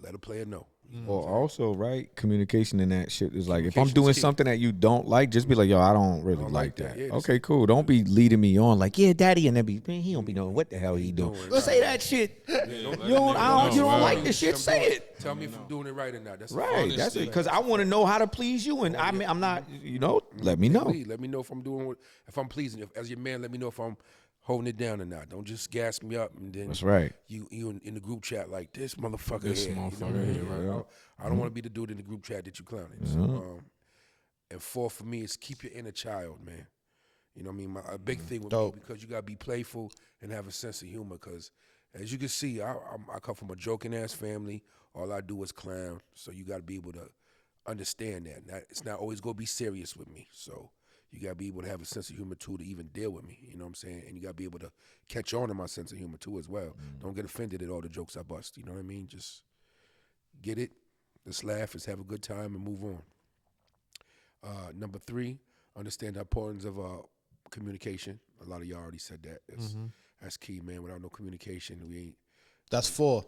let a player know. Or also, right, communication in that shit is like, if I'm Communication's doing key. something that you don't like, just be like, yo, I don't really Don't like like that. that. Yeah, Okay, cool. Don't be leading me on like, yeah, daddy, and then be, man, he don't be knowing what the hell he doing. Doing, Say that shit. Let You a don't, nigga you don't know, like right. this shit. Say it. Tell me if I'm doing it right or not. That's Right. That's it. Because I want to know how to please you, and I'm not. Let me know. Let me know if I'm doing if I'm pleasing. As your man, let me know if I'm holding it down or not. Don't just gas me up and then That's right. You in the group chat like this motherfucker This here. motherfucker here, right. I don't want to be the dude in the group chat that you clowning. So, and 4 for me is keep your inner child, man. You know what I mean? A big thing with me, because you gotta be playful and have a sense of humor. Because as you can see, I come from a joking ass family. All I do is clown. So you gotta be able to understand that. It's not always gonna be serious with me. So you gotta be able to have a sense of humor too to even deal with me. You know what I'm saying? And you gotta be able to catch on to my sense of humor too as well. Don't get offended at all the jokes I bust. You know what I mean? Just get it. Let's laugh. Let's have a good time and move on. Number 3, understand the importance of communication. A lot of y'all already said that. That's key, man. Without no communication, we ain't. That's 4.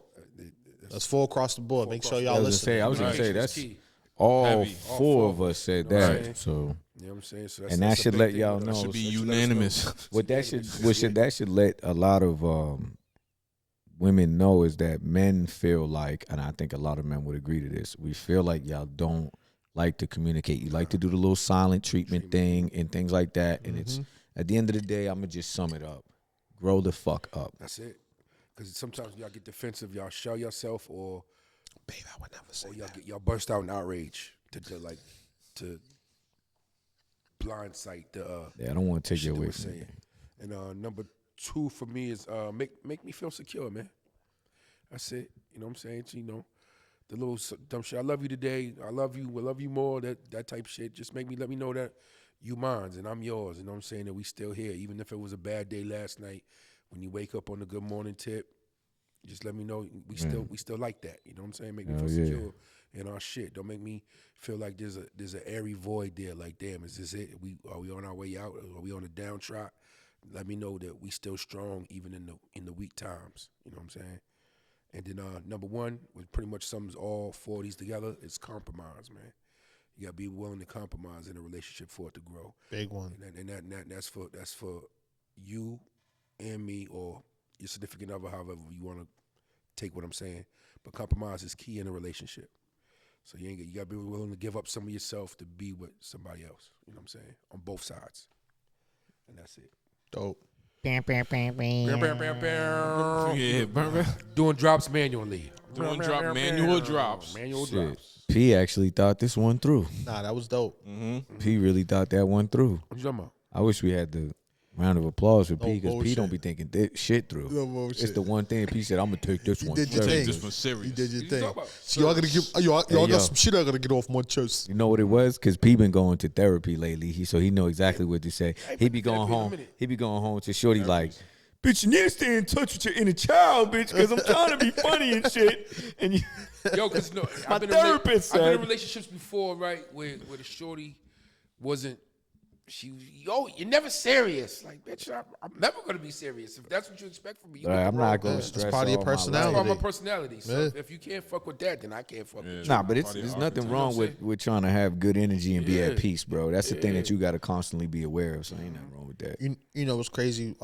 That's 4 across the board. Make sure y'all listen. I was gonna say Communication's that's key. all Heavy. 4 of us said You know what I'm saying? that. So You know what I'm saying? So and that that's a should big let thing. y'all That know. Should be That should let us know. unanimous. What that should let a lot of women know is that men feel like, and I think a lot of men would agree to this, we feel like y'all don't like to communicate. You like to do the little silent treatment thing and things like that. And it's at the end of the day, I'm gonna just sum it up. Grow the fuck up. That's it. Because sometimes y'all get defensive, y'all shell yourself, or Babe, I would never say that. y'all burst out in outrage to blindside the Yeah, I don't want to take shit you that away we're from saying. it. And number 2 for me is make me feel secure, man. That's it. You know what I'm saying? You know, the little dumb shit. I love you today. I love you. We'll love you more. That type shit. Just let me know that you mine and I'm yours. You know what I'm saying? That we still here, even if it was a bad day last night. When you wake up on the good morning tip, just let me know we still like that. You know what I'm saying? Make me feel secure in our shit. Don't make me feel like there's an airy void there. Like, damn, is this it? Are we on our way out? Are we on a downtrot? Let me know that we still strong even in the weak times. You know what I'm saying? And then number 1, which pretty much sums all 4 of these together, is compromise, man. You gotta be willing to compromise in a relationship for it to grow. Big one. And that's for you and me, or your significant other, however you want to take what I'm saying. But compromise is key in a relationship. So you gotta be willing to give up some of yourself to be with somebody else. You know what I'm saying? On both sides. And that's it. Dope. Yeah, burn. Doing drops manually. Doing manual drops. Manual Shit. drops. P actually thought this one through. Nah, that was dope. P really thought that one through. What you talking about? I wish we had the round of applause for P, No because P bullshit. don't be thinking shit through. No bullshit. It's the one thing P said, I'm gonna take this one. did your serious." thing. This one's serious. You did your What you thing. talking about? So y'all gotta give y'all Hey, yo. got some shit I gotta get off my chest. You know what it was? Because P been going to therapy lately. So he know exactly what to say. He be going therapy in a home. minute. He be going home to Shorty like, bitch, you need to stay in touch with your inner child, bitch, because I'm trying to be funny and shit. And you, Yo, because no, My I've been therapist I've been in said- relationships before, right, where the shorty wasn't you're never serious. Like, bitch, I'm never gonna be serious. If that's what you expect from me, you I'm not going gonna stress. part of your all my life. personality. That's my personality. So Yeah. if you can't fuck with that, then I can't fuck with you. Nah, but Part of there's your nothing archetype. wrong with trying to have good energy and be at Yeah. peace, bro. That's the thing that you got to constantly be aware of. So ain't nothing wrong with that. You know what's crazy?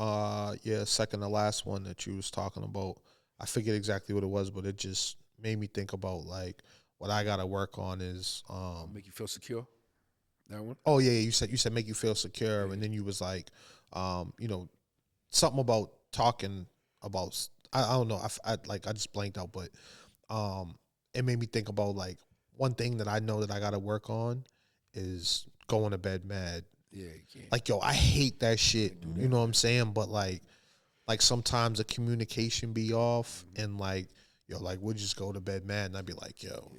Second to last one that you was talking about. I forget exactly what it was, but it just made me think about like what I gotta work on is Make you feel secure. That one. oh yeah, you said make you feel secure, and then you was like something about talking about I don't know, I just blanked out, but it made me think about like one thing that I know that I gotta work on is going to bed mad. Yeah, you can't. Like, yo, I hate that shit. You know what I'm saying? But like sometimes the communication be off, and like, yo, like we'll just go to bed mad, and I'd be like, yo,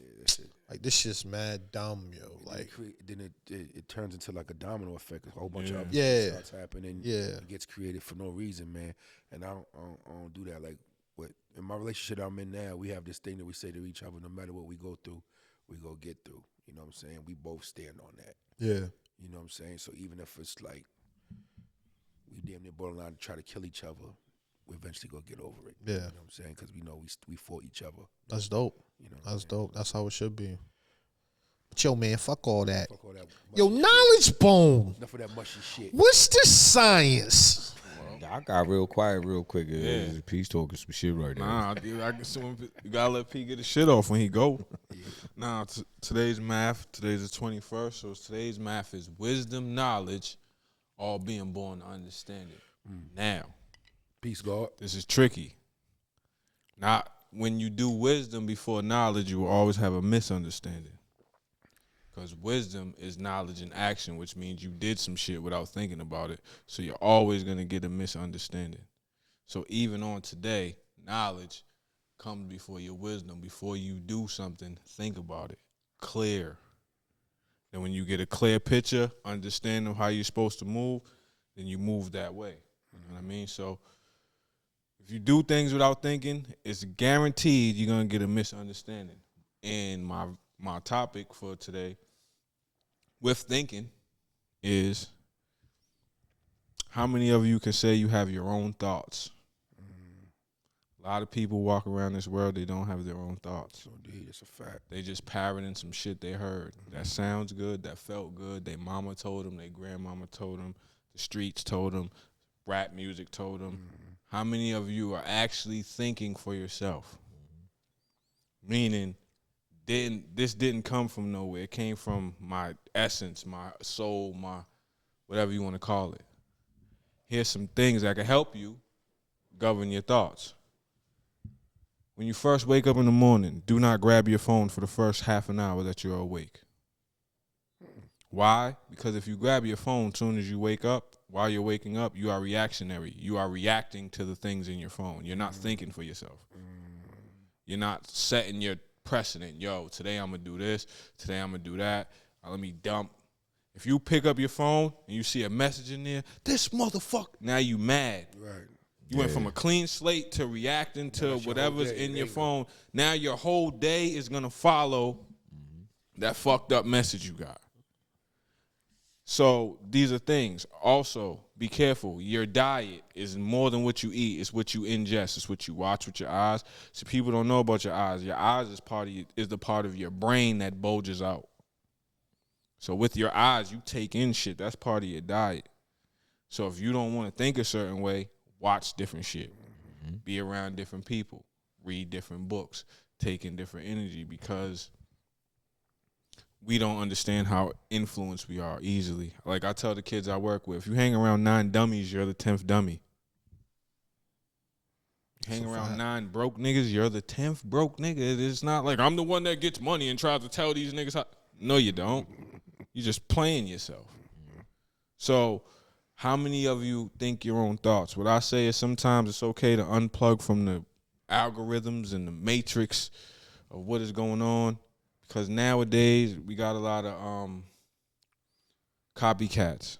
like this shit's mad dumb, yo. Like, then it turns into like a domino effect. A whole bunch of other Yeah. shit starts happening. Yeah. It gets created for no reason, man. And I don't do that. Like, in my relationship I'm in now, we have this thing that we say to each other: no matter what we go through, we go get through. You know what I'm saying? We both stand on that. yeah, You know what I'm saying? So even if it's like we damn near borderline to try to kill each other, we eventually gonna get over it. Yeah. You know what I'm saying? Because we know we fought each other. that's dope. You know, That's dope. That's how it should be. But yo, man, fuck all that. fuck all that. Yo, mushy knowledge bone. shit. Enough of that mushy shit. What's the science? I got real quiet real quick. Peace talking some shit right there. Nah, dude, you gotta let P get his shit off when he go. Nah, today's math. Today's the 21st, so today's math is wisdom, knowledge, all being born to understand it. Now, Peace, God. this is tricky. Not when you do wisdom before knowledge, you will always have a misunderstanding. Because wisdom is knowledge in action, which means you did some shit without thinking about it. So you're always going to get a misunderstanding. So even on today, knowledge comes before your wisdom. Before you do something, think about it. Clear. Then when you get a clear picture, understand of how you're supposed to move, then you move that way. You know what I mean? So if you do things without thinking, it's guaranteed you're going to get a misunderstanding. And my topic for today with thinking is how many of you can say you have your own thoughts? A lot of people walk around this world, they don't have their own thoughts. So, indeed, it's a fact. They just parroting some shit they heard. That sounds good, that felt good. Their mama told them, their grandmama told them, the streets told them, rap music told them. How many of you are actually thinking for yourself? Meaning, this didn't come from nowhere. It came from my essence, my soul, my whatever you want to call it. Here's some things that can help you govern your thoughts. When you first wake up in the morning, do not grab your phone for the first half an hour that you're awake. Why? Because if you grab your phone as soon as you wake up, while you're waking up, you are reactionary. You are reacting to the things in your phone. You're not thinking for yourself. You're not setting your precedent. Yo, today I'm going to do this. Today I'm going to do that. Let me dump. If you pick up your phone and you see a message in there, this motherfucker, now you mad. Right. You went from a clean slate to reacting to that's your whatever's whole day, in your baby. phone. Now your whole day is going to follow that fucked up message you got. So these are things. Also, be careful. Your diet is more than what you eat. It's what you ingest. It's what you watch with your eyes. So people don't know about your eyes. Your eyes is the part of your brain that bulges out. So with your eyes, you take in shit. That's part of your diet. So if you don't want to think a certain way, watch different shit. Be around different people. Read different books. Take in different energy, because we don't understand how influenced we are easily. Like I tell the kids I work with, if you hang around 9 dummies, you're the 10th dummy. Hang around 9 broke niggas, you're the 10th broke nigga. It's not like I'm the one that gets money and tries to tell these niggas how. No, you don't. You're just playing yourself. So how many of you think your own thoughts? What I say is sometimes it's okay to unplug from the algorithms and the matrix of what is going on. Because nowadays, we got a lot of copycats.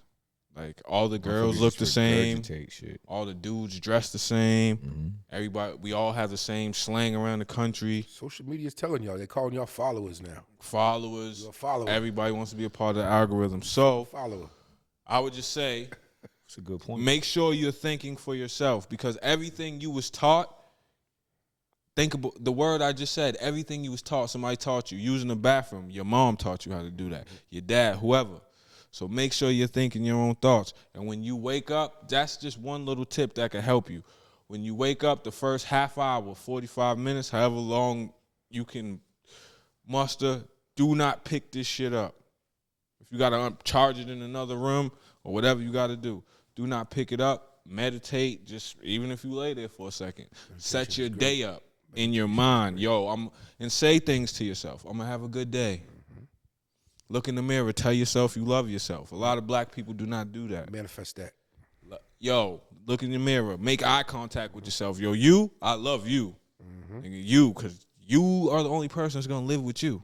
Like, all the girls look the same. Shit. All the dudes dress the same. Everybody, we all have the same slang around the country. Social media is telling y'all. They're calling y'all followers now. Followers. You're a follower. Everybody wants to be a part of the algorithm. So, Follower. I would just say, That's a good point. make sure you're thinking for yourself, because everything you was taught, think about the word I just said, everything you was taught, somebody taught you. Using the bathroom, your mom taught you how to do that. Your dad, whoever. So make sure you're thinking your own thoughts. And when you wake up, that's just one little tip that can help you. When you wake up, the first half hour, 45 minutes, however long you can muster, do not pick this shit up. If you got to charge it in another room or whatever you got to do, do not pick it up. Meditate, just even if you lay there for a second. Set your day up in your mind. And say things to yourself. I'm going to have a good day. Look in the mirror. Tell yourself you love yourself. A lot of black people do not do that. Manifest that. Yo, look in the mirror. Make eye contact with yourself. Yo, you, I love you. Nigga, you, because you are the only person that's going to live with you.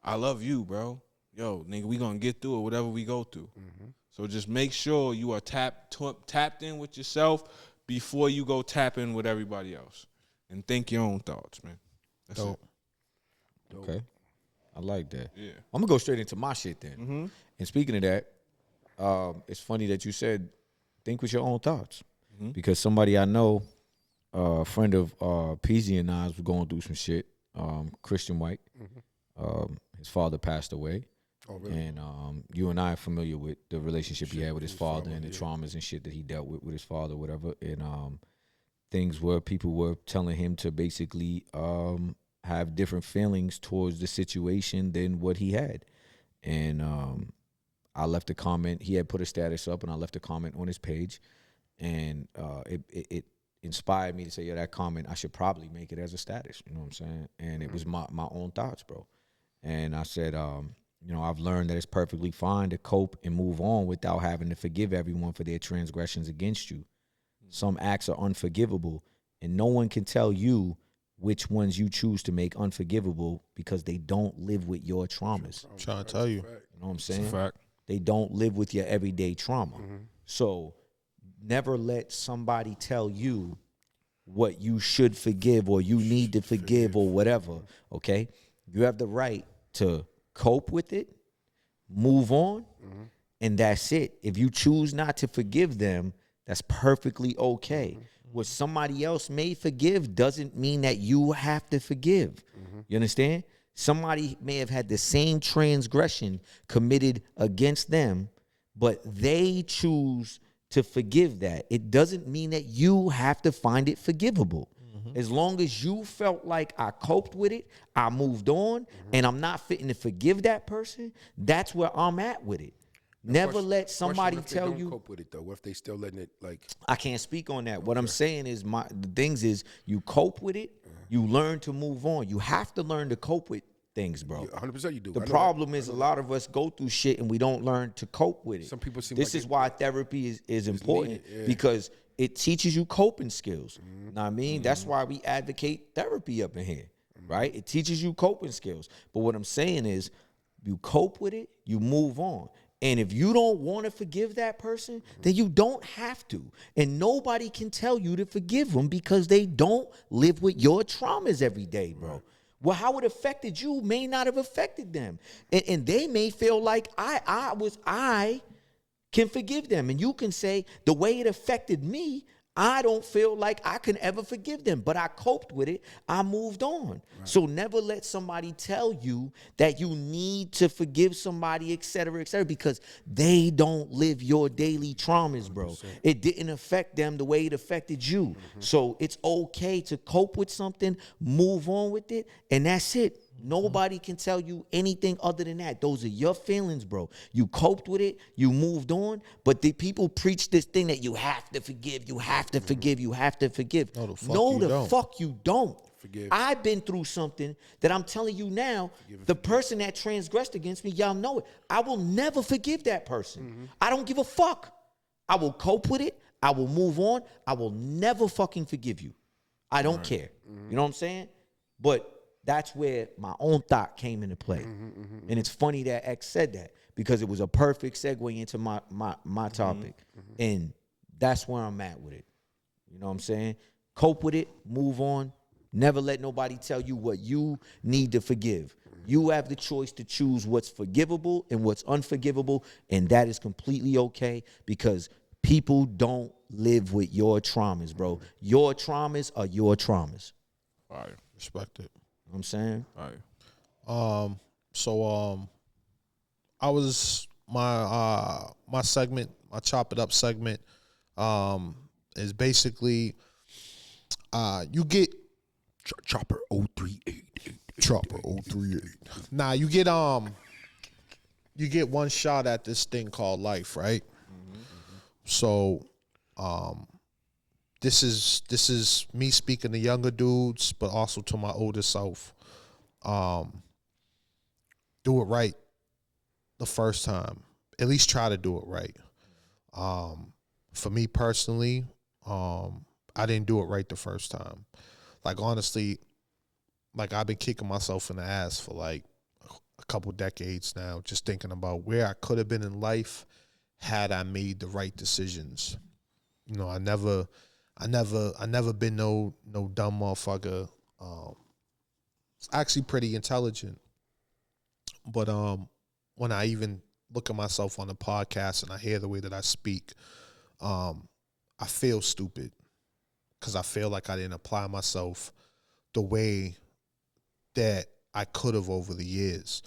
I love you, bro. Yo, nigga, we going to get through it, whatever we go through. So just make sure you are tapped in with yourself before you go tap in with everybody else. And think your own thoughts, man. That's it. Okay. I like that. Yeah. I'm going to go straight into my shit then. And speaking of that, it's funny that you said think with your own thoughts. Because somebody I know, a friend of Peasy and I was going through some shit, Christian White. His father passed away. Oh, really? And you and I are familiar with the relationship he had with his father and the traumas and shit that he dealt with his father, whatever. And things where people were telling him to basically have different feelings towards the situation than what he had. And I left a comment. He had put a status up, and I left a comment on his page. And it inspired me to say, yeah, that comment, I should probably make it as a status. You know what I'm saying? And it was my own thoughts, bro. And I said, I've learned that it's perfectly fine to cope and move on without having to forgive everyone for their transgressions against you. Some acts are unforgivable, and no one can tell you which ones you choose to make unforgivable because they don't live with your traumas. I'm trying to tell you. You know what I'm saying? Fact. They don't live with your everyday trauma. So never let somebody tell you what you should forgive or you need to forgive or whatever, okay? You have the right to cope with it, move on, and that's it. If you choose not to forgive them, that's perfectly okay. What somebody else may forgive doesn't mean that you have to forgive. You understand? Somebody may have had the same transgression committed against them, but they choose to forgive that. It doesn't mean that you have to find it forgivable. As long as you felt like I coped with it, I moved on, and I'm not fitting to forgive that person, that's where I'm at with it. Never let somebody tell you. Cope with it though. What if they still letting it like? I can't speak on that. What I'm saying is the things is you cope with it, you learn to move on. You have to learn to cope with things, bro. 100% you do. The problem is a lot of us go through shit and we don't learn to cope with it. Some people seem this like is why therapy is important because it teaches you coping skills. Know what I mean? That's why we advocate therapy up in here, right? It teaches you coping skills. But what I'm saying is you cope with it, you move on. And if you don't want to forgive that person, then you don't have to. And nobody can tell you to forgive them because they don't live with your traumas every day, bro. Well, how it affected you may not have affected them. And they may feel like I can forgive them. And you can say, the way it affected me, I don't feel like I can ever forgive them, but I coped with it. I moved on. Right. So never let somebody tell you that you need to forgive somebody, et cetera, because they don't live your daily traumas, bro. 100%. It didn't affect them the way it affected you. So it's okay to cope with something, move on with it, and that's it. Nobody can tell you anything other than that. Those are your feelings, bro. You coped with it. You moved on. But the people preach this thing that you have to forgive. You have to forgive. You have to forgive. No, the fuck you don't. Forgive. I've been through something that I'm telling you now. The person that transgressed against me, y'all know it. I will never forgive that person. I don't give a fuck. I will cope with it. I will move on. I will never fucking forgive you. I don't care. You know what I'm saying? But that's where my own thought came into play. And it's funny that X said that because it was a perfect segue into my topic. And that's where I'm at with it. You know what I'm saying? Cope with it, move on. Never let nobody tell you what you need to forgive. You have the choice to choose what's forgivable and what's unforgivable, and that is completely okay because people don't live with your traumas, bro. Your traumas are your traumas. Fire. Respect it. You know what I'm saying? Fire. So I was my segment, my chop it up segment, is basically you get Chopper 0388. Chopper 038. Nah, you get one shot at this thing called life, right? So this is me speaking to younger dudes, but also to my older self. Do it right the first time. At least try to do it right. For me personally, I didn't do it right the first time. Like, honestly, like, I've been kicking myself in the ass for like a couple decades now, just thinking about where I could have been in life had I made the right decisions. You know, I never been no dumb motherfucker. It's actually pretty intelligent. But when I even look at myself on the podcast and I hear the way that I speak, I feel stupid because I feel like I didn't apply myself the way that I could have over the years.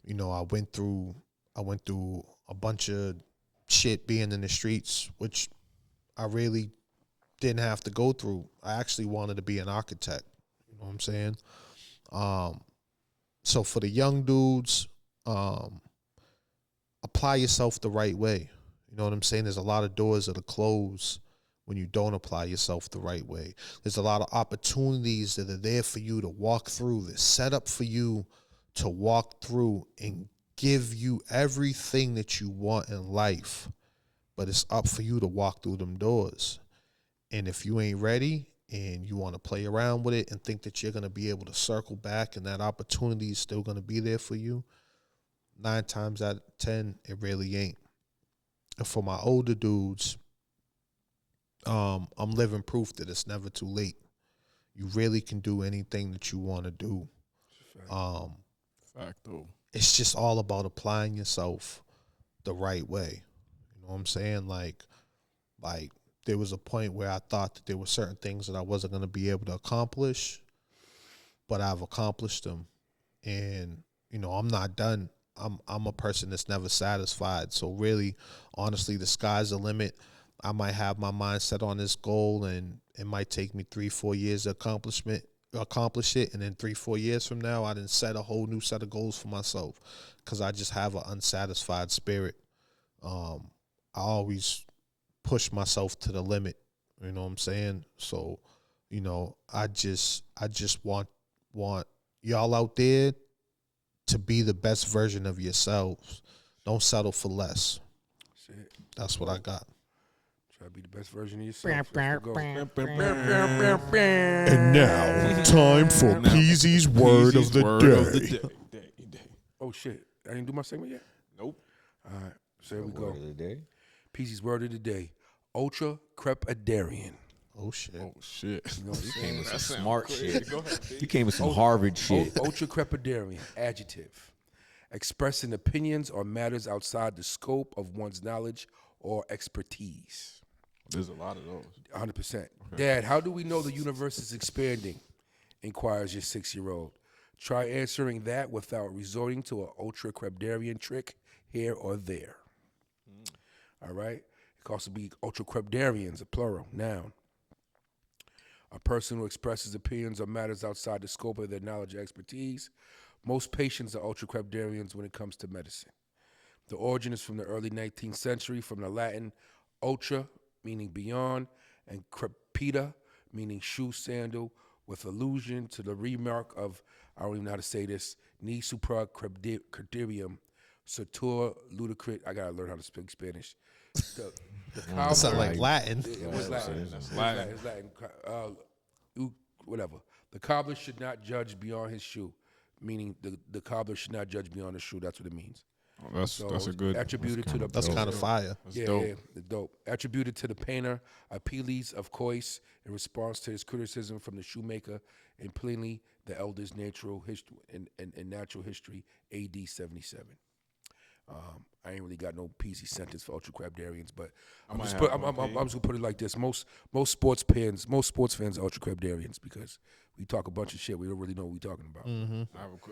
You know, I went through a bunch of shit being in the streets, which I really didn't have to go through. I actually wanted to be an architect. You know what I'm saying? So for the young dudes, apply yourself the right way. You know what I'm saying? There's a lot of doors that are closed when you don't apply yourself the right way. There's a lot of opportunities that are there for you to walk through. They're set up for you to walk through and give you everything that you want in life. But it's up for you to walk through them doors. And if you ain't ready and you want to play around with it and think that you're going to be able to circle back and that opportunity is still going to be there for you, 9 times out of 10, it really ain't. And for my older dudes, I'm living proof that it's never too late. You really can do anything that you want to do. Fact, though. It's just all about applying yourself the right way. You know what I'm saying? Like there was a point where I thought that there were certain things that I wasn't going to be able to accomplish, but I've accomplished them. And, you know, I'm not done. I'm a person that's never satisfied. So really, honestly, the sky's the limit. I might have my mind set on this goal, and it might take me 3-4 years to accomplish it, and then 3-4 years from now, I didn't set a whole new set of goals for myself because I just have an unsatisfied spirit. I always push myself to the limit. You know what I'm saying? So, you know, I just want y'all out there to be the best version of yourselves. Don't settle for less. That's what I got. Try to be the best version of yourself. Let's go. And now, time for Peasy's word of the day. Oh, shit. I didn't do my segment yet? Nope. All right. So here we go. Word of the day. PZ's word of the day. Ultra crepidarian. Oh, shit. Oh, shit. You know what I'm saying? Some smart shit. You came with some Harvard shit. Ultra crepidarian. Adjective. Expressing opinions on matters outside the scope of one's knowledge or expertise. There's a lot of those. 100%. Okay. Dad, how do we know the universe is expanding? Inquires your 6-year-old. Try answering that without resorting to an ultra crepidarian trick here or there. All right? It can also be ultra crepidarians, a plural, noun. A person who expresses opinions on matters outside the scope of their knowledge or expertise. Most patients are ultra crepidarians when it comes to medicine. The origin is from the early 19th century, from the Latin ultra, meaning beyond, and crepida, meaning shoe, sandal, with allusion to the remark of, I don't even know how to say this, ni supra crepidarium, satur ludicrit. I gotta learn how to speak Spanish. The That sounds like Latin. It was Latin. That's It's Latin. It's Latin. Whatever. The cobbler should not judge beyond his shoe, meaning the cobbler should not judge beyond his shoe. That's what it means. Oh, that's So a good. attributed to the. That's kind of fire. That's Yeah, dope. yeah, it's dope. Attributed to the painter Apelles of Cois in response to his criticism from the shoemaker in Pliny The Elders Natural History and Natural History, AD 77. I ain't really got no PC sentence for Ultra Crabdarians, but I'm just gonna put it like this: most sports fans are Ultra Crabdarians because we talk a bunch of shit. We don't really know what we're talking about.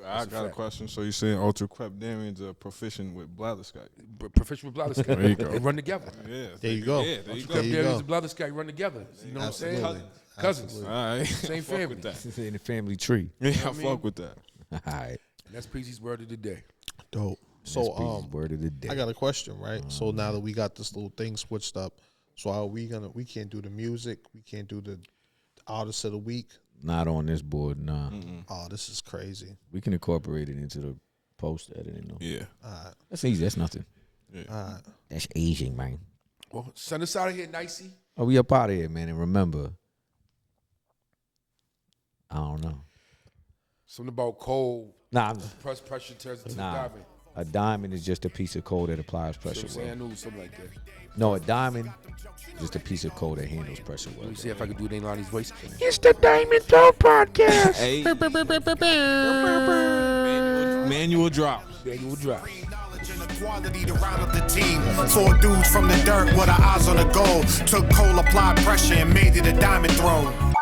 I got a question. So you're saying Ultra Crabdarians are proficient with blatherskite? Proficient with blatherskite. There you go. They run together. Yeah, There you go. Yeah, there you go. There you Crabdarians go. and blatherskite run together. You know what I'm saying? Absolutely. Cousins. All right, Same Fuck family. with that. It's in the family tree. Yeah, I fuck with that. All right. And that's PZ's word of the day. Dope. That's So Peace's word of the day. I got a question, right? So now that we got this little thing switched up, so are we can't do the music, we can't do the artist of the week. Not on this board, nah. Oh, this is crazy. We can incorporate it into the post editing though. Yeah. That's easy. That's nothing. All right. That's Asian, man. Well, send us out of here, nicey. Oh, we up out of here, man. And remember, I don't know. Something about coal. Nah, Pressure turns into a nah. diamond. A diamond is just a piece of coal that applies You pressure know what I'm saying? I well. knew something like that. No, a diamond is just a piece of coal that handles pressure well. Let me see if I can do Daylani's voice. It's the Diamond Toe Podcast. Hey. Manual drops. Manual drop. Knowledge and equality to round up the team. 4 dudes from the dirt with our eyes on the goal. Took coal, applied pressure, and made it a diamond throne.